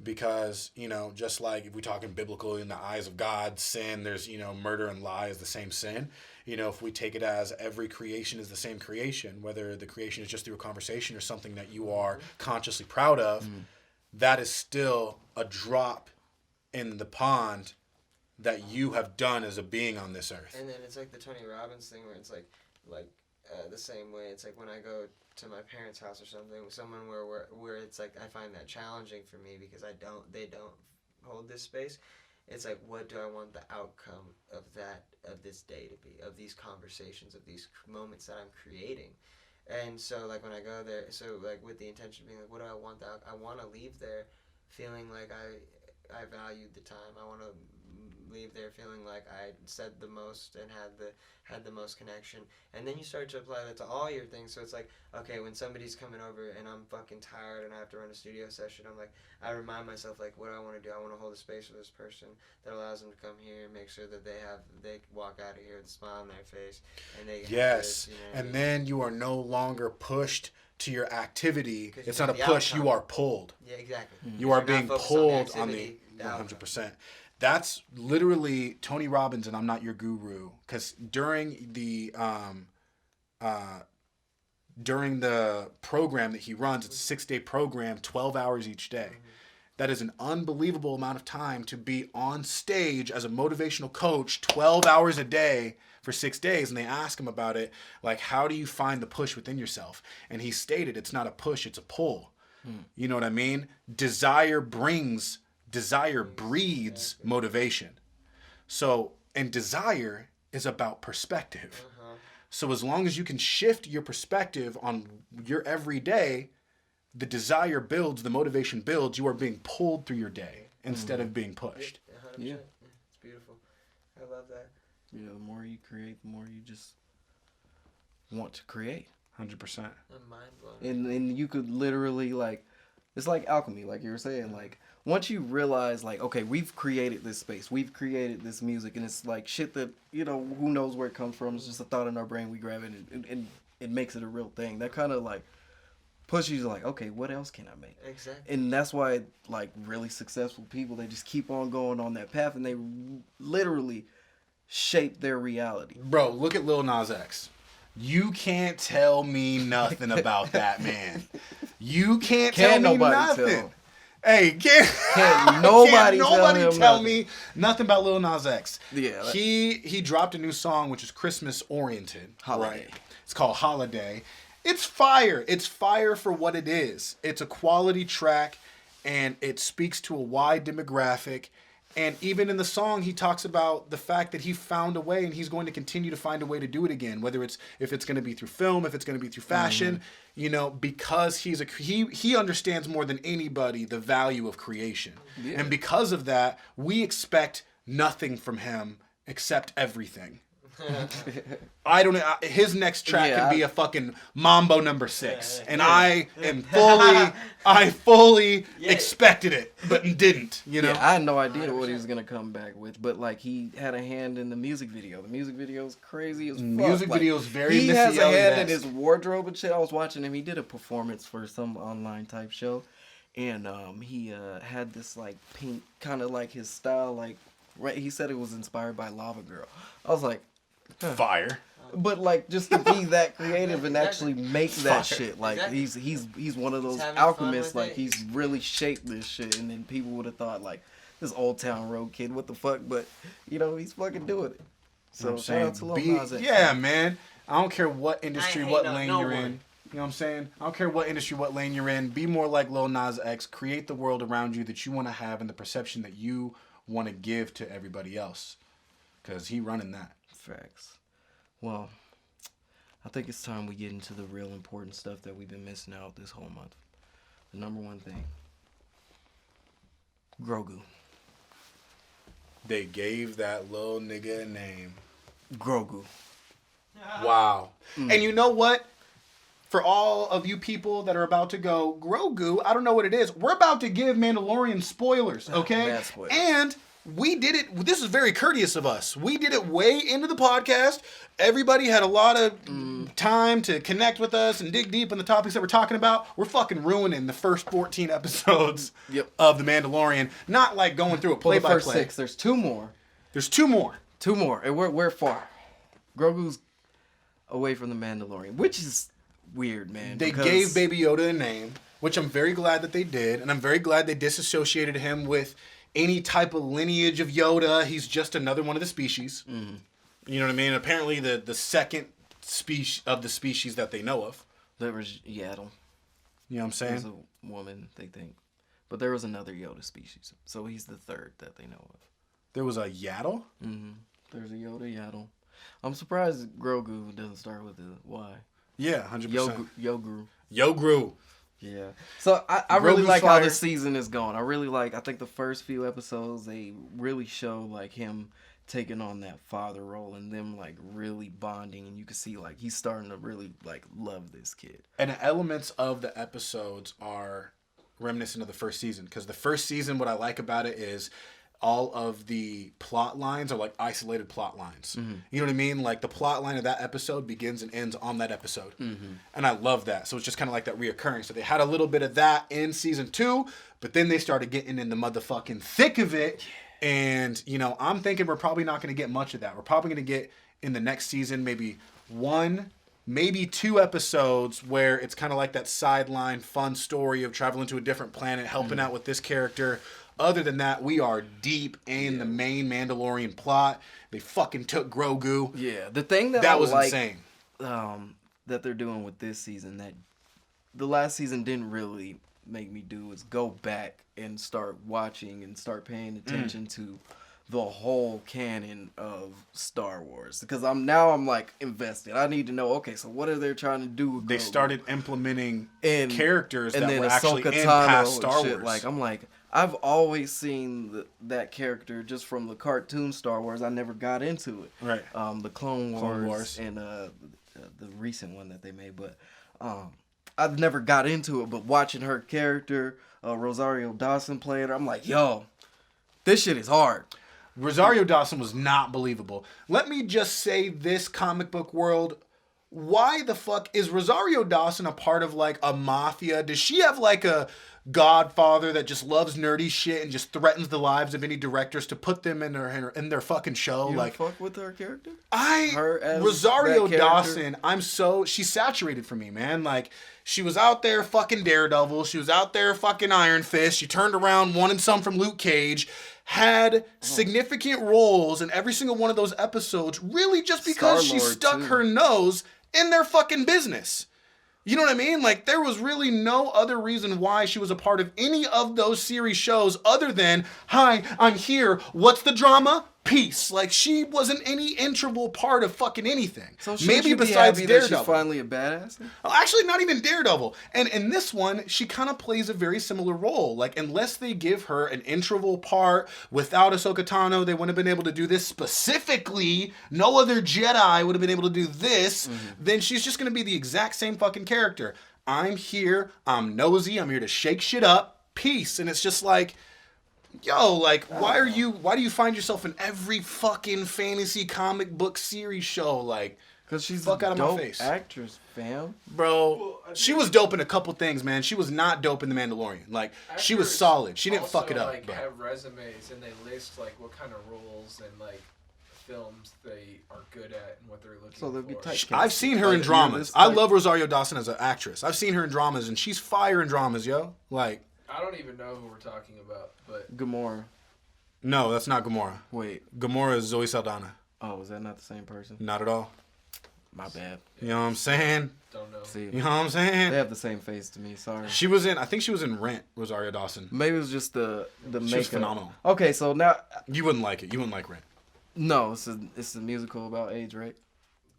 Because, just like if we talk in biblical, in the eyes of God, sin, there's, murder and lie is the same sin. If we take it as every creation is the same creation, whether the creation is just through a conversation or something that you are consciously proud of, that is still a drop in the pond that you have done as a being on this earth. And then it's like the Tony Robbins thing where it's like the same way. It's like when I go to my parents' house or something, someone where it's like I find that challenging for me because they don't hold this space. It's like, what do I want the outcome of this day to be, of these conversations, of these moments that I'm creating? And so like when I go there, so like with the intention of being like, what do I want I want to leave there feeling like I valued the time. I want to leave there feeling like I said the most and had the most connection. And then you start to apply that to all your things. So it's like, okay, when somebody's coming over and I'm fucking tired and I have to run a studio session, I'm like, I remind myself, like, what do I want to do? I want to hold a space for this person that allows them to come here and make sure that they walk out of here with a smile on their face. And they yes. This, and then you are no longer pushed to your activity. It's not a push, outcome. You are pulled. Yeah, exactly. You are being pulled on the 100%. That's literally Tony Robbins, and I'm not your guru, because during the program that he runs, it's a 6-day program, 12 hours each day. That is an unbelievable amount of time to be on stage as a motivational coach 12 hours a day for 6 days. And they ask him about it, like, how do you find the push within yourself? And he stated, it's not a push, it's a pull. You know what I mean? Desire breeds motivation. So, and desire is about perspective. So as long as you can shift your perspective on your everyday, the desire builds, the motivation builds, you are being pulled through your day instead of being pushed. Yeah, 100%. It's beautiful. I love that. Yeah, the more you create, the more you just want to create. 100%. I'm mind blown. And you could literally, like, it's like alchemy, like you were saying. Like, once you realize, like, okay, we've created this space, we've created this music, and it's like shit that, who knows where it comes from. It's just a thought in our brain. We grab it and it makes it a real thing. That kind of, like, pushes you, like, okay, what else can I make? Exactly. And that's why, like, really successful people, they just keep on going on that path, and they literally shape their reality. Bro, look at Lil Nas X. You can't tell me nothing about that man. You can't tell me nothing. Hey, can't nobody tell me nothing about Lil Nas X. Yeah, he dropped a new song which is Christmas oriented. Holiday. Right? It's called Holiday. It's fire. It's fire for what it is. It's a quality track, and it speaks to a wide demographic. And even in the song, he talks about the fact that he found a way, and he's going to continue to find a way to do it again. Whether if it's going to be through film, if it's going to be through fashion, because he understands more than anybody the value of creation, and because of that, we expect nothing from him except everything. I don't know. His next track could be a fucking Mambo number 6, and I fully expected it, but didn't. Yeah, I had no idea what he was gonna come back with, but like he had a hand in the music video. The music video is crazy as fuck. Music video is very. He has a hand in his wardrobe and shit. I was watching him. He did a performance for some online type show, and he had this like pink, kind of like his style, like right. He said it was inspired by Lava Girl. I was like. Fire. But like just to be that creative and actually make that shit, like he's one of those alchemists, like he's really shaped this shit, and then people would have thought like this Old Town Road kid, what the fuck, but he's fucking doing it. So shout out to Lil Nas X. Yeah, man. I don't care what industry, what lane you're in. You know what I'm saying? I don't care what industry, what lane you're in. Be more like Lil Nas X. Create the world around you that you want to have and the perception that you want to give to everybody else, because he running that. Facts. Well, I think it's time we get into the real important stuff that we've been missing out this whole month. The number one thing. Grogu. They gave that little nigga a name. Grogu. Wow. And you know what? For all of you people that are about to go, Grogu, I don't know what it is. We're about to give Mandalorian spoilers, okay? Bad spoilers. And we did it. This is very courteous of us. We did it way into the podcast. Everybody had a lot of time to connect with us and dig deep in the topics that we're talking about. We're fucking ruining the first 14 episodes of The Mandalorian. Not like going through a play-by-play. The first 6. There's 2 more. There's 2 more. 2 more. And we're far. Grogu's away from the Mandalorian, which is weird, man. They gave Baby Yoda a name, which I'm very glad that they did. And I'm very glad they disassociated him with any type of lineage of Yoda. He's just another one of the species. Mm-hmm. You know what I mean? Apparently the second species of the species that they know of. There was Yaddle. You know what I'm saying? There's a woman, they think. But there was another Yoda species. So he's the third that they know of. There was a Yaddle? Mm-hmm. There's a Yoda Yaddle. I'm surprised Grogu doesn't start with a Y. Yeah, 100%. Yogru. Yeah. So I really like how the season is going. I think the first few episodes, they really show like him taking on that father role and them like really bonding, and you can see like he's starting to really like love this kid. And elements of the episodes are reminiscent of the first season, because the first season, what I like about it is all of the plot lines are like isolated plot lines. Mm-hmm. You know what I mean? Like the plot line of that episode begins and ends on that episode. Mm-hmm. And I love that. So it's just kind of like that reoccurring. So they had a little bit of that in season 2, but then they started getting in the motherfucking thick of it. And, you know, I'm thinking we're probably not going to get much of that. We're probably going to get in the next season maybe 1, maybe 2 episodes where it's kind of like that sideline fun story of traveling to a different planet, helping out with this character. Other than that, we are deep in the main Mandalorian plot. They fucking took Grogu. Yeah, the thing that was insane. That they're doing with this season that the last season didn't really make me do is go back and start watching and start paying attention to the whole canon of Star Wars, because I'm like invested. I need to know, okay, so what are they trying to do with They Grogu? started implementing characters that were actually Ahsoka in past Star shit. Wars. Like I'm like, I've always seen that character just from the cartoon Star Wars. I never got into it. Right. The Clone Wars and the recent one that they made, but I've never got into it. But watching her character, Rosario Dawson playing her, I'm like, yo, this shit is hard. Rosario Dawson was not believable. Let me just say this, comic book world. Why the fuck is Rosario Dawson a part of like a mafia? Does she have like a godfather that just loves nerdy shit and just threatens the lives of any directors to put them in their fucking show? You like, fuck with her character? Rosario Dawson, she's saturated for me, man. Like, she was out there fucking Daredevil. She was out there fucking Iron Fist. She turned around, wanted some from Luke Cage. Had significant roles in every single one of those episodes, really just because she stuck her nose in their fucking business. You know what I mean? Like, there was really no other reason why she was a part of any of those series shows other than, hi, I'm here. What's the drama? Peace. Like, she wasn't any integral part of fucking anything. So maybe besides Daredevil. That she's finally a badass? Oh, actually, not even Daredevil. And in this one, she kind of plays a very similar role. Like, unless they give her an integral part, without Ahsoka Tano, they wouldn't have been able to do this specifically. No other Jedi would have been able to do this. Mm-hmm. Then she's just going to be the exact same fucking character. I'm here. I'm nosy. I'm here to shake shit up. Peace. And it's just like, yo, like, why do you find yourself in every fucking fantasy comic book series show? Like, because she's fuck out of my face. Actress, fam. Bro, she was dope in a couple things, man. She was not dope in The Mandalorian. Like, she was solid. She didn't fuck it up. Like, have resumes and they list like what kind of roles and like films they are good at and what they're looking for. Be typecast. I've seen her in dramas. I love Rosario Dawson as an actress. I've seen her in dramas, and she's fire in dramas, yo. Like, I don't even know who we're talking about, but Gamora. No, that's not Gamora. Wait, Gamora is Zoe Saldana. Oh, is that not the same person? Not at all. My bad. You know what I'm saying? Don't know. See, you know what I'm saying? They have the same face to me. Sorry. I think she was in Rent. Rosario Dawson. Maybe it was just the makeup. She was phenomenal. Okay, so now you wouldn't like it. You wouldn't like Rent. No, it's a musical about AIDS, right?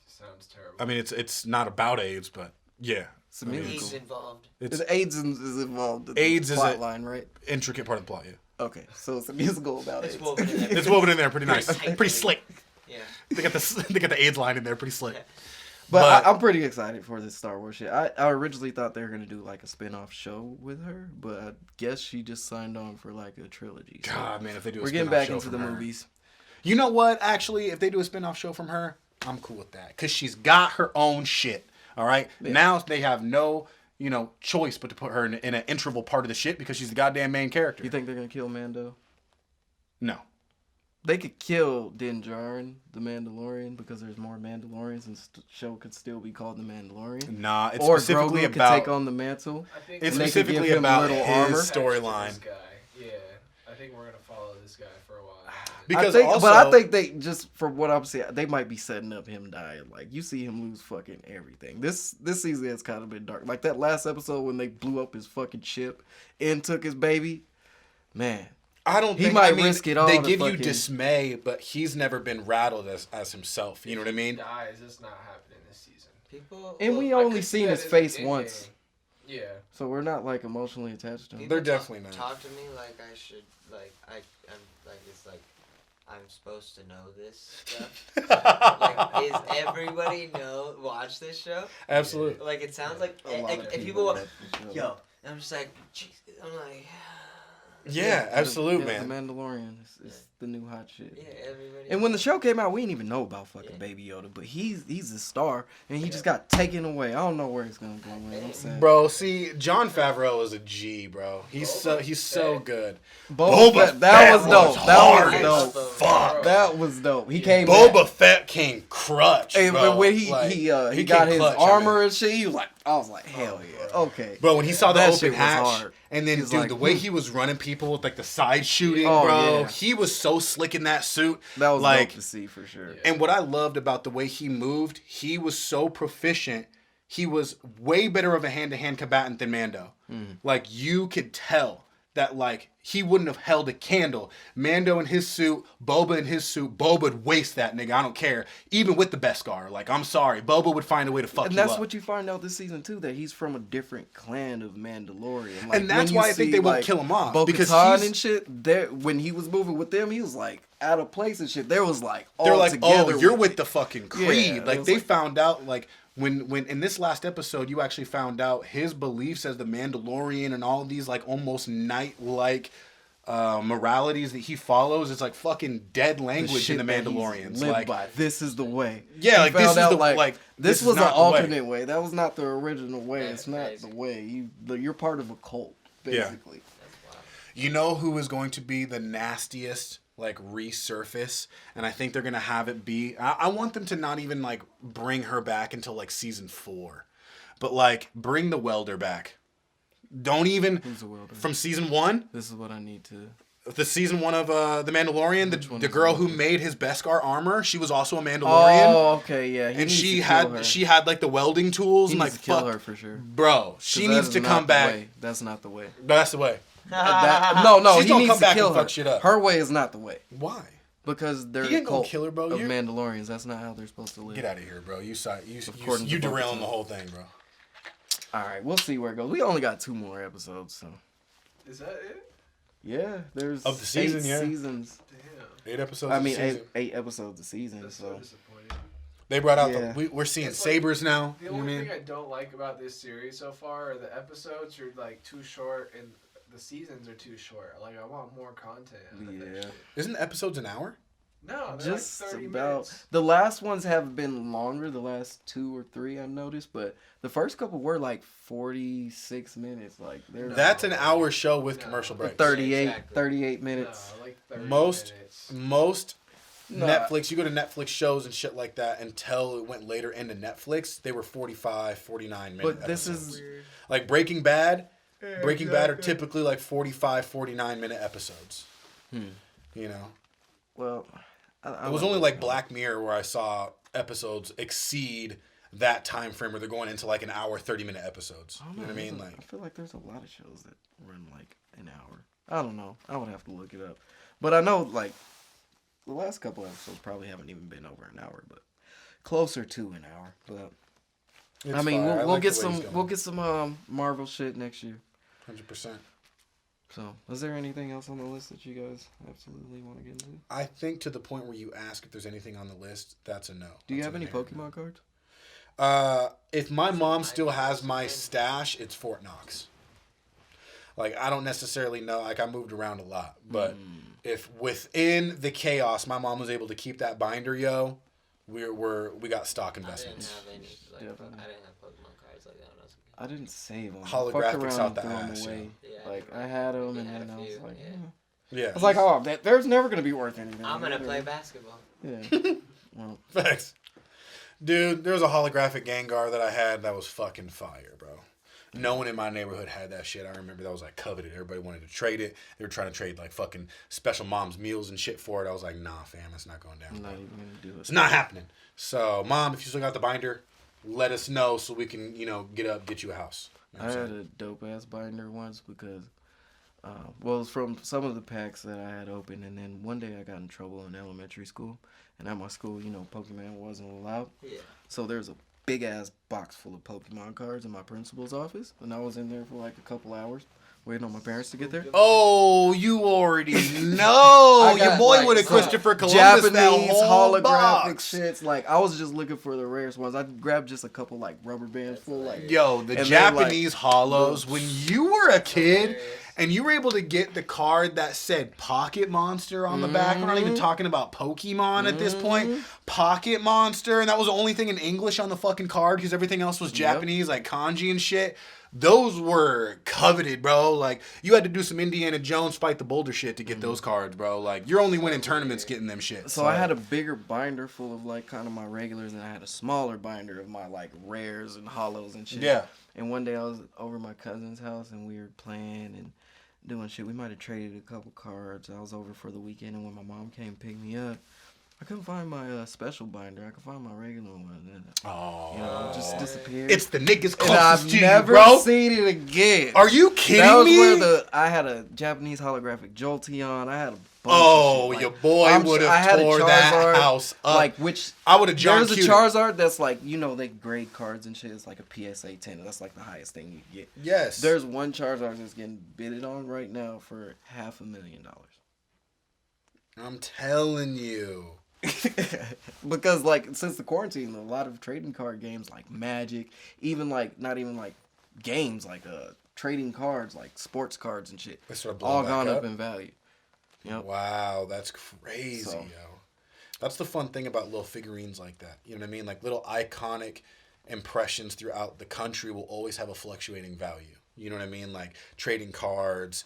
Sounds terrible. I mean, it's not about AIDS, but yeah. It's a musical. AIDS involved. AIDS is involved. AIDS is a plot line, right? Intricate part of the plot, yeah. Okay, so it's a musical about AIDS. It's woven in there, pretty nice, pretty slick. Yeah. They got the AIDS line in there, pretty slick. But I'm pretty excited for this Star Wars shit. I originally thought they were going to do like a spin-off show with her, but I guess she just signed on for like a trilogy. So God, man, if they do a we're spin-off getting back show into the from her. movies. You know what? Actually, if they do a spin-off show from her, I'm cool with that. Because she's got her own shit. All right? Yeah. Now they have no, choice but to put her in an integral part of the shit because she's the goddamn main character. You think they're going to kill Mando? No. They could kill Din Djarin, the Mandalorian, because there's more Mandalorians and the show could still be called The Mandalorian. Nah, it's Or specifically Grogu about... could take on the mantle. I think It's and they could specifically give him about little his armor. storyline. This guy. Yeah, I think we're gonna follow this guy for a while. Because I think they just from what I'm seeing, they might be setting up him dying. Like you see him lose fucking everything. This season has kind of been dark. Like that last episode when they blew up his fucking ship and took his baby. Man, I don't he think... might risk it all. They to give you fucking- dismay, but he's never been rattled as himself. You know what I mean? If he dies, it's not happening this season. People. And we I only could see seen that his in face the once, Yeah. so we're not like emotionally attached to him. people They're definitely not. talk to me like I should. Like I'm like it's like I'm supposed to know this stuff. Like, is everybody watch this show? Absolutely. Like, it sounds like A lot of if people people, watch the show. yo, I'm just like, jeez, I'm like, Yeah, absolutely, Yeah, man. The Mandalorian is the new hot shit. yeah, everybody. And when the show came out, we didn't even know about fucking Baby Yoda, but he's a star, and he just got taken away. I don't know where he's gonna go, man. I'm sad. Bro, see, Jon Favreau is a G, bro. He's so good. Boba Fett, that was dope. hard That as was dope. fuck. That was dope. He came Boba back. Fett came clutch, And bro. when he Like, he came got his clutch, I armor mean. and shit, he was like, I was like, hell yeah, okay. Bro, when he saw the That open shit was hatch, hard. and then, He's dude, like, the way he was running people with, like, the side shooting, Oh, bro, yeah. he was so slick in that suit. That was like, dope to see for sure. and what I loved about the way he moved, he was so proficient. He was way better of a hand-to-hand combatant than Mando. Like, you could tell that, like, he wouldn't have held a candle. Mando in his suit, Boba in his suit, Boba would waste that nigga. I don't care. Even with the Beskar. Like, I'm sorry. Boba would find a way to fuck And you that's up. what you find out this season too, that he's from a different clan of Mandalorian. Like, And that's when you why I think see, they won't like, kill him off, Bo-Katan because and shit, there when he was moving with them, he was like out of place and shit. There was like They're all like, together oh, you're with it. the fucking Yeah, Creed. it Like, was they like- found out, like, when in this last episode, you actually found out his beliefs as the Mandalorian and all of these, like, almost knight-like moralities that he follows. It's like fucking dead language in shit the that he's Mandalorians. lived Like, by. This is the way. Yeah, He like, this found is out, the- like, this this is was an not the way. alternate way. That was not the original way. That's It's not crazy. the way. You're part of a cult, basically. That's wild. you know who is going to be the nastiest, like, resurface? And I think they're going to have it be... I want them to not even, like, bring her back until, like, season 4. But, like, bring the welder back. Don't even... Who's the welder? From season 1... This is what I need to. The season 1 of The Mandalorian, Which one the is girl the who welder? made his Beskar armor, she was also a Mandalorian. Oh, okay, yeah. He And needs she to kill her. had like the welding tools He and needs like to kill fuck, her for sure. 'Cause bro. She that needs is to not come the back. way. That's not the way. That's the way. No, She's he gonna needs come to back kill and her. fuck shit up. Her way is not the way Why? because they're He a ain't gonna cult kill her, bro. of You're- Mandalorians. That's not how they're supposed to live. Get out of here, bro. You According to derailing Bo-Katan. the whole thing, bro. All right, we'll see where it goes. We only got 2 more episodes, so Is that it? yeah, there's Of the season, 8 yeah. seasons. Damn. 8 episodes. I mean, of the season. eight episodes a season. That's so So disappointing. They brought out Yeah. we're seeing It's like- sabers now. The You know what I only mean? thing I don't like about this series so far are the episodes are like too short and the seasons are too short. Like I want more content. out of that Yeah. shit. Isn't the episodes an hour? No, they're just like 30 about minutes. the last ones have been longer. The last 2 or 3 I've noticed, but the first couple were like 46 minutes. Like they're That's an hour show with No. commercial breaks. 38, Exactly. 38 minutes. No, like 30 Most- minutes. Most Nah. Netflix, you go to Netflix shows and shit like that until it went later into Netflix, they were 45, 49 minutes. But this is Weird. like Breaking Bad. Breaking Bad are typically like 45, 49 minute episodes. You know? well. It was only like Black Mirror where I saw episodes exceed that time frame where they're going into like an hour, 30-minute episodes. You know what I mean? I Like, feel like there's a lot of shows that run like an hour. I don't know. I would have to look it up. But I know like the last couple episodes probably haven't even been over an hour, but closer to an hour. But it's I mean, fire. I we'll like get the way he's some going. we'll get some Marvel shit next year. 100%. So, is there anything else on the list that you guys absolutely want to get into? I think to the point where you ask if there's anything on the list, that's a no. Do you That's have a any narrow Pokemon cards? If my mom still has my stash, it's Fort Knox. Like, I don't necessarily know. Like, I moved around a lot. But if within the chaos, my mom was able to keep that binder, we got stock investments. I didn't have any. I didn't have Pokemon cards like that when I was a kid. I didn't save them. Holographics out the ass. Away. Yeah, Like, I had them, and then I was like, yeah. I was like, oh, there's never going to be worth anything. I'm going to play basketball. Yeah. Well, Thanks. Dude, there was a holographic Gengar that I had that was fucking fire, bro. No one in my neighborhood had that shit. I remember that was like coveted. Everybody wanted to trade it. They were trying to trade like fucking special mom's meals and shit for it. I was like, nah, fam, it's not going down. I'm not even going to do it. It's not happening. So, Mom, if you still got the binder, let us know so we can, get you a house. You know I had a dope ass binder once because, it was from some of the packs that I had opened, and then one day I got in trouble in elementary school, and at my school, Pokemon wasn't allowed. Yeah. So there's a big ass box full of Pokemon cards in my principal's office, and I was in there for like a couple hours waiting on my parents to get there. Oh, you already know. Your boy like, would have Christopher Columbus Japanese that whole holographic box. shits. Like, I was just looking for the rarest ones. I grabbed just a couple like rubber bands full. Like, Yo, the and Japanese then, hollows. When you were a kid and you were able to get the card that said Pocket Monster on the back. We're not even talking about Pokemon at this point. Pocket Monster. And that was the only thing in English on the fucking card because everything else was Japanese, like kanji and shit. Those were coveted, bro. Like, you had to do some Indiana Jones fight the boulder shit to get those cards, bro. Like, you're only winning tournaments getting them shit. So I had a bigger binder full of, like, kind of my regulars, and I had a smaller binder of my, like, rares and hollows and shit. Yeah. And one day I was over at my cousin's house, and we were playing and doing shit. We might have traded a couple cards. I was over for the weekend, and when my mom came to pick me up, I couldn't find my special binder. I could find my regular one. And, it just disappeared. It's the niggas and I've closest to you, never bro. seen it again. Are you kidding that was me? Where I had a Japanese holographic Jolteon. I had a bunch of shit. Your boy would have tore that house up. Like, which I would have jumped. There's a Charizard that's like, they grade cards and shit. It's like a PSA 10. That's like the highest thing you can get. Yes. There's one Charizard that's getting bidded on right now for $500,000. I'm telling you. Because like since the quarantine, a lot of trading card games like Magic, even like not even like games like trading cards like sports cards and shit, all gone up in value. Yep. Wow, that's crazy, yo. That's the fun thing about little figurines like that. You know what I mean? Like little iconic impressions throughout the country will always have a fluctuating value. You know what I mean? Like trading cards,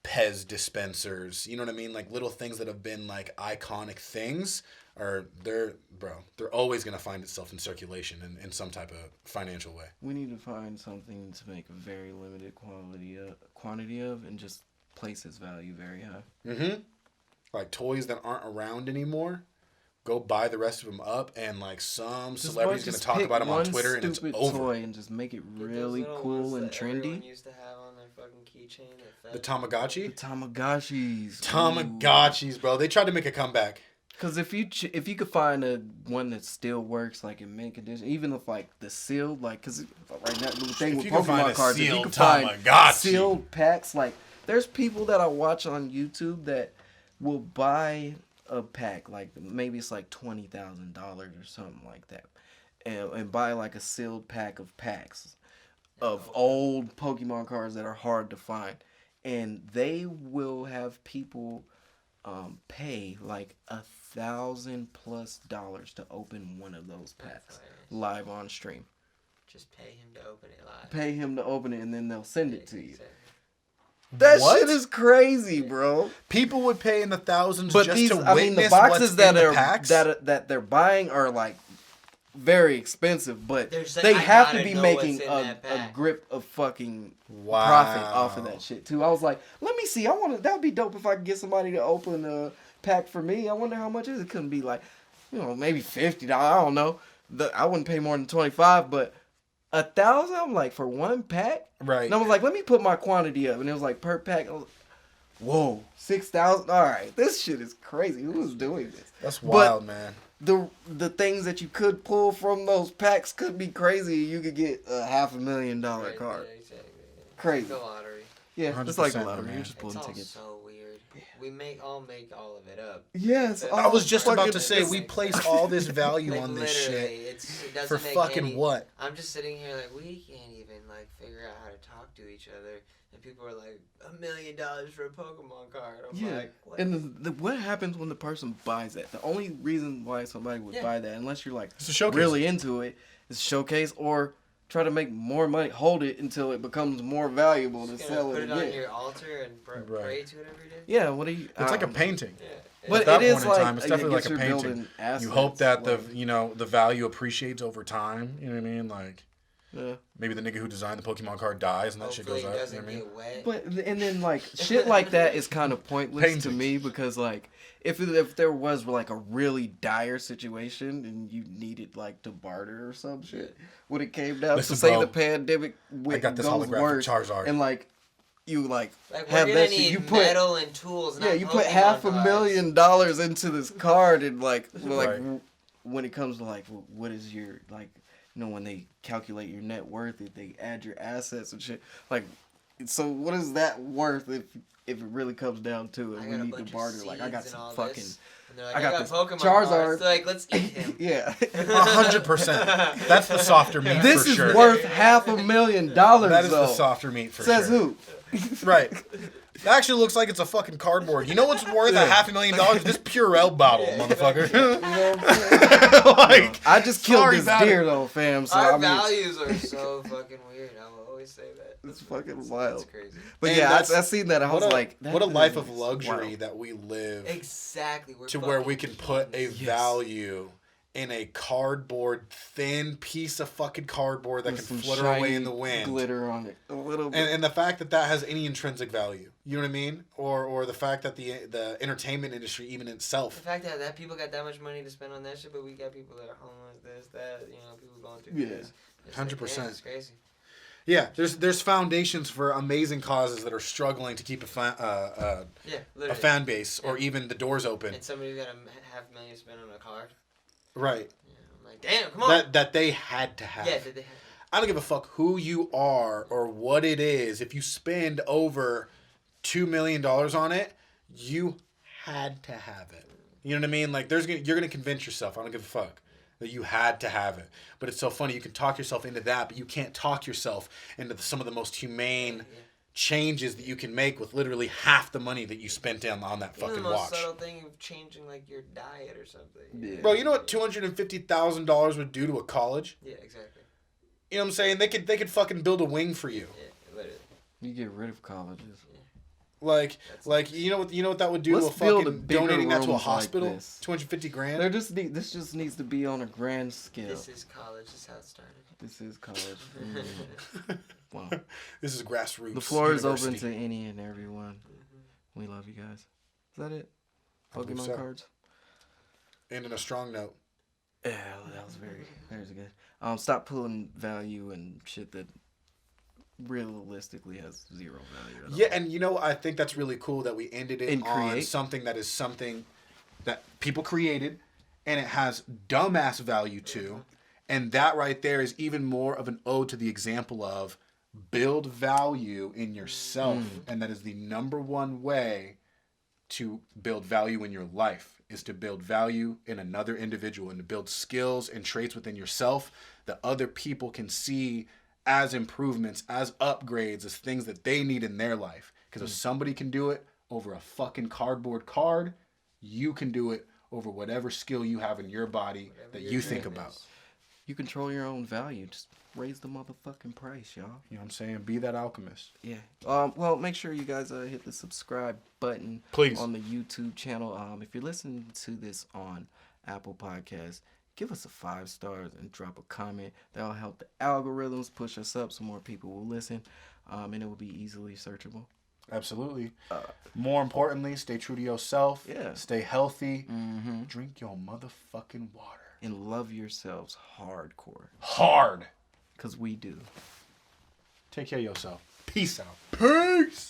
Pez dispensers, you know what I mean? Like little things that have been like iconic things they're always going to find itself in circulation in some type of financial way. We need to find something to make a very limited quantity of and just place its value very high. Mm-hmm. Like toys that aren't around anymore. Go buy the rest of them up, and like some celebrity's going to talk about them on Twitter, and it's over. Toy and just make it really cool and trendy. Everyone used to have on their fucking keychain. The Tamagotchi? The Tamagotchis. Tamagotchis, bro. They tried to make a comeback. Because if you could find one that still works, like in mint condition, even if like the sealed, like, because right now the thing with Pokemon cards, if you can find sealed packs, like there's people that I watch on YouTube that will buy a pack, like maybe it's like $20,000 or something like that, and buy like a sealed pack of packs of old Pokemon cards that are hard to find, and they will have people pay like $1,000+ to open one of those packs live on stream. Just pay him to open it live. Pay him to open it, and then they'll send it to you. That shit is crazy, bro. People would pay in the thousands but just these, to witness the boxes what's in the packs? that they're buying are like very expensive, but like, they have to be making a grip of fucking profit off of that shit too. I was like, let me see. That'd be dope if I could get somebody to open a pack for me. I wonder how much it is. It couldn't be like, maybe $50. I don't know. I wouldn't pay more than $25, but $1,000. I'm like, for one pack, right? And I was like, let me put my quantity up, and it was like per pack. I was like, whoa, $6,000. All right, this shit is crazy. Who is doing this? That's wild, man. The things that you could pull from those packs could be crazy. You could get a $500,000 card. Yeah, exactly. Crazy. The lottery. Yeah, it's like the lottery. You're just pulling it's tickets. All so weird. all make all of it up. Yes, I was just about to say, this we makes place sense. all this value Like, on this shit it doesn't for make fucking any, what? I'm just sitting here like, we can't even like figure out how to talk to each other, and people are like, $1 million for a Pokemon card. I'm like, what? And what happens when the person buys that? The only reason why somebody would buy that, unless you're like It's a showcase. really into it, is a showcase or try to make more money, hold it until it becomes more valuable to sell put it it again. on your altar and pray to it every day. Yeah, what do you? It's like a painting. Yeah. But At that it is point in like time, it's definitely like a you're painting. building assets, You hope that like, the value appreciates over time. You know what I mean? Like yeah. maybe the nigga who designed the Pokemon card dies and that shit Hopefully goes it up. doesn't You know what I mean? get wet. But and then like shit like that is kind of pointless to Paintings. me because like if there was like a really dire situation and you needed like to barter or some shit, when it came down Listen, to say bro, the pandemic I got this goes holographic worse, Charizard. and like you like Like, have we're that gonna shit, need you put metal and tools. yeah, not you put Pokemon $500,000 cards. into this card and like Right. when it comes to like what is your like when they calculate your net worth, if they add your assets and shit, like so what is that worth if it really comes down to it? I We got a need bunch to of barter. Like I got seeds some and all fucking. this. And they're like, I got got this Pokemon Charizard. cards. They're like, let's eat him. Yeah. 100%. That's the softer meat This for is sure. worth $500,000. That is though. the softer meat for Says sure. who? Right. It actually looks like it's a fucking cardboard. You know what's worth $500,000? This Purell bottle, motherfucker. You know what I'm saying? Like, I just killed sorry this about deer it. though, fam. So Our I mean, values are so fucking weird. I will always say that. it's fucking wild. That's crazy. But And yeah, that's- I seen that. I was like, what a that life is of luxury wild. that we live Exactly. We're to where we fucking can put a kings. value in a cardboard, thin piece of fucking cardboard that With can some flutter away shiny in the wind. glitter on it, a little bit. And the fact that has any intrinsic value, you know what I mean, or the fact that the entertainment industry even The itself, fact that people got that much money to spend on that shit, but we got people that are homeless, this, that, people going through Yeah. this. It's like, 100%. damn, it's crazy. yeah, there's foundations for amazing causes that are struggling to keep Yeah, a literally. fan base or even the doors open, And somebody's got $500,000 spent on a card. right? Yeah, I'm like, damn, come on. That they had to have. Yeah, did they have I don't give a fuck who you are or what it is. If you spend over $2 million on it, you had to have it. You know what I mean? Like you're gonna convince yourself. I don't give a fuck that you had to have it. But it's so funny. You can talk yourself into that, but you can't talk yourself into some of the most humane changes that you can make with literally half the money that you spent on that Even fucking the most watch. subtle thing of changing like your diet or something. Yeah. Bro, you know what $250,000 would do to a college? Yeah, exactly. You know what I'm saying? They could fucking build a wing for you. Yeah, literally. You get rid of colleges. Like That's you know what that would do Let's to a build fucking bigger donating that to a rooms like hospital? this. $250,000. This just needs to be on a grand scale. This is college. This is how it started. This is college. Wow. This is grassroots. The floor is university. open to any and everyone. We love you guys. Is that it? I believe Pokemon so. cards? And in a strong note. Yeah, that was very good. Stop pulling value and shit that realistically has zero value at all. Yeah, and you know, I think that's really cool that we ended it And on create. something that people created and it has dumbass value too. And that right there is even more of an ode to the example of build value in yourself. And that is the number one way to build value in your life, is to build value in another individual and to build skills and traits within yourself that other people can see as improvements, as upgrades, as things that they need in their life. Because if somebody can do it over a fucking cardboard card, you can do it over whatever skill you have in your body that you think about. You control your own value. Just raise the motherfucking price, y'all. You know what I'm saying? Be that alchemist. Yeah. Well, make sure you guys hit the subscribe button Please. on the YouTube channel. If you're listening to this on Apple Podcasts, give us a 5 stars and drop a comment. That'll help the algorithms push us up so more people will listen, and it will be easily searchable. Absolutely. More importantly, stay true to yourself. Yeah. Stay healthy. Mm-hmm. Drink your motherfucking water. And love yourselves hardcore. Hard. Because we do. Take care of yourself. Peace out. Peace.